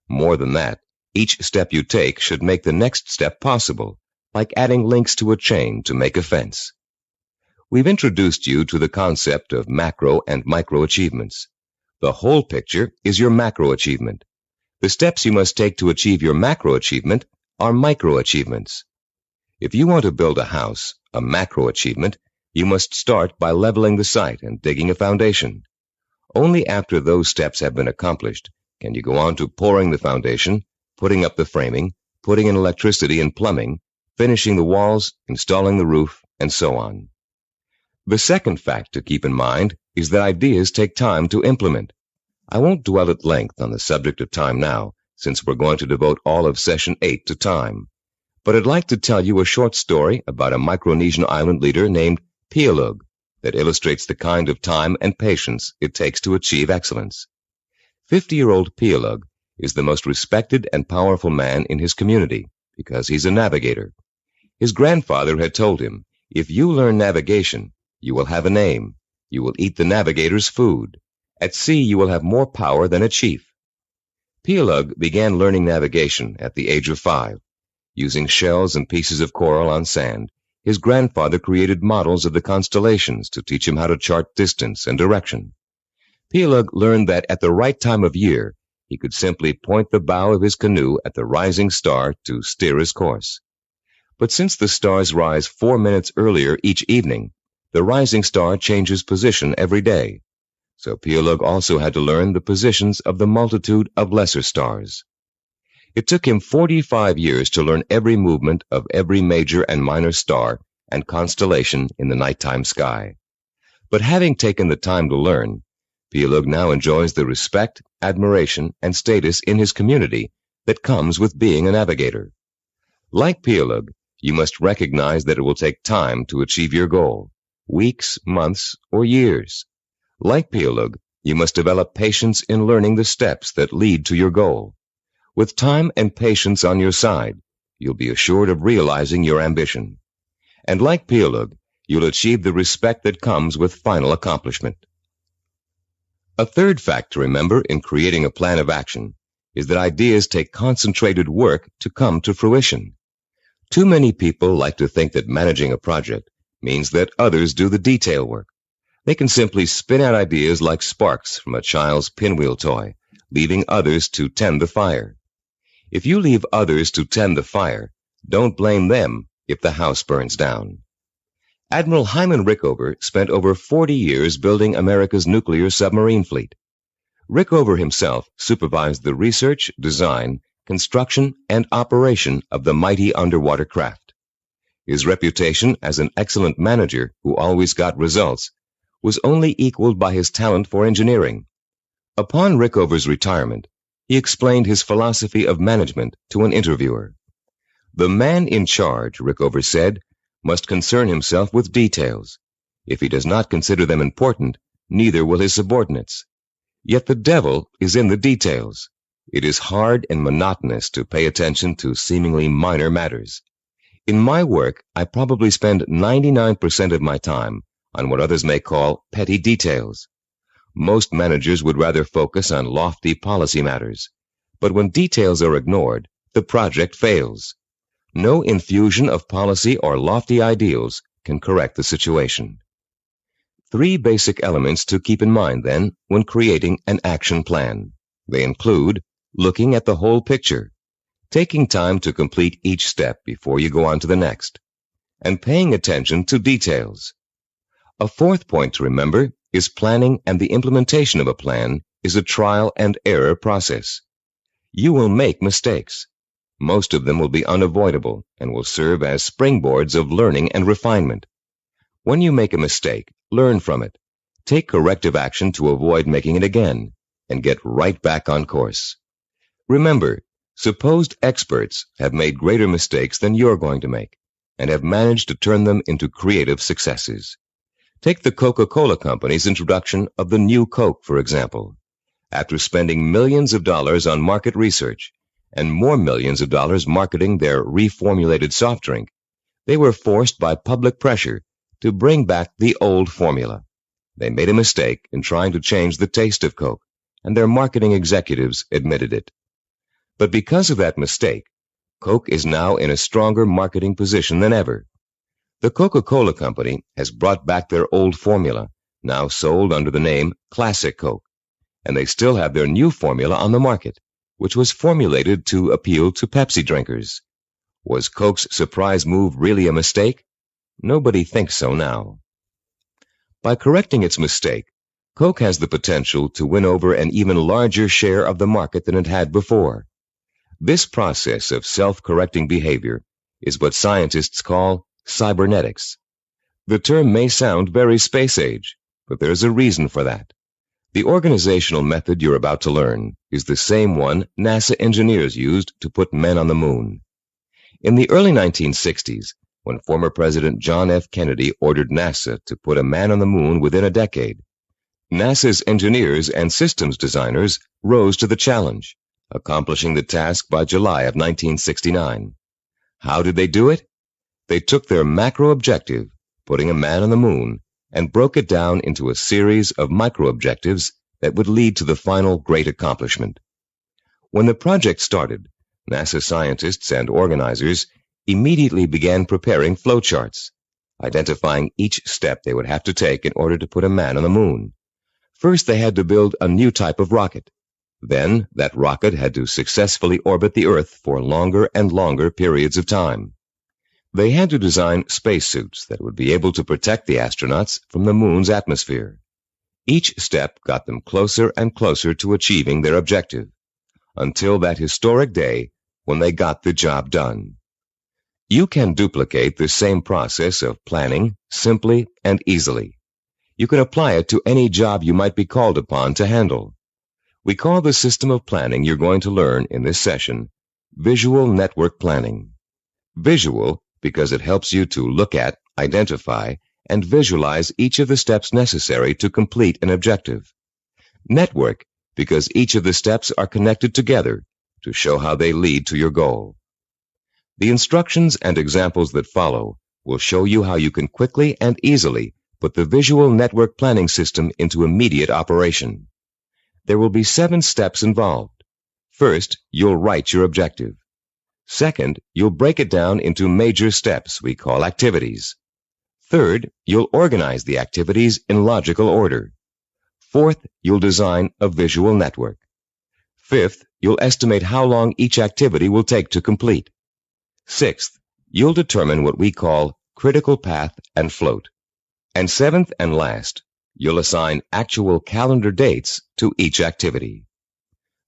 More than that, each step you take should make the next step possible, like adding links to a chain to make a fence. We've introduced you to the concept of macro and micro achievements. The whole picture is your macro achievement. The steps you must take to achieve your macro achievement are micro achievements. If you want to build a house, a macro achievement, you must start by leveling the site and digging a foundation. Only after those steps have been accomplished can you go on to pouring the foundation, putting up the framing, putting in electricity and plumbing, finishing the walls, installing the roof, and so on. The second fact to keep in mind is that ideas take time to implement. I won't dwell at length on the subject of time now, since we're going to devote all of Session 8 to time. But I'd like to tell you a short story about a Micronesian island leader named Pialug that illustrates the kind of time and patience it takes to achieve excellence. 50-year-old Pialug is the most respected and powerful man in his community because he's a navigator. His grandfather had told him, "If you learn navigation, you will have a name. You will eat the navigator's food. At sea, you will have more power than a chief." Pialug began learning navigation at the age of 5. Using shells and pieces of coral on sand, his grandfather created models of the constellations to teach him how to chart distance and direction. Pialug learned that at the right time of year, he could simply point the bow of his canoe at the rising star to steer his course. But since the stars rise 4 minutes earlier each evening, the rising star changes position every day. So Pialug also had to learn the positions of the multitude of lesser stars. It took him 45 years to learn every movement of every major and minor star and constellation in the nighttime sky. But having taken the time to learn, Pialug now enjoys the respect, admiration, and status in his community that comes with being a navigator. Like Pialug, you must recognize that it will take time to achieve your goal. weeks, months, or years. Like Pialug, you must develop patience in learning the steps that lead to your goal. With time and patience on your side, you'll be assured of realizing your ambition. And like Pialug, you'll achieve the respect that comes with final accomplishment. A third fact to remember in creating a plan of action is that ideas take concentrated work to come to fruition. Too many people like to think that managing a project means that others do the detail work. They can simply spin out ideas like sparks from a child's pinwheel toy, leaving others to tend the fire. If you leave others to tend the fire, don't blame them if the house burns down. Admiral Hyman Rickover spent over 40 years building America's nuclear submarine fleet. Rickover himself supervised the research, design, construction, and operation of the mighty underwater craft. His reputation as an excellent manager who always got results was only equaled by his talent for engineering. Upon Rickover's retirement, he explained his philosophy of management to an interviewer. "The man in charge," Rickover said, "must concern himself with details. If he does not consider them important, neither will his subordinates. Yet the devil is in the details. It is hard and monotonous to pay attention to seemingly minor matters. In my work, I probably spend 99% of my time on what others may call petty details. Most managers would rather focus on lofty policy matters. But when details are ignored, the project fails. No infusion of policy or lofty ideals can correct the situation." 3 basic elements to keep in mind, then, when creating an action plan. They include looking at the whole picture, taking time to complete each step before you go on to the next, and paying attention to details. A fourth point to remember is planning and the implementation of a plan is a trial and error process. You will make mistakes. Most of them will be unavoidable and will serve as springboards of learning and refinement. When you make a mistake, learn from it. Take corrective action to avoid making it again, and get right back on course. Remember, supposed experts have made greater mistakes than you're going to make, and have managed to turn them into creative successes. Take the Coca-Cola Company's introduction of the new Coke, for example. After spending millions of dollars on market research, and more millions of dollars marketing their reformulated soft drink, they were forced by public pressure to bring back the old formula. They made a mistake in trying to change the taste of Coke, and their marketing executives admitted it. But because of that mistake, Coke is now in a stronger marketing position than ever. The Coca-Cola Company has brought back their old formula, now sold under the name Classic Coke, and they still have their new formula on the market, which was formulated to appeal to Pepsi drinkers. Was Coke's surprise move really a mistake? Nobody thinks so now. By correcting its mistake, Coke has the potential to win over an even larger share of the market than it had before. This process of self-correcting behavior is what scientists call cybernetics. The term may sound very space-age, but there's a reason for that. The organizational method you're about to learn is the same one NASA engineers used to put men on the moon. In the early 1960s, when former President John F. Kennedy ordered NASA to put a man on the moon within a decade, NASA's engineers and systems designers rose to the challenge, accomplishing the task by July of 1969. How did they do it? They took their macro objective, putting a man on the moon, and broke it down into a series of micro-objectives that would lead to the final great accomplishment. When the project started, NASA scientists and organizers immediately began preparing flowcharts, identifying each step they would have to take in order to put a man on the moon. First, they had to build a new type of rocket. Then, that rocket had to successfully orbit the Earth for longer and longer periods of time. They had to design spacesuits that would be able to protect the astronauts from the moon's atmosphere. Each step got them closer and closer to achieving their objective, until that historic day when they got the job done. You can duplicate the same process of planning simply and easily. You can apply it to any job you might be called upon to handle. We call the system of planning you're going to learn in this session visual network planning. Visual because it helps you to look at, identify, and visualize each of the steps necessary to complete an objective. Network, because each of the steps are connected together to show how they lead to your goal. The instructions and examples that follow will show you how you can quickly and easily put the visual network planning system into immediate operation. There will be 7 steps involved. First, you'll write your objective. Second, you'll break it down into major steps we call activities. Third, you'll organize the activities in logical order. Fourth, you'll design a visual network. Fifth, you'll estimate how long each activity will take to complete. Sixth, you'll determine what we call critical path and float. And seventh and last, you'll assign actual calendar dates to each activity.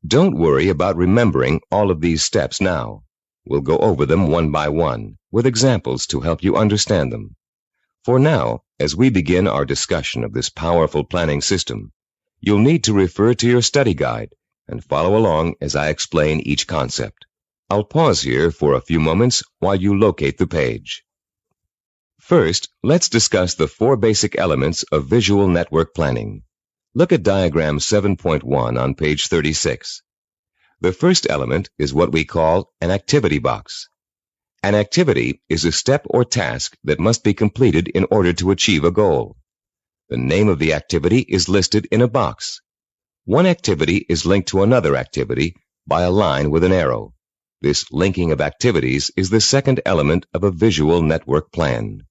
Don't worry about remembering all of these steps now. We'll go over them one by one, with examples to help you understand them. For now, as we begin our discussion of this powerful planning system, you'll need to refer to your study guide and follow along as I explain each concept. I'll pause here for a few moments while you locate the page. First, let's discuss the 4 basic elements of visual network planning. Look at diagram 7.1 on page 36. The first element is what we call an activity box. An activity is a step or task that must be completed in order to achieve a goal. The name of the activity is listed in a box. One activity is linked to another activity by a line with an arrow. This linking of activities is the second element of a visual network plan.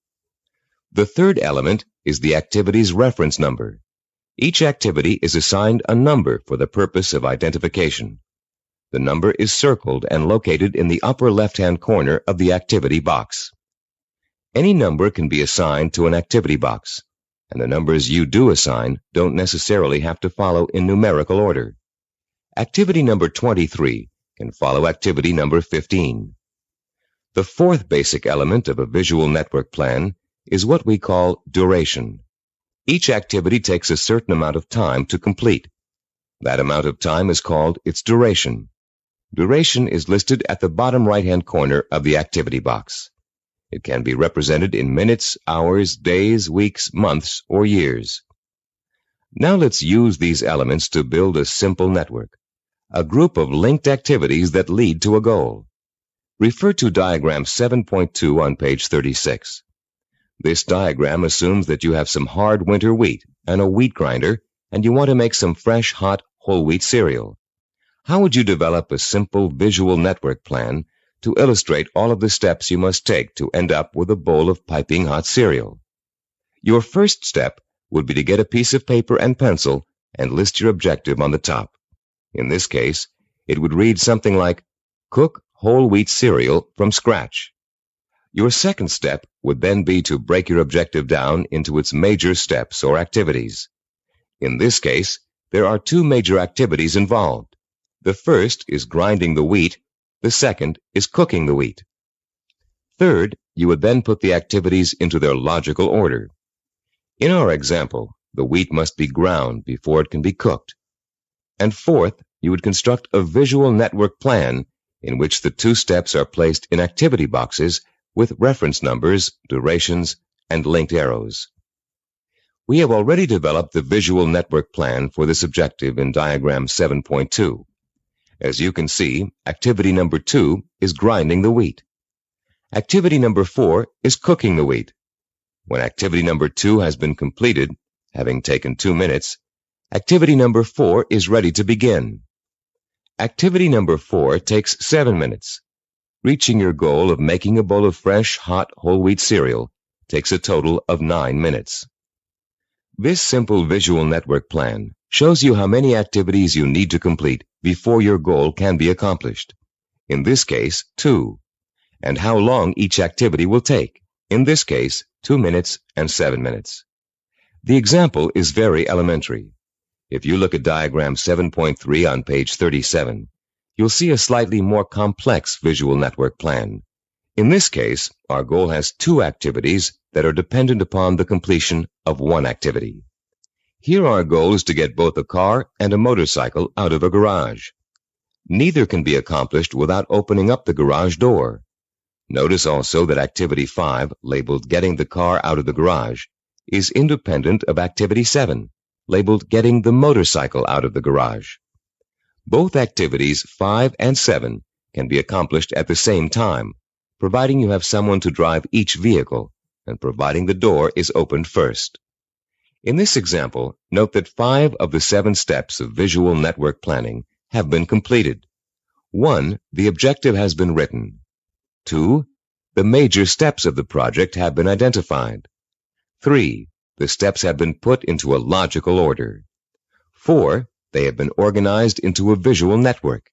The third element is the activity's reference number. Each activity is assigned a number for the purpose of identification. The number is circled and located in the upper left-hand corner of the activity box. Any number can be assigned to an activity box, and the numbers you do assign don't necessarily have to follow in numerical order. Activity number 23 can follow activity number 15. The fourth basic element of a visual network plan is what we call duration. Each activity takes a certain amount of time to complete. That amount of time is called its duration. Duration is listed at the bottom right-hand corner of the activity box. It can be represented in minutes, hours, days, weeks, months, or years. Now let's use these elements to build a simple network, a group of linked activities that lead to a goal. Refer to diagram 7.2 on page 36. This diagram assumes that you have some hard winter wheat and a wheat grinder, and you want to make some fresh, hot, whole wheat cereal. How would you develop a simple visual network plan to illustrate all of the steps you must take to end up with a bowl of piping hot cereal? Your first step would be to get a piece of paper and pencil and list your objective on the top. In this case, it would read something like, cook whole wheat cereal from scratch. Your second step would then be to break your objective down into its major steps or activities. In this case, there are 2 major activities involved. The first is grinding the wheat. The second is cooking the wheat. Third, you would then put the activities into their logical order. In our example, the wheat must be ground before it can be cooked. And fourth, you would construct a visual network plan in which the 2 steps are placed in activity boxes with reference numbers, durations, and linked arrows. We have already developed the visual network plan for this objective in diagram 7.2. As you can see, activity number 2 is grinding the wheat. Activity number 4 is cooking the wheat. When activity number 2 has been completed, having taken 2 minutes, activity number 4 is ready to begin. Activity number 4 takes 7 minutes. Reaching your goal of making a bowl of fresh, hot, whole wheat cereal takes a total of 9 minutes. This simple visual network plan shows you how many activities you need to complete before your goal can be accomplished. In this case, 2. And how long each activity will take. In this case, 2 minutes and 7 minutes. The example is very elementary. If you look at diagram 7.3 on page 37, you'll see a slightly more complex visual network plan. In this case, our goal has 2 activities that are dependent upon the completion of 1 activity. Here our goal is to get both a car and a motorcycle out of a garage. Neither can be accomplished without opening up the garage door. Notice also that activity 5, labeled getting the car out of the garage, is independent of Activity 7, labeled Getting the Motorcycle Out of the Garage. Both activities 5 and 7 can be accomplished at the same time, providing you have someone to drive each vehicle and providing the door is opened first. In this example, note that 5 of the 7 steps of visual network planning have been completed. 1. The objective has been written. 2. The major steps of the project have been identified. 3. The steps have been put into a logical order. 4. They have been organized into a visual network.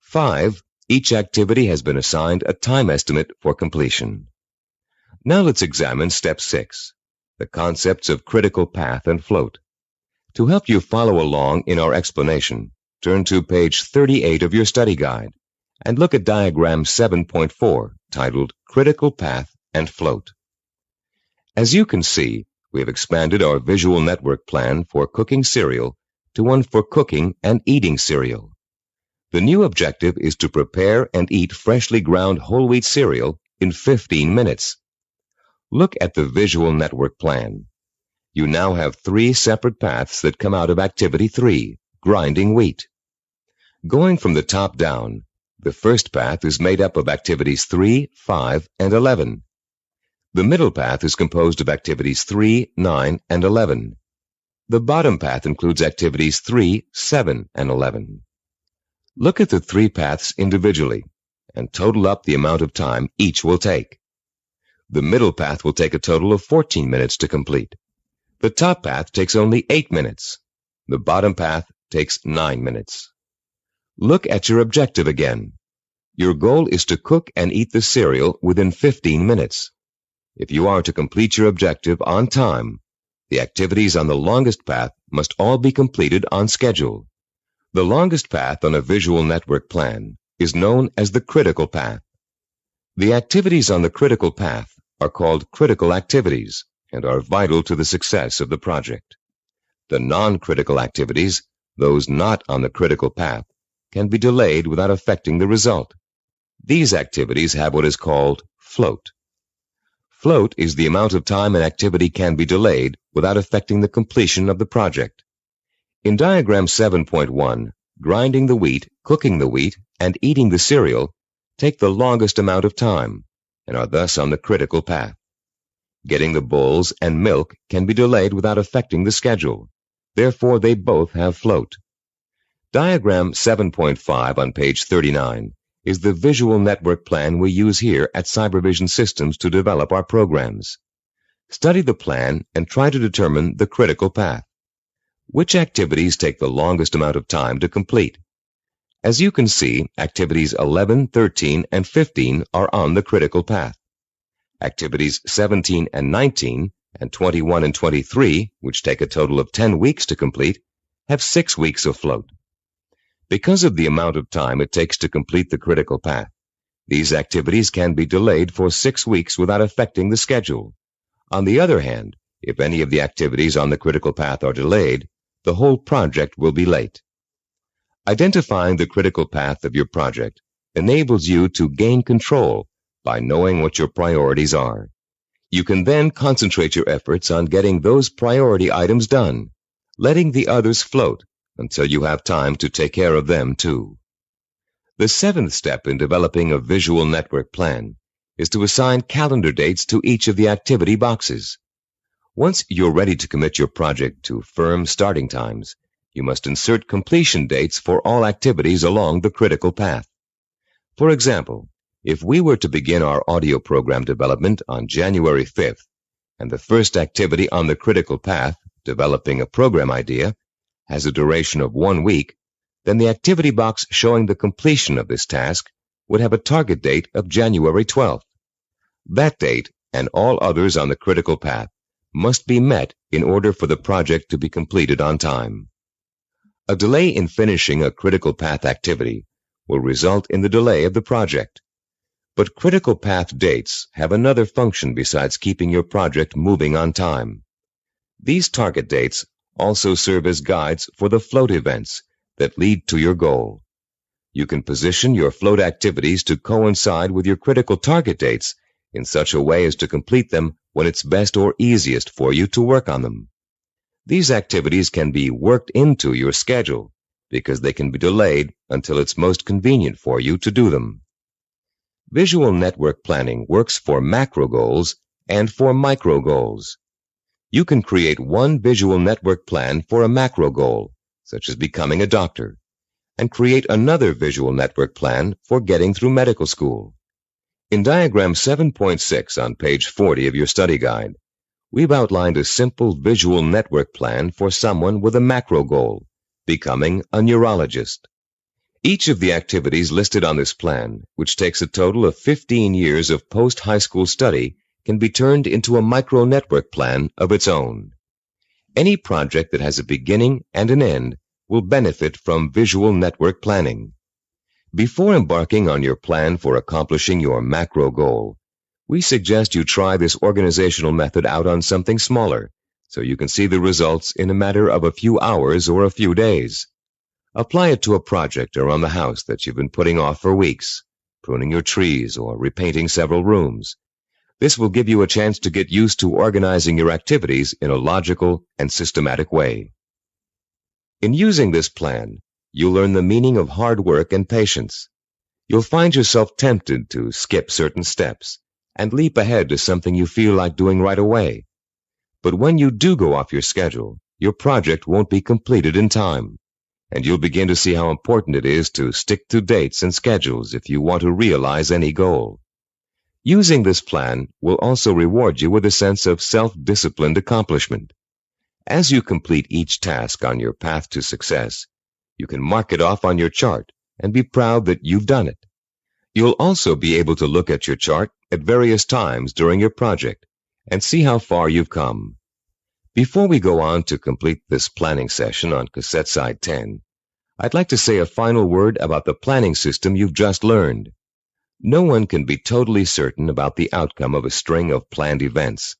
5. Each activity has been assigned a time estimate for completion. Now let's examine Step 6, the concepts of critical path and float. To help you follow along in our explanation, turn to page 38 of your study guide and look at diagram 7.4 titled Critical Path and Float. As you can see, we have expanded our visual network plan for cooking cereal to one for cooking and eating cereal. The new objective is to prepare and eat freshly ground whole wheat cereal in 15 minutes. Look at the visual network plan. You now have 3 separate paths that come out of Activity 3, grinding wheat. Going from the top down, the first path is made up of Activities 3, 5, and 11. The middle path is composed of Activities 3, 9, and 11. The bottom path includes Activities 3, 7, and 11. Look at the 3 paths individually and total up the amount of time each will take. The middle path will take a total of 14 minutes to complete. The top path takes only 8 minutes. The bottom path takes 9 minutes. Look at your objective again. Your goal is to cook and eat the cereal within 15 minutes. If you are to complete your objective on time, the activities on the longest path must all be completed on schedule. The longest path on a visual network plan is known as the critical path. The activities on the critical path are called critical activities and are vital to the success of the project. The non-critical activities, those not on the critical path, can be delayed without affecting the result. These activities have what is called float. Float is the amount of time an activity can be delayed without affecting the completion of the project. In diagram 7.1, grinding the wheat, cooking the wheat, and eating the cereal take the longest amount of time and are thus on the critical path. Getting the bowls and milk can be delayed without affecting the schedule. Therefore, they both have float. Diagram 7.5 on page 39 is the visual network plan we use here at Cybervision Systems to develop our programs. Study the plan and try to determine the critical path. Which activities take the longest amount of time to complete? As you can see, activities 11, 13, and 15 are on the critical path. Activities 17 and 19, and 21 and 23, which take a total of 10 weeks to complete, have 6 weeks of float. Because of the amount of time it takes to complete the critical path, these activities can be delayed for 6 weeks without affecting the schedule. On the other hand, if any of the activities on the critical path are delayed, the whole project will be late. Identifying the critical path of your project enables you to gain control by knowing what your priorities are. You can then concentrate your efforts on getting those priority items done, letting the others float until you have time to take care of them too. The 7th step in developing a visual network plan is to assign calendar dates to each of the activity boxes. Once you're ready to commit your project to firm starting times, you must insert completion dates for all activities along the critical path. For example, if we were to begin our audio program development on January 5th, and the first activity on the critical path, developing a program idea, has a duration of 1 week, then the activity box showing the completion of this task would have a target date of January 12th. That date, and all others on the critical path, must be met in order for the project to be completed on time. A delay in finishing a critical path activity will result in the delay of the project. But critical path dates have another function besides keeping your project moving on time. These target dates also serve as guides for the float events that lead to your goal. You can position your float activities to coincide with your critical target dates in such a way as to complete them when it's best or easiest for you to work on them. These activities can be worked into your schedule because they can be delayed until it's most convenient for you to do them. Visual network planning works for macro goals and for micro goals. You can create one visual network plan for a macro goal, such as becoming a doctor, and create another visual network plan for getting through medical school. In diagram 7.6 on page 40 of your study guide, we've outlined a simple visual network plan for someone with a macro goal, becoming a neurologist. Each of the activities listed on this plan, which takes a total of 15 years of post-high school study, can be turned into a micro-network plan of its own. Any project that has a beginning and an end will benefit from visual network planning. Before embarking on your plan for accomplishing your macro goal, we suggest you try this organizational method out on something smaller, so you can see the results in a matter of a few hours or a few days. Apply it to a project around the house that you've been putting off for weeks, pruning your trees or repainting several rooms. This will give you a chance to get used to organizing your activities in a logical and systematic way. In using this plan, you'll learn the meaning of hard work and patience. You'll find yourself tempted to skip certain steps and leap ahead to something you feel like doing right away. But when you do go off your schedule, your project won't be completed in time, and you'll begin to see how important it is to stick to dates and schedules if you want to realize any goal. Using this plan will also reward you with a sense of self-disciplined accomplishment. As you complete each task on your path to success, you can mark it off on your chart and be proud that you've done it. You'll also be able to look at your chart at various times during your project and see how far you've come. Before we go on to complete this planning session on cassette side 10, I'd like to say a final word about the planning system you've just learned. No one can be totally certain about the outcome of a string of planned events.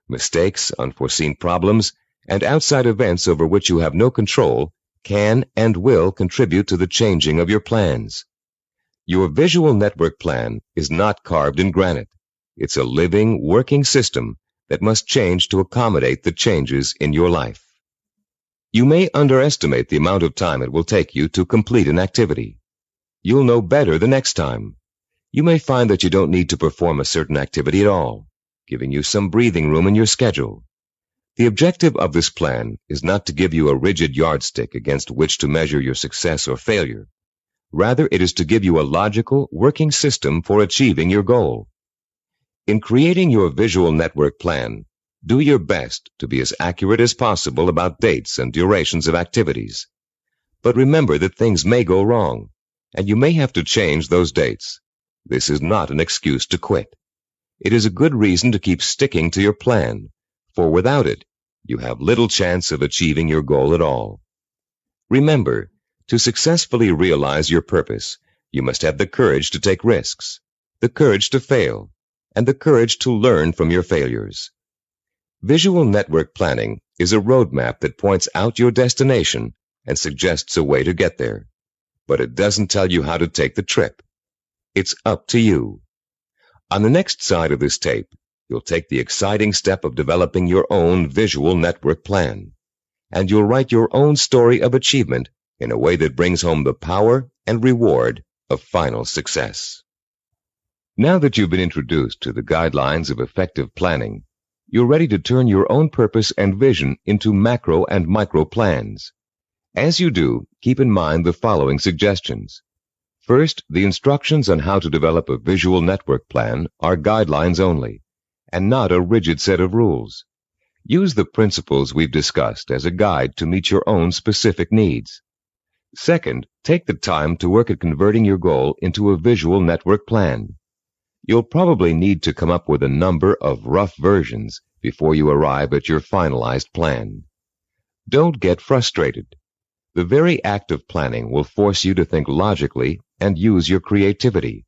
Mistakes, unforeseen problems, and outside events over which you have no control can and will contribute to the changing of your plans. Your visual network plan is not carved in granite. It's a living, working system that must change to accommodate the changes in your life. You may underestimate the amount of time it will take you to complete an activity. You'll know better the next time. You may find that you don't need to perform a certain activity at all, giving you some breathing room in your schedule. The objective of this plan is not to give you a rigid yardstick against which to measure your success or failure. Rather, it is to give you a logical, working system for achieving your goal. In creating your visual network plan, do your best to be as accurate as possible about dates and durations of activities. But remember that things may go wrong, and you may have to change those dates. This is not an excuse to quit. It is a good reason to keep sticking to your plan, for without it, you have little chance of achieving your goal at all. Remember, to successfully realize your purpose, you must have the courage to take risks, the courage to fail, and the courage to learn from your failures. Visual network planning is a roadmap that points out your destination and suggests a way to get there, but it doesn't tell you how to take the trip. It's up to you. On the next side of this tape, you'll take the exciting step of developing your own visual network plan, and you'll write your own story of achievement in a way that brings home the power and reward of final success. Now that you've been introduced to the guidelines of effective planning, you're ready to turn your own purpose and vision into macro and micro plans. As you do, keep in mind the following suggestions. First, the instructions on how to develop a visual network plan are guidelines only, and not a rigid set of rules. Use the principles we've discussed as a guide to meet your own specific needs. Second, take the time to work at converting your goal into a visual network plan. You'll probably need to come up with a number of rough versions before you arrive at your finalized plan. Don't get frustrated. The very act of planning will force you to think logically and use your creativity.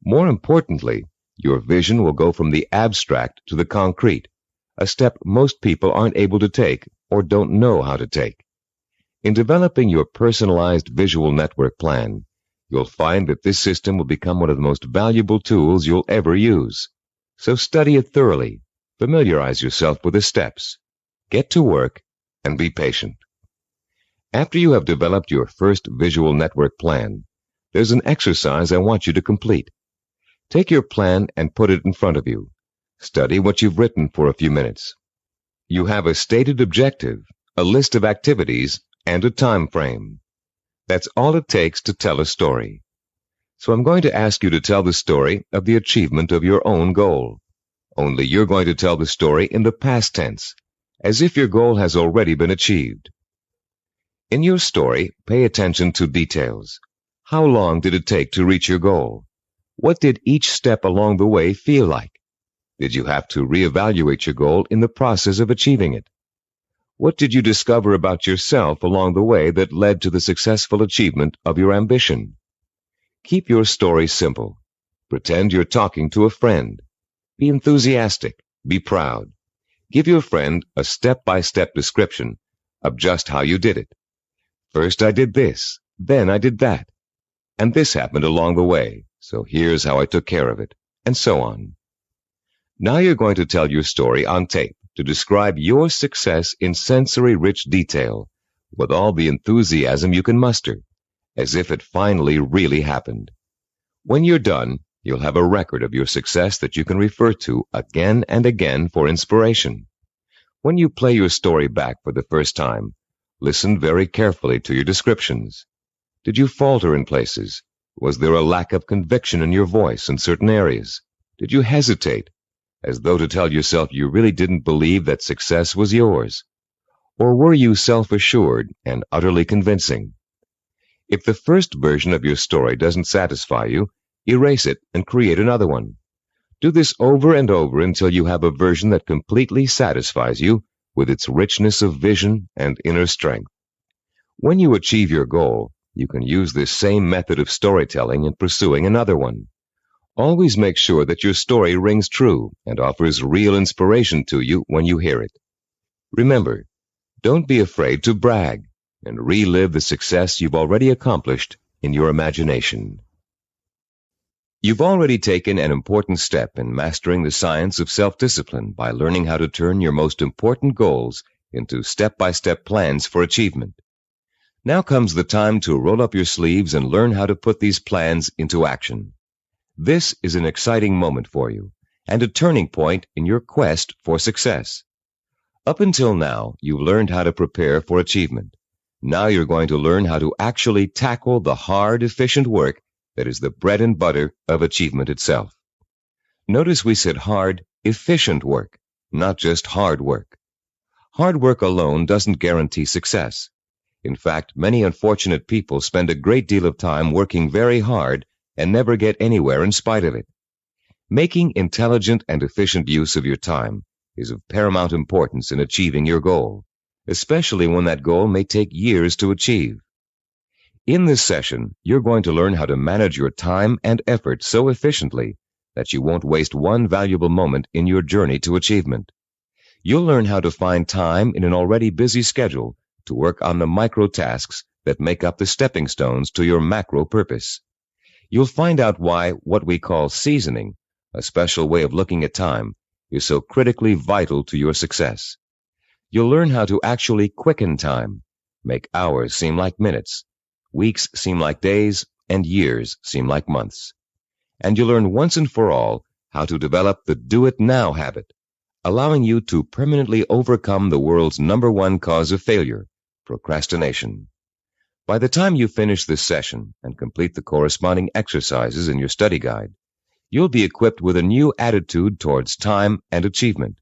More importantly, your vision will go from the abstract to the concrete, a step most people aren't able to take or don't know how to take. In developing your personalized visual network plan, you'll find that this system will become one of the most valuable tools you'll ever use. So study it thoroughly Familiarize yourself with the steps. Get to work and be patient. After you have developed your first visual network plan, there's an exercise I want you to complete. Take your plan and put it in front of you. Study what you've written for a few minutes. You have a stated objective, a list of activities, and a time frame. That's all it takes to tell a story. So I'm going to ask you to tell the story of the achievement of your own goal. Only you're going to tell the story in the past tense, as if your goal has already been achieved. In your story, pay attention to details. How long did it take to reach your goal? What did each step along the way feel like? Did you have to reevaluate your goal in the process of achieving it? What did you discover about yourself along the way that led to the successful achievement of your ambition? Keep your story simple. Pretend you're talking to a friend. Be enthusiastic. Be proud. Give your friend a step-by-step description of just how you did it. First I did this, then I did that, and this happened along the way, so here's how I took care of it, and so on. Now you're going to tell your story on tape to describe your success in sensory-rich detail, with all the enthusiasm you can muster, as if it finally really happened. When you're done, you'll have a record of your success that you can refer to again and again for inspiration. When you play your story back for the first time, listen very carefully to your descriptions. Did you falter in places? Was there a lack of conviction in your voice in certain areas? Did you hesitate, as though to tell yourself you really didn't believe that success was yours? Or were you self-assured and utterly convincing? If the first version of your story doesn't satisfy you, erase it and create another one. Do this over and over until you have a version that completely satisfies you with its richness of vision and inner strength. When you achieve your goal, you can use this same method of storytelling in pursuing another one. Always make sure that your story rings true and offers real inspiration to you when you hear it. Remember, don't be afraid to brag and relive the success you've already accomplished in your imagination. You've already taken an important step in mastering the science of self-discipline by learning how to turn your most important goals into step-by-step plans for achievement. Now comes the time to roll up your sleeves and learn how to put these plans into action. This is an exciting moment for you and a turning point in your quest for success. Up until now, you've learned how to prepare for achievement. Now you're going to learn how to actually tackle the hard, efficient work that is the bread and butter of achievement itself. Notice we said hard, efficient work, not just hard work. Hard work alone doesn't guarantee success. In fact, many unfortunate people spend a great deal of time working very hard and never get anywhere in spite of it. Making intelligent and efficient use of your time is of paramount importance in achieving your goal, especially when that goal may take years to achieve. In this session, you're going to learn how to manage your time and effort so efficiently that you won't waste one valuable moment in your journey to achievement. You'll learn how to find time in an already busy schedule to work on the micro tasks that make up the stepping stones to your macro purpose. You'll find out why what we call seasoning, a special way of looking at time, is so critically vital to your success. You'll learn how to actually quicken time, make hours seem like minutes, weeks seem like days, and years seem like months. And you'll learn once and for all how to develop the do-it-now habit, allowing you to permanently overcome the world's #1 cause of failure, procrastination. By the time you finish this session and complete the corresponding exercises in your study guide, you'll be equipped with a new attitude towards time and achievement.